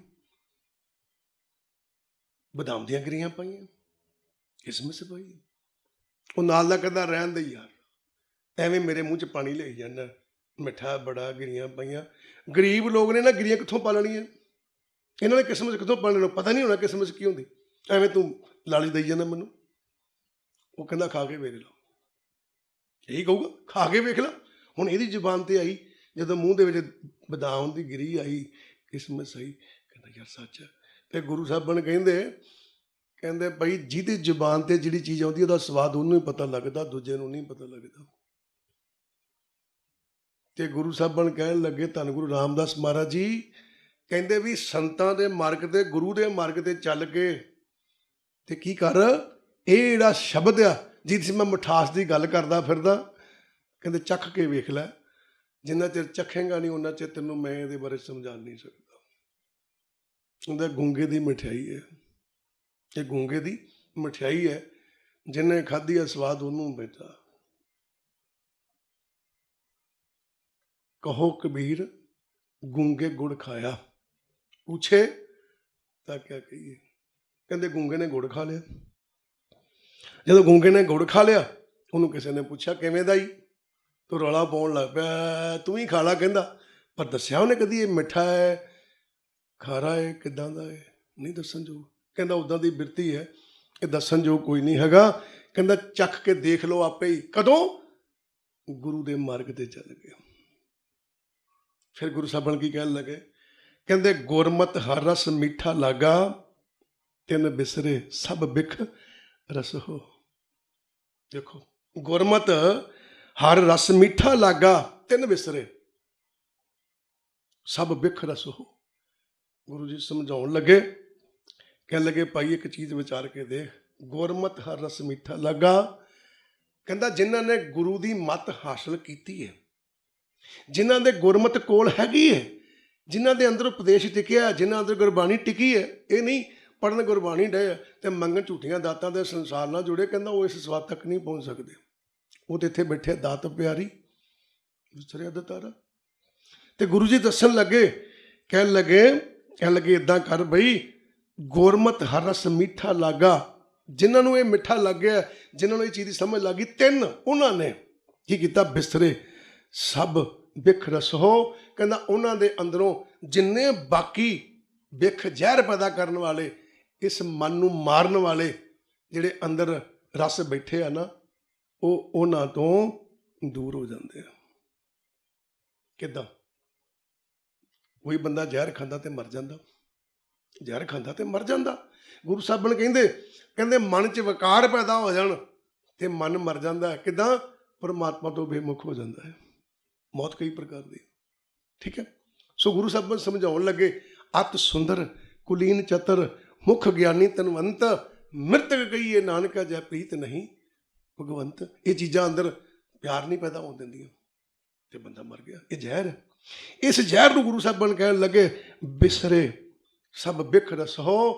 ਬਦਾਮ ਦੀਆਂ ਗਿਰੀਆਂ ਪਾਈਆਂ, ਕਿਸਮਿਸ ਪਾਈ। ਉਹ ਨਾਲ ਦਾ ਕਹਿੰਦਾ ਰਹਿਣ ਦੇ ਯਾਰ, ਐਵੇਂ ਮੇਰੇ ਮੂੰਹ 'ਚ ਪਾਣੀ ਲਈ ਜਾਂਦਾ, ਮਿੱਠਾ ਬੜਾ ਗਿਰੀਆਂ ਪਾਈਆਂ। ਗਰੀਬ ਲੋਕ ਨੇ ਨਾ ਗਿਰੀਆਂ ਕਿੱਥੋਂ ਪਾਲਣੀਆਂ? ਇਹਨਾਂ ਨੇ ਕਿਸਮਿਸ ਕਿੱਥੋਂ ਪਾਲਣੀ? ਪਤਾ ਨਹੀਂ ਹੋਣਾ ਕਿਸਮਿਸ ਕੀ ਹੁੰਦੀ, ਐਵੇਂ ਤੂੰ ਲਾਲਚ ਦੇਈ ਜਾਂਦਾ ਮੈਨੂੰ। ਉਹ ਕਹਿੰਦਾ ਖਾ ਕੇ ਵੇਖ ਲਓ। ਇਹੀ ਕਹੂਗਾ ਖਾ ਕੇ ਵੇਖ ਲਾ। ਹੁਣ ਇਹਦੀ ਜ਼ੁਬਾਨ 'ਤੇ ਆਈ ਜਦੋਂ ਮੂੰਹ ਦੇ ਵਿੱਚ ਬਦਾਮ ਦੀ ਗਿਰੀ ਆਈ, ਕਿਸਮਿਸ ਆਈ, ਕਹਿੰਦਾ ਯਾਰ ਸੱਚ ਹੈ। ਤੇ ਗੁਰੂ ਸਾਹਿਬਾਨ ਕਹਿੰਦੇ ਭਾਈ ਜਿਹਦੀ ਜ਼ੁਬਾਨ 'ਤੇ ਜਿਹੜੀ ਚੀਜ਼ ਆਉਂਦੀ ਉਹਦਾ ਸਵਾਦ ਉਹਨੂੰ ਹੀ ਪਤਾ ਲੱਗਦਾ, ਦੂਜੇ ਨੂੰ ਨਹੀਂ ਪਤਾ ਲੱਗਦਾ। ਤੇ ਗੁਰੂ ਸਾਹਿਬਾਨ ਕਹਿਣ ਲੱਗੇ ਧੰਨ ਗੁਰੂ ਰਾਮਦਾਸ ਮਹਾਰਾਜ ਜੀ ਕਹਿੰਦੇ ਵੀ ਸੰਤਾਂ ਦੇ ਮਾਰਗ ਤੇ ਗੁਰੂ ਦੇ ਮਾਰਗ ਤੇ ਚੱਲ ਕੇ ਤੇ ਕੀ ਕਰ, ਇਹ ਜਿਹੜਾ ਸ਼ਬਦ ਆ ਜਿਹਦੇ 'ਚ ਮੈਂ ਮਿਠਾਸ ਦੀ ਗੱਲ ਕਰਦਾ ਫਿਰਦਾ, ਕਹਿੰਦੇ ਚੱਖ ਕੇ ਵੇਖ ਲੈ। ਜਿੰਨਾ ਚਿਰ ਚੱਖੇਗਾ ਨਹੀਂ ਉਹਨਾਂ ਚਿਰ ਤੈਨੂੰ ਮੈਂ ਇਹਦੇ ਬਾਰੇ ਸਮਝਾ ਨਹੀਂ ਸਕਦਾ। ਉਹਦਾ ਗੂੰਗੇ ਦੀ ਮਠਿਆਈ ਹੈ, ਇਹ ਗੂੰਗੇ ਦੀ ਮਠਿਆਈ ਹੈ। ਜਿਹਨੇ ਖਾਧੀ ਆ ਸਵਾਦ ਉਹਨੂੰ ਬੈਠਾ। ਕਹੋ ਕਬੀਰ ਗੂੰਗੇ ਗੁੜ ਖਾਇਆ, ਪੁੱਛੇ ਤਾਂ ਕਿਆ ਕਹੀਏ। ਕਹਿੰਦੇ ਗੂੰਗੇ ਨੇ ਗੁੜ ਖਾ ਲਿਆ। ਜਦੋਂ ਗੂੰਗੇ ਨੇ ਗੁੜ ਖਾ ਲਿਆ ਉਹਨੂੰ ਕਿਸੇ ਨੇ ਪੁੱਛਿਆ ਕਿਵੇਂ ਦਾ ਹੀ, ਤੂੰ ਰੌਲਾ ਪਾਉਣ ਲੱਗ ਪਿਆ ਤੂੰ ਹੀ ਖਾ ਲਾ। ਕਹਿੰਦਾ ਪਰ ਦੱਸਿਆ ਉਹਨੇ ਕਦੀ ਇਹ ਮਿੱਠਾ ਹੈ ਖਾਰਾ ਹੈ ਕਿੱਦਾਂ ਦਾ ਹੈ? ਨਹੀਂ ਦੱਸਣ ਯੋਗ। ਕਹਿੰਦਾ ਉੱਦਾਂ ਦੀ ਬਿਰਤੀ ਹੈ, ਇਹ ਦੱਸਣ ਯੋਗ ਕੋਈ ਨਹੀਂ ਹੈਗਾ। ਕਹਿੰਦਾ ਚੱਖ ਕੇ ਦੇਖ ਲਓ ਆਪੇ ਹੀ। ਕਦੋਂ? ਗੁਰੂ ਦੇ ਮਾਰਗ ਤੇ ਚੱਲ ਗਿਆ। ਫਿਰ ਗੁਰੂ ਸਾਹਿਬਾਨ ਕੀ ਕਹਿਣ ਲੱਗੇ? ਕਹਿੰਦੇ ਗੁਰਮਤਿ ਹਰ ਰਸ ਮਿੱਠਾ ਲਾਗਾ, ਤਿੰਨ ਬਿਸਰੇ ਸਭ ਬਿਖ ਰਸ ਹੋ। ਦੇਖੋ ਗੁਰਮਤਿ ਹਰ ਰਸ ਮਿੱਠਾ ਲਾਗਾ, ਤਿੰਨ ਬਿਸਰੇ ਸਭ ਬਿਖ ਰਸ ਹੋ। ਗੁਰੂ ਜੀ ਸਮਝਾਉਣ ਲੱਗੇ, ਕਹਿਣ ਲੱਗੇ ਭਾਈ ਇੱਕ ਚੀਜ਼ ਵਿਚਾਰ ਕੇ ਦੇਖ, ਗੁਰਮਤਿ ਹਰ ਰਸ ਮਿੱਠਾ ਲੱਗਾ। ਕਹਿੰਦਾ ਜਿਨ੍ਹਾਂ ਨੇ ਗੁਰੂ ਦੀ ਮੱਤ ਹਾਸਲ ਕੀਤੀ ਹੈ, ਜਿਨ੍ਹਾਂ ਦੇ ਗੁਰਮਤਿ ਕੋਲ ਹੈਗੀ ਹੈ, ਜਿਨ੍ਹਾਂ ਦੇ ਅੰਦਰ ਉਪਦੇਸ਼ ਟਿਕਿਆ, ਜਿਨ੍ਹਾਂ ਅੰਦਰ ਗੁਰਬਾਣੀ ਟਿਕੀ ਹੈ, ਇਹ ਨਹੀਂ ਪੜ੍ਹਨ ਗੁਰਬਾਣੀ ਡਏ ਤੇ ਮੰਗਣ ਝੂਠੀਆਂ ਦਾਤਾਂ ਦੇ ਸੰਸਾਰ ਨਾਲ ਜੁੜੇ, ਕਹਿੰਦਾ ਉਹ ਇਸ ਸਵਾਦ ਤੱਕ ਨਹੀਂ ਪਹੁੰਚ ਸਕਦੇ। ਉਹ ਤੇ ਇੱਥੇ ਬੈਠੇ ਦਾਤ ਪਿਆਰੀ ਵਿਚਰਿਆ ਦਤਾਰਾ। ਤੇ ਗੁਰੂ ਜੀ ਦੱਸਣ ਲੱਗੇ, ਕਹਿਣ ਲੱਗੇ ਇਦਾਂ ਕਰ ਬਈ, ਗੁਰਮਤਿ ਹਰ ਰਸ ਮਿੱਠਾ ਲਾਗਾ। ਜਿਨ੍ਹਾਂ ਨੂੰ ਇਹ ਮਿੱਠਾ ਲੱਗ ਗਿਆ, ਜਿਨ੍ਹਾਂ ਨੂੰ ਇਹ ਚੀਜ਼ ਦੀ ਸਮਝ ਲੱਗ ਗਈ, ਤਿੰਨ ਉਹਨਾਂ ਨੇ ਕੀ ਕੀਤਾ, ਬਿਸਰੇ ਸਭ ਬਿਖ ਰਸ ਹੋ। ਕਹਿੰਦਾ ਉਹਨਾਂ ਦੇ ਅੰਦਰੋਂ ਜਿੰਨੇ ਬਾਕੀ ਬਿਖ ਜ਼ਹਿਰ ਪੈਦਾ ਕਰਨ ਵਾਲੇ, ਇਸ ਮਨ ਨੂੰ ਮਾਰਨ ਵਾਲੇ ਜਿਹੜੇ ਅੰਦਰ ਰਸ ਬੈਠੇ ਆ ਨਾ, ਉਹ ਉਹਨਾਂ ਤੋਂ ਦੂਰ ਹੋ ਜਾਂਦੇ ਆ। ਕਿੱਦਾਂ? ਕੋਈ ਬੰਦਾ ਜ਼ਹਿਰ ਖਾਂਦਾ ਤੇ ਮਰ ਜਾਂਦਾ, ਜ਼ਹਿਰ ਖਾਂਦਾ ਤੇ ਮਰ ਜਾਂਦਾ। ਗੁਰੂ ਸਾਹਿਬਾਨ ਕਹਿੰਦੇ ਮਨ 'ਚ ਵਿਕਾਰ ਪੈਦਾ ਹੋ ਜਾਣ ਤੇ ਮਨ ਮਰ ਜਾਂਦਾ। ਕਿੱਦਾਂ? ਪਰਮਾਤਮਾ ਤੋਂ ਬੇਮੁਖ ਹੋ ਜਾਂਦਾ ਹੈ। ਮੌਤ ਕਈ ਪ੍ਰਕਾਰ ਦੀ, ਠੀਕ ਹੈ। ਸੋ ਗੁਰੂ ਸਾਹਿਬਾਨ ਸਮਝਾਉਣ ਲੱਗੇ, ਅਤ ਸੁੰਦਰ ਕੁਲੀਨ ਚਤਰ ਮੁਖ ਗਿਆਨੀ ਤਨਵੰਤ, ਮ੍ਰਿਤਕ ਕਹੀਏ ਨਾਨਕਾ ਜੈ ਪ੍ਰੀਤ ਨਹੀਂ ਭਗਵੰਤ। ਇਹ ਚੀਜ਼ਾਂ ਅੰਦਰ ਪਿਆਰ ਨਹੀਂ ਪੈਦਾ ਹੋਣ ਦਿੰਦੀਆਂ ਤੇ ਬੰਦਾ ਮਰ ਗਿਆ। ਇਹ ਜ਼ਹਿਰ ਹੈ। ਇਸ ਜ਼ਹਿਰ ਨੂੰ ਗੁਰੂ ਸਾਹਿਬਾਨ ਕਹਿਣ ਲੱਗੇ, ਬਿਸਰੇ ਸਭ ਬਿਖ ਰਸ ਹੋ।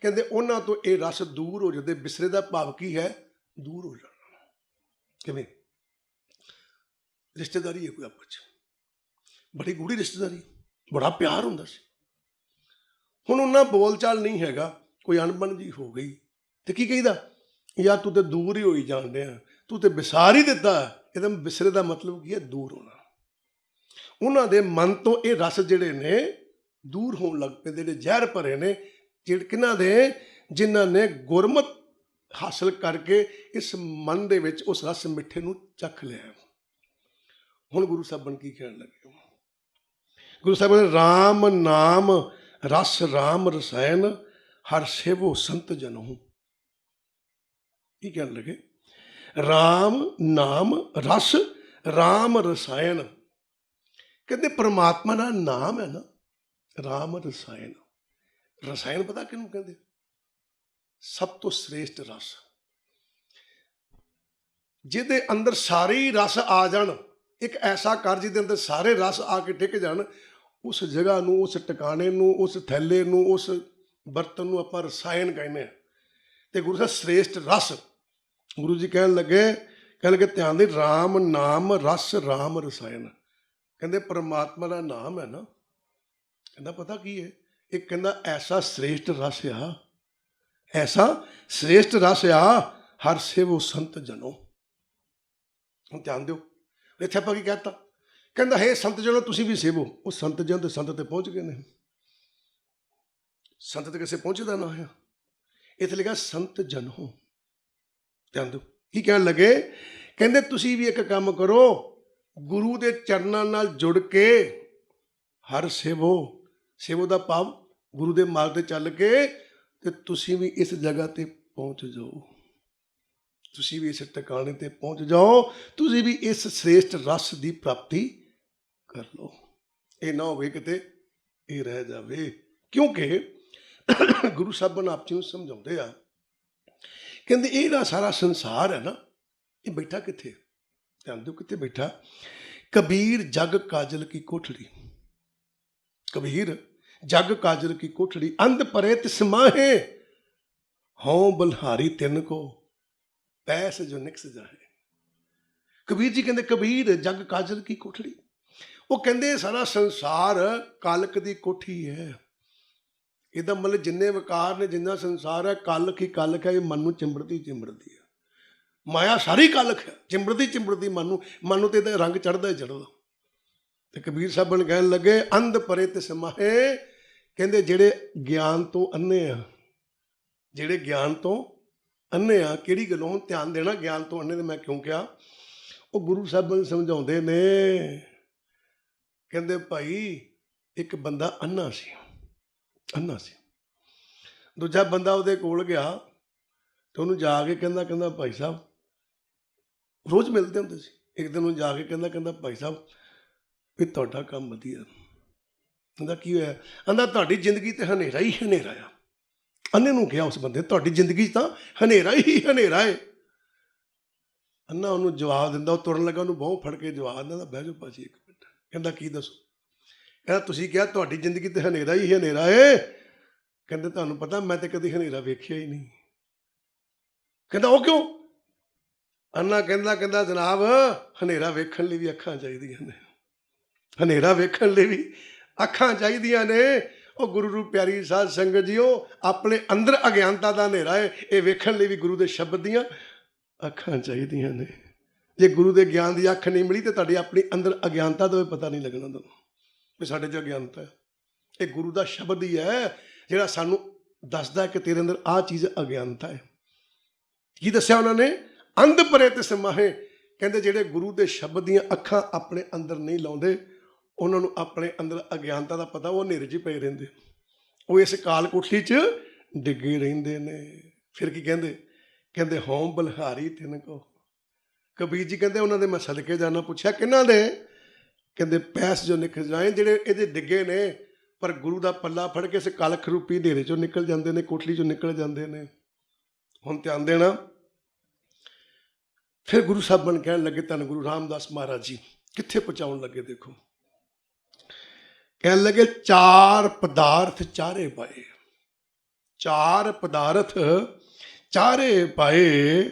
ਕਹਿੰਦੇ ਉਹਨਾਂ ਤੋਂ ਇਹ ਰਸ ਦੂਰ ਹੋ ਜਾਂਦੇ। ਬਿਸਰੇ ਦਾ ਭਾਵ ਕੀ ਹੈ? ਦੂਰ ਹੋ ਜਾਣਾ। ਕਿਵੇਂ? ਰਿਸ਼ਤੇਦਾਰੀ ਹੈ ਕੋਈ ਆਪਸ 'ਚ, ਬੜੀ ਗੂੜੀ ਰਿਸ਼ਤੇਦਾਰੀ, ਬੜਾ ਪਿਆਰ ਹੁੰਦਾ ਸੀ। ਹੁਣ ਉਹਨਾਂ ਬੋਲ ਚਾਲ ਨਹੀਂ ਹੈਗਾ, ਕੋਈ ਅਣਬਣ ਜੀ ਹੋ ਗਈ ਤੇ ਕੀ ਕਹੀਦਾ, ਯਾਰ ਤੂੰ ਤੇ ਦੂਰ ਹੀ ਹੋਈ ਜਾਣ ਡਿਆ, ਤੂੰ ਤੇ ਵਿਸਾਰ ਹੀ ਦਿੱਤਾ। ਇਹਦਾ ਬਿਸਰੇ ਦਾ ਮਤਲਬ ਕੀ ਹੈ? ਦੂਰ ਹੋਣਾ। ਉਹਨਾਂ ਦੇ ਮਨ ਤੋਂ ਇਹ ਰਸ ਜਿਹੜੇ ਨੇ ਦੂਰ ਹੋਣ ਲੱਗ ਪਏ, ਜਿਹੜੇ ਜ਼ਹਿਰ ਭਰੇ ਨੇ, ਜਿਹੜੇ ਕਿਹਨਾਂ ਦੇ? ਜਿਨ੍ਹਾਂ ਨੇ ਗੁਰਮਤ ਹਾਸਲ ਕਰਕੇ ਇਸ ਮਨ ਦੇ ਵਿੱਚ ਉਸ ਰਸ ਮਿੱਠੇ ਨੂੰ ਚੱਖ ਲਿਆ। ਹੁਣ ਗੁਰੂ ਸਾਹਿਬਾਨ ਕੀ ਕਹਿਣ ਲੱਗੇ? ਗੁਰੂ ਸਾਹਿਬਾਨ ਨੇ ਰਾਮ ਨਾਮ ਰਸ ਰਾਮ ਰਸਾਇਣ ਹਰ ਸੇਵੋ ਸੰਤ ਜਨੋ। ਕੀ ਕਹਿਣ ਲੱਗੇ? ਰਾਮ ਨਾਮ ਰਸ ਰਾਮ ਰਸਾਇਣ। ਕਹਿੰਦੇ ਪਰਮਾਤਮਾ ਦਾ ਨਾਮ ਹੈ ਨਾ, ਰਾਮ ਰਸਾਇਣ। ਰਸਾਇਣ ਪਤਾ ਕਿਹਨੂੰ ਕਹਿੰਦੇ? ਸਭ ਤੋਂ ਸ੍ਰੇਸ਼ਟ ਰਸ, ਜਿਹਦੇ ਅੰਦਰ ਸਾਰੇ ਹੀ ਰਸ ਆ ਜਾਣ। ਇੱਕ ਐਸਾ ਕਰ ਜਿਹਦੇ ਅੰਦਰ ਸਾਰੇ ਰਸ ਆ ਕੇ ਟਿਕ ਜਾਣ। ਉਸ ਜਗ੍ਹਾ ਨੂੰ, ਉਸ ਟਿਕਾਣੇ ਨੂੰ, ਉਸ ਥੈਲੇ ਨੂੰ, ਉਸ ਬਰਤਨ ਨੂੰ ਆਪਾਂ ਰਸਾਇਣ ਕਹਿੰਦੇ ਹਾਂ। ਤੇ ਗੁਰੂ ਸਾਹਿਬ ਸ੍ਰੇਸ਼ਟ ਰਸ, ਗੁਰੂ ਜੀ ਕਹਿਣ ਲੱਗੇ ਧਿਆਨ ਦੇ, ਰਾਮ ਨਾਮ ਰਸ ਰਾਮ ਰਸਾਇਣ। ਕਹਿੰਦੇ ਪਰਮਾਤਮਾ ਦਾ ਨਾਮ ਹੈ ਨਾ, ਕਹਿੰਦਾ ਪਤਾ ਕੀ ਹੈ? ਇੱਕ ਕਹਿੰਦਾ ਐਸਾ ਸ੍ਰੇਸ਼ਟ ਰਸ ਆ, ਐਸਾ ਸ੍ਰੇਸ਼ਟ ਰਸ ਆ, ਹਰ ਸੇਵੋ ਸੰਤ ਜਨੋ। ਹੁਣ ਧਿਆਨ ਦਿਓ, ਇੱਥੇ ਆਪਾਂ ਕੀ ਕਹਿਤਾ? ਕਹਿੰਦਾ ਹੇ ਸੰਤ ਜਨੋ ਤੁਸੀਂ ਵੀ ਸੇਵੋ। ਉਹ ਸੰਤ ਜਨ ਤੇ ਸੰਤ ਤੇ ਪਹੁੰਚ ਗਏ ਨੇ। ਸੰਤ ਤੇ ਕਿਸੇ ਪਹੁੰਚਦਾ ਨਾ ਹੈ, ਇੱਥੇ ਲਿਖਿਆ ਸੰਤ ਜਨੋ। ਧਿਆਨ ਦਿਓ ਕੀ ਕਹਿਣ ਲੱਗੇ? ਕਹਿੰਦੇ ਤੁਸੀਂ ਵੀ ਇੱਕ ਕੰਮ ਕਰੋ, ਗੁਰੂ ਦੇ ਚਰਨਾਂ ਨਾਲ ਜੁੜ ਕੇ ਹਰ ਸੇਵੋ। ਸੇਵੋ ਦਾ ਭਾਵ ਗੁਰੂ ਦੇ ਮਾਰਗ ਤੇ ਚੱਲ ਕੇ ਤੇ ਤੁਸੀਂ ਵੀ ਇਸ ਜਗ੍ਹਾ ਤੇ ਪਹੁੰਚ ਜਾਓ, ਤੁਸੀਂ ਵੀ ਇਸ ਟਿਕਾਣੇ ਤੇ ਪਹੁੰਚ ਜਾਓ, ਤੁਸੀਂ ਵੀ ਇਸ ਸ੍ਰੇਸ਼ਟ ਰਸ ਦੀ ਪ੍ਰਾਪਤੀ ਕਰ ਲਓ। ਇਹ ਨਾ ਹੋਵੇ ਕਿਤੇ ਇਹ ਰਹਿ ਜਾਵੇ। ਕਿਉਂਕਿ ਗੁਰੂ ਸਾਹਿਬਾਨ ਆਪ ਜੀ ਨੂੰ ਸਮਝਾਉਂਦੇ ਆ, ਕਹਿੰਦੇ ਇਹ ਜਿਹੜਾ ਸਾਰਾ ਸੰਸਾਰ ਹੈ ਨਾ, ਇਹ ਬੈਠਾ ਕਿੱਥੇ? ਧਿਆਨ ਦਿਓ ਕਿੱਥੇ ਬੈਠਾ? ਕਬੀਰ ਜਗ ਕਾਜਲ ਕੀ ਕੋਠੜੀ। ਕਬੀਰ ਜਗ ਕਾਜਲ ਕੀ ਕੋਠੜੀ, ਅੰਧ ਪਰੇ ਤਿਸ ਮਾਹੇ, ਹਉ ਬਲਹਾਰੀ ਤਿੰਨ ਕੋ ਪੈਸ ਜੋ ਨਿਕਸ ਜਾਏ। ਕਬੀਰ ਜੀ ਕਹਿੰਦੇ ਕਬੀਰ ਜਗ ਕਾਜਲ ਕੀ ਕੋਠੜੀ। ਉਹ ਕਹਿੰਦੇ ਸਾਰਾ ਸੰਸਾਰ ਕਾਲਕ ਦੀ ਕੋਠੀ ਹੈ। ਇਹਦਾ ਮਤਲਬ ਜਿੰਨੇ ਵਿਕਾਰ ਨੇ, ਜਿੰਨਾ ਸੰਸਾਰ ਹੈ, ਕਾਲਕ ਹੀ ਕਾਲਕ ਹੈ। ਇਹ ਮਨ ਨੂੰ ਚਿੰਬੜਦੀ ਹੈ। ਮਾਇਆ ਸਾਰੀ ਕਾਲਕ ਹੈ, ਚਿੰਬੜਦੀ ਮਨ ਨੂੰ ਤੇ ਇਹਦਾ ਰੰਗ ਚੜ੍ਹਦਾ ਹੀ ਚੜ੍ਹਦਾ। ਤੇ ਕਬੀਰ ਸਾਹਿਬਾਨ ਕਹਿਣ ਲੱਗੇ ਅੰਧ ਪਰੇ ਤਿਸ ਮਾਹੇ। ਕਹਿੰਦੇ ਜਿਹੜੇ ਗਿਆਨ ਤੋਂ ਅੰਨੇ ਆ, ਜਿਹੜੇ ਗਿਆਨ ਤੋਂ ਅੰਨੇ ਆ, ਕਿਹੜੀ ਗੱਲੋਂ? ਧਿਆਨ ਦੇਣਾ, ਗਿਆਨ ਤੋਂ ਅੰਨੇ। ਤੇ ਮੈਂ ਕਿਉਂ ਕਿਹਾ? ਉਹ ਗੁਰੂ ਸਾਹਿਬਾਨ ਸਮਝਾਉਂਦੇ ਨੇ, ਕਹਿੰਦੇ ਭਾਈ ਇੱਕ ਬੰਦਾ ਅੰਨਾ ਸੀ, ਦੂਜਾ ਬੰਦਾ ਉਹਦੇ ਕੋਲ ਗਿਆ ਤੇ ਉਹਨੂੰ ਜਾ ਕੇ ਕਹਿੰਦਾ ਭਾਈ ਸਾਹਿਬ, ਰੋਜ਼ ਮਿਲਦੇ ਹੁੰਦੇ ਸੀ। ਇੱਕ ਦਿਨ ਉਹਨੂੰ ਜਾ ਕੇ ਕਹਿੰਦਾ ਭਾਈ ਸਾਹਿਬ ਵੀ ਤੁਹਾਡਾ ਕੰਮ ਵਧੀਆ। ਕਹਿੰਦਾ ਕੀ ਹੋਇਆ? ਕਹਿੰਦਾ ਤੁਹਾਡੀ ਜ਼ਿੰਦਗੀ ਤੇ ਹਨੇਰਾ ਹੀ ਹਨੇਰਾ ਆ। ਅੰਨੇ ਨੂੰ ਕਿਹਾ ਉਸ ਬੰਦੇ, ਤੁਹਾਡੀ ਜ਼ਿੰਦਗੀ 'ਚ ਤਾਂ ਹਨੇਰਾ ਹੀ ਹਨੇਰਾ ਹੈ। ਅੰਨਾ ਉਹਨੂੰ ਜਵਾਬ ਦਿੰਦਾ, ਉਹ ਤੁਰਨ ਲੱਗਾ, ਉਹਨੂੰ ਬਾਹੋਂ ਫੜ ਕੇ ਜਵਾਬ ਦਿੰਦਾ, ਬਹਿ ਜਾਓ ਭਾਜੀ ਇੱਕ ਮਿੰਟ। ਕਹਿੰਦਾ ਕੀ ਦੱਸੋ? ਕਹਿੰਦਾ ਤੁਸੀਂ ਕਿਹਾ ਤੁਹਾਡੀ ਜ਼ਿੰਦਗੀ ਤੇ ਹਨੇਰਾ ਹੀ ਹਨੇਰਾ ਏ। ਕਹਿੰਦੇ ਤੁਹਾਨੂੰ ਪਤਾ ਮੈਂ ਤੇ ਕਦੀ ਹਨੇਰਾ ਵੇਖਿਆ ਹੀ ਨਹੀਂ। ਕਹਿੰਦਾ ਉਹ ਕਿਉਂ? ਅੰਨਾ ਕਹਿੰਦਾ ਜਨਾਬ ਹਨੇਰਾ ਵੇਖਣ ਲਈ ਵੀ ਅੱਖਾਂ ਚਾਹੀਦੀਆਂ ਨੇ, ਹਨੇਰਾ ਵੇਖਣ ਲਈ ਵੀ ਅੱਖਾਂ ਚਾਹੀਦੀਆਂ ਨੇ। ਉਹ ਗੁਰੂ ਨੂੰ ਪਿਆਰੀ ਸਾਧ ਸੰਗਤ ਜੀਓ, ਆਪਣੇ ਅੰਦਰ ਅਗਿਆਨਤਾ ਦਾ ਹਨੇਰਾ ਹੈ, ਇਹ ਵੇਖਣ ਲਈ ਵੀ ਗੁਰੂ ਦੇ ਸ਼ਬਦ ਦੀਆਂ ਅੱਖਾਂ ਚਾਹੀਦੀਆਂ ਨੇ। ਜੇ ਗੁਰੂ ਦੇ ਗਿਆਨ ਦੀ ਅੱਖ ਨਹੀਂ ਮਿਲੀ ਤੇ ਤੁਹਾਡੀ ਆਪਣੀ ਅੰਦਰ ਅਗਿਆਨਤਾ ਦਾ ਵੀ ਪਤਾ ਨਹੀਂ ਲੱਗਣਾ ਤੁਹਾਨੂੰ ਵੀ ਸਾਡੇ 'ਚ ਅਗਿਆਨਤਾ ਹੈ। ਇਹ ਗੁਰੂ ਦਾ ਸ਼ਬਦ ਹੀ ਹੈ ਜਿਹੜਾ ਸਾਨੂੰ ਦੱਸਦਾ ਕਿ ਤੇਰੇ ਅੰਦਰ ਆਹ ਚੀਜ਼ ਅਗਿਆਨਤਾ ਹੈ। ਕੀ ਦੱਸਿਆ ਉਹਨਾਂ ਨੇ? ਅੰਧ ਪਰੇ ਤੇ ਸਮਾਹੇ। ਕਹਿੰਦੇ ਜਿਹੜੇ ਗੁਰੂ ਦੇ ਸ਼ਬਦ ਦੀਆਂ ਅੱਖਾਂ ਆਪਣੇ ਅੰਦਰ ਨਹੀਂ ਲਾਉਂਦੇ, ਉਹਨਾਂ ਨੂੰ ਆਪਣੇ ਅੰਦਰ ਅਗਿਆਨਤਾ ਦਾ ਪਤਾ, ਉਹ ਹਨੇਰੇ 'ਚ ਪਏ ਰਹਿੰਦੇ, ਉਹ ਇਸ ਕਾਲ ਕੋਠੀ 'ਚ ਡਿੱਗੇ ਰਹਿੰਦੇ ਨੇ। ਫਿਰ ਕੀ ਕਹਿੰਦੇ? ਕਹਿੰਦੇ ਹਉ ਬਲਿਹਾਰੀ ਤਿਨ ਕੋ। ਕਬੀਰ ਜੀ ਕਹਿੰਦੇ ਉਹਨਾਂ ਦੇ ਮੈਂ ਸਦਕੇ ਜਾਣਾ। ਪੁੱਛਿਆ ਕਿਹਨਾਂ ਦੇ? ਕਹਿੰਦੇ ਪੈਸ ਜੋ ਨਿਕਲ ਜਾਏ, ਜਿਹੜੇ ਇਹਦੇ ਡਿੱਗੇ ਨੇ ਪਰ ਗੁਰੂ ਦਾ ਪੱਲਾ ਫੜ ਕੇ ਇਸ ਕਲਖ ਰੂਪੀ ਹਨੇਰੇ 'ਚੋਂ ਨਿਕਲ ਜਾਂਦੇ ਨੇ, ਕੋਠੜੀ 'ਚੋਂ ਨਿਕਲ ਜਾਂਦੇ ਨੇ। ਹੁਣ ਧਿਆਨ ਦੇਣਾ। ਫਿਰ ਗੁਰੂ ਸਾਹਿਬ ਬਣ ਕਹਿਣ ਲੱਗੇ, ਧੰਨ ਗੁਰੂ ਰਾਮਦਾਸ ਮਹਾਰਾਜ ਜੀ ਕਿੱਥੇ ਪਹੁੰਚਾਉਣ ਲੱਗੇ? ਦੇਖੋ, ਕਹਿਣ ਲੱਗੇ ਚਾਰ ਪਦਾਰਥ ਚਾਰੇ ਪਾਏ, ਚਾਰ ਪਦਾਰਥ ਚਾਰੇ ਪਾਏ,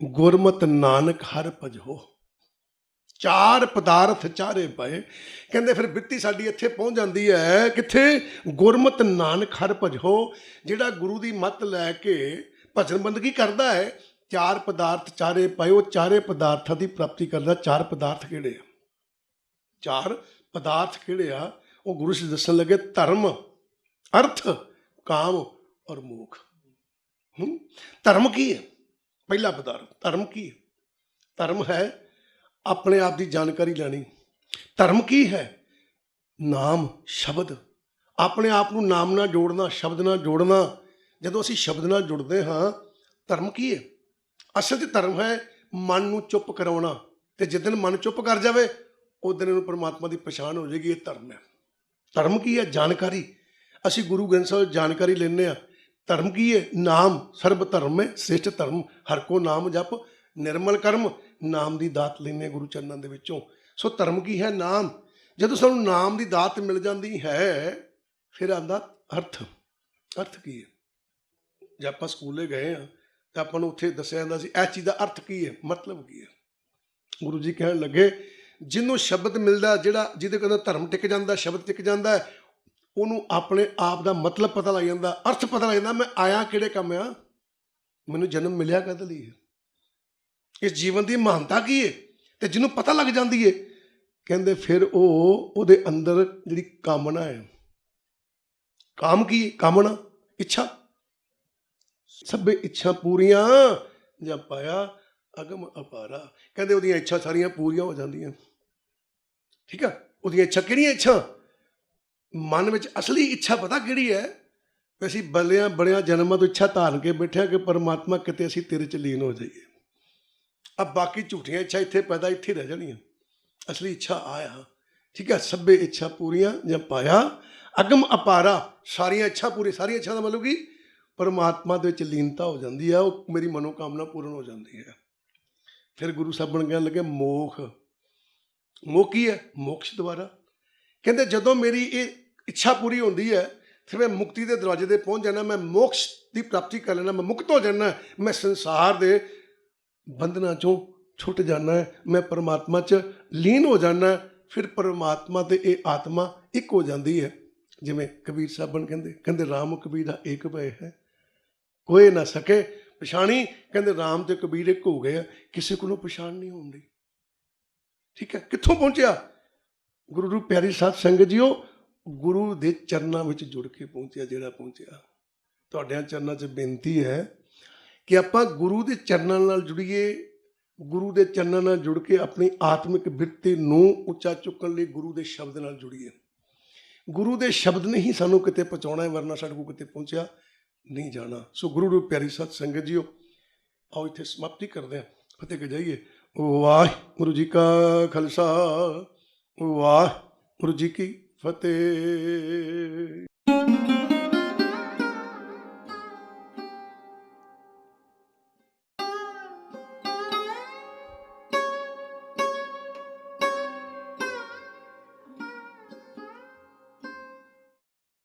ਗੁਰਮਤਿ ਨਾਨਕ ਹਰਿ ਭਜੋ। ਚਾਰ ਪਦਾਰਥ ਚਾਰੇ ਪਾਏ। ਕਹਿੰਦੇ ਫਿਰ ਬਿਰਤੀ ਸਾਡੀ ਇੱਥੇ ਪਹੁੰਚ ਜਾਂਦੀ ਹੈ, ਕਿੱਥੇ? ਗੁਰਮਤਿ ਨਾਨਕ ਹਰਿ ਭਜੋ। ਜਿਹੜਾ ਗੁਰੂ ਦੀ ਮੱਤ ਲੈ ਕੇ ਭਜਨ ਬੰਦਗੀ ਕਰਦਾ ਹੈ, ਚਾਰ ਪਦਾਰਥ ਚਾਰੇ ਪਾਏ, ਉਹ ਚਾਰੇ ਪਦਾਰਥਾਂ ਦੀ ਪ੍ਰਾਪਤੀ ਕਰਦਾ। ਚਾਰ ਪਦਾਰਥ ਕਿਹੜੇ ਆ? ਚਾਰ ਪਦਾਰਥ ਕਿਹੜੇ ਆ? ਉਹ ਗੁਰੂ ਜੀ ਦੱਸਣ ਲੱਗੇ, ਧਰਮ, ਅਰਥ, ਕਾਮ ਔਰ ਮੋਖ। ਧਰਮ ਕੀ ਹੈ? ਪਹਿਲਾ ਪਦਾਰਥ ਧਰਮ ਕੀ ਹੈ? ਧਰਮ ਹੈ ਆਪਣੇ ਆਪ ਦੀ ਜਾਣਕਾਰੀ ਲੈਣੀ। ਧਰਮ ਕੀ ਹੈ? ਨਾਮ, ਸ਼ਬਦ, ਆਪਣੇ ਆਪ ਨੂੰ ਨਾਮ ਨਾਲ ਜੋੜਨਾ, ਸ਼ਬਦ ਨਾਲ ਜੋੜਨਾ। ਜਦੋਂ ਅਸੀਂ ਸ਼ਬਦ ਨਾਲ ਜੁੜਦੇ ਹਾਂ, ਧਰਮ ਕੀ ਹੈ? ਅਸਲ 'ਚ ਧਰਮ ਹੈ ਮਨ ਨੂੰ ਚੁੱਪ ਕਰਾਉਣਾ, ਤੇ ਜਿਸ ਦਿਨ ਮਨ ਚੁੱਪ ਕਰ ਜਾਵੇ ਉਸ ਦਿਨ ਇਹਨੂੰ ਪਰਮਾਤਮਾ ਦੀ ਪਛਾਣ ਹੋ ਜਾਏਗੀ। ਇਹ ਧਰਮ ਹੈ। ਧਰਮ ਕੀ ਹੈ? ਜਾਣਕਾਰੀ। ਅਸੀਂ ਗੁਰੂ ਗ੍ਰੰਥ ਸਾਹਿਬ ਜਾਣਕਾਰੀ ਲੈਂਦੇ ਹਾਂ। ਧਰਮ ਕੀ ਹੈ? ਨਾਮ, ਸਰਬ ਧਰਮ ਹੈ ਸ੍ਰੇਸ਼ਟ ਧਰਮ, ਹਰ ਕੋ ਨਾਮ ਜਪ ਨਿਰਮਲ ਕਰਮ। ਨਾਮ ਦੀ ਦਾਤ ਲੈਂਦੇ ਗੁਰੂ ਚਰਨਾਂ ਦੇ ਵਿੱਚੋਂ। ਸੋ ਧਰਮ ਕੀ ਹੈ? ਨਾਮ। ਜਦੋਂ ਸਾਨੂੰ ਨਾਮ ਦੀ ਦਾਤ ਮਿਲ ਜਾਂਦੀ ਹੈ, ਫਿਰ ਆਉਂਦਾ ਅਰਥ। ਅਰਥ ਕੀ ਹੈ? ਜੇ ਆਪਾਂ ਸਕੂਲੇ ਗਏ ਹਾਂ ਤਾਂ ਆਪਾਂ ਨੂੰ ਉੱਥੇ ਦੱਸਿਆ ਜਾਂਦਾ ਸੀ ਇਸ ਚੀਜ਼ ਦਾ ਅਰਥ ਕੀ ਹੈ, ਮਤਲਬ ਕੀ ਹੈ। ਗੁਰੂ ਜੀ ਕਹਿਣ ਲੱਗੇ, ਜਿਹਨੂੰ ਸ਼ਬਦ ਮਿਲਦਾ, ਜਿਹਦੇ ਕੋਲ ਧਰਮ ਟਿਕ ਜਾਂਦਾ, ਸ਼ਬਦ ਟਿਕ ਜਾਂਦਾ, ਉਹਨੂੰ ਆਪਣੇ ਆਪ ਦਾ ਮਤਲਬ ਪਤਾ ਲੱਗ ਜਾਂਦਾ, ਅਰਥ ਪਤਾ ਲੱਗ ਜਾਂਦਾ। ਮੈਂ ਆਇਆ ਕਿਹੜੇ ਕੰਮ ਆ? ਮੈਨੂੰ ਜਨਮ ਮਿਲਿਆ ਕਾਹਦੇ ਲਈ ਹੈ? ਇਸ ਜੀਵਨ ਦੀ ਮਹਾਨਤਾ ਕੀ ਹੈ? ਤੇ ਜਿਹਨੂੰ ਪਤਾ ਲੱਗ ਜਾਂਦੀ ਹੈ, ਕਹਿੰਦੇ ਫਿਰ ਉਹਦੇ ਅੰਦਰ ਜਿਹੜੀ ਕਾਮਨਾ ਹੈ, ਕਾਮ ਕੀ? ਕਾਮਨਾ, ਇੱਛਾ। ਸਭੇ ਇੱਛਾ ਪੂਰੀਆਂ ਜਾਂ ਪਾਇਆ ਅਗਮ ਅਪਾਰਾ। ਕਹਿੰਦੇ ਉਹਦੀਆਂ ਇੱਛਾ ਸਾਰੀਆਂ ਪੂਰੀਆਂ ਹੋ ਜਾਂਦੀਆਂ। ਠੀਕ ਆ? ਉਹਦੀਆਂ ਇੱਛਾ ਕਿਹੜੀਆਂ? ਇੱਛਾ ਮਨ ਵਿੱਚ ਅਸਲੀ ਇੱਛਾ ਪਤਾ ਕਿਹੜੀ ਹੈ? ਅਸੀਂ ਬਲਿਆਂ ਬੜਿਆਂ ਜਨਮਾਂ ਤੋਂ ਇੱਛਾ ਧਾਰਨ ਕੇ ਬੈਠਿਆ ਕਿ ਪਰਮਾਤਮਾ ਕਿਤੇ ਅਸੀਂ ਤੇਰੇ 'ਚ ਲੀਨ ਹੋ ਜਾਈਏ। ਆ ਬਾਕੀ ਝੂਠੀਆਂ ਇੱਛਾ ਇੱਥੇ ਪੈਦਾ, ਇੱਥੇ ਰਹਿ ਜਾਣੀਆਂ। ਅਸਲੀ ਇੱਛਾ ਆਇਆ। ਠੀਕ ਹੈ? ਸਭੇ ਇੱਛਾ ਪੂਰੀਆਂ ਜਾਂ ਪਾਇਆ ਅਗਮ ਅਪਾਰਾ। ਸਾਰੀਆਂ ਇੱਛਾ ਪੂਰੀ, ਸਾਰੀਆਂ ਇੱਛਾ ਦਾ ਮਤਲਬ ਕਿ ਪਰਮਾਤਮਾ ਦੇ ਵਿੱਚ ਲੀਨਤਾ ਹੋ ਜਾਂਦੀ ਹੈ, ਉਹ ਮੇਰੀ ਮਨੋਕਾਮਨਾ ਪੂਰਨ ਹੋ ਜਾਂਦੀ ਹੈ। ਫਿਰ ਗੁਰੂ ਸਾਹਿਬ ਬਣ ਕਹਿਣ ਲੱਗੇ ਮੋਖ। ਮੋਖ ਕੀ ਹੈ? ਮੋਕਸ਼ ਦੁਆਰਾ। ਕਹਿੰਦੇ ਜਦੋਂ ਮੇਰੀ ਇਹ ਇੱਛਾ ਪੂਰੀ ਹੁੰਦੀ ਹੈ, ਫਿਰ ਮੈਂ ਮੁਕਤੀ ਦੇ ਦਰਵਾਜ਼ੇ 'ਤੇ ਪਹੁੰਚ ਜਾਣਾ, ਮੈਂ ਮੋਕਸ਼ ਦੀ ਪ੍ਰਾਪਤੀ ਕਰ ਲੈਣਾ, ਮੈਂ ਮੁਕਤ ਹੋ ਜਾਣਾ, ਮੈਂ ਸੰਸਾਰ ਦੇ ਬੰਧਨਾਂ 'ਚੋਂ ਛੁੱਟ ਜਾਣਾ, ਮੈਂ ਪਰਮਾਤਮਾ 'ਚ ਲੀਨ ਹੋ ਜਾਣਾ। ਫਿਰ ਪਰਮਾਤਮਾ ਤੇ ਇਹ ਆਤਮਾ ਇੱਕ ਹੋ ਜਾਂਦੀ ਹੈ। ਜਿਵੇਂ ਕਬੀਰ ਸਾਹਿਬ ਕਹਿੰਦੇ ਰਾਮ ਕਬੀਰਾ ਏਕ ਭਏ ਹੈ, ਕੋਈ ਨਾ ਸਕੇ ਪਛਾਣੀ। ਕਹਿੰਦੇ ਰਾਮ ਤੇ ਕਬੀਰ ਇੱਕ ਹੋ ਗਏ ਆ, ਕਿਸੇ ਕੋਲੋਂ ਪਛਾਣ ਨਹੀਂ ਹੁੰਦੀ। ਠੀਕ ਹੈ? ਕਿੱਥੋਂ ਪਹੁੰਚਿਆ? ਗੁਰੂ ਨੂੰ ਪਿਆਰੀ ਸਾਧ ਸੰਗਤ ਜੀਓ, ਗੁਰੂ ਦੇ ਚਰਨਾਂ ਵਿੱਚ ਜੁੜ ਕੇ ਪਹੁੰਚਿਆ। ਜਿਹੜਾ ਪਹੁੰਚਿਆ, ਤੁਹਾਡਿਆਂ ਚਰਨਾਂ 'ਚ ਬੇਨਤੀ ਹੈ ਕਿ ਆਪਾਂ ਗੁਰੂ ਦੇ ਚਰਨਾਂ ਨਾਲ ਜੁੜੀਏ। ਗੁਰੂ ਦੇ ਚਰਨਾਂ ਨਾਲ ਜੁੜ ਕੇ ਆਪਣੀ ਆਤਮਿਕ ਬਿਰਤੀ ਨੂੰ ਉੱਚਾ ਚੁੱਕਣ ਲਈ ਗੁਰੂ ਦੇ ਸ਼ਬਦ ਨਾਲ ਜੁੜੀਏ। ਗੁਰੂ ਦੇ ਸ਼ਬਦ ਨੇ ਹੀ ਸਾਨੂੰ ਕਿਤੇ ਪਹੁੰਚਾਉਣਾ ਹੈ, ਵਰਨਾ ਸਾਡੇ ਕੋਲ ਕਿਤੇ ਪਹੁੰਚਿਆ ਨਹੀਂ ਜਾਣਾ। ਸੋ ਗੁਰੂ ਨੂੰ ਪਿਆਰੀ ਸਾਧ ਸੰਗਤ ਜੀਓ, ਆਓ ਇੱਥੇ ਸਮਾਪਤੀ ਕਰਦੇ ਹਾਂ, ਫਤਿਹ ਕੇ ਜਾਈਏ। ਵਾਹਿਗੁਰੂ ਜੀ ਕਾ ਖਾਲਸਾ, ਵਾਹਿਗੁਰੂ ਜੀ ਕੀ ਫਤਿਹ।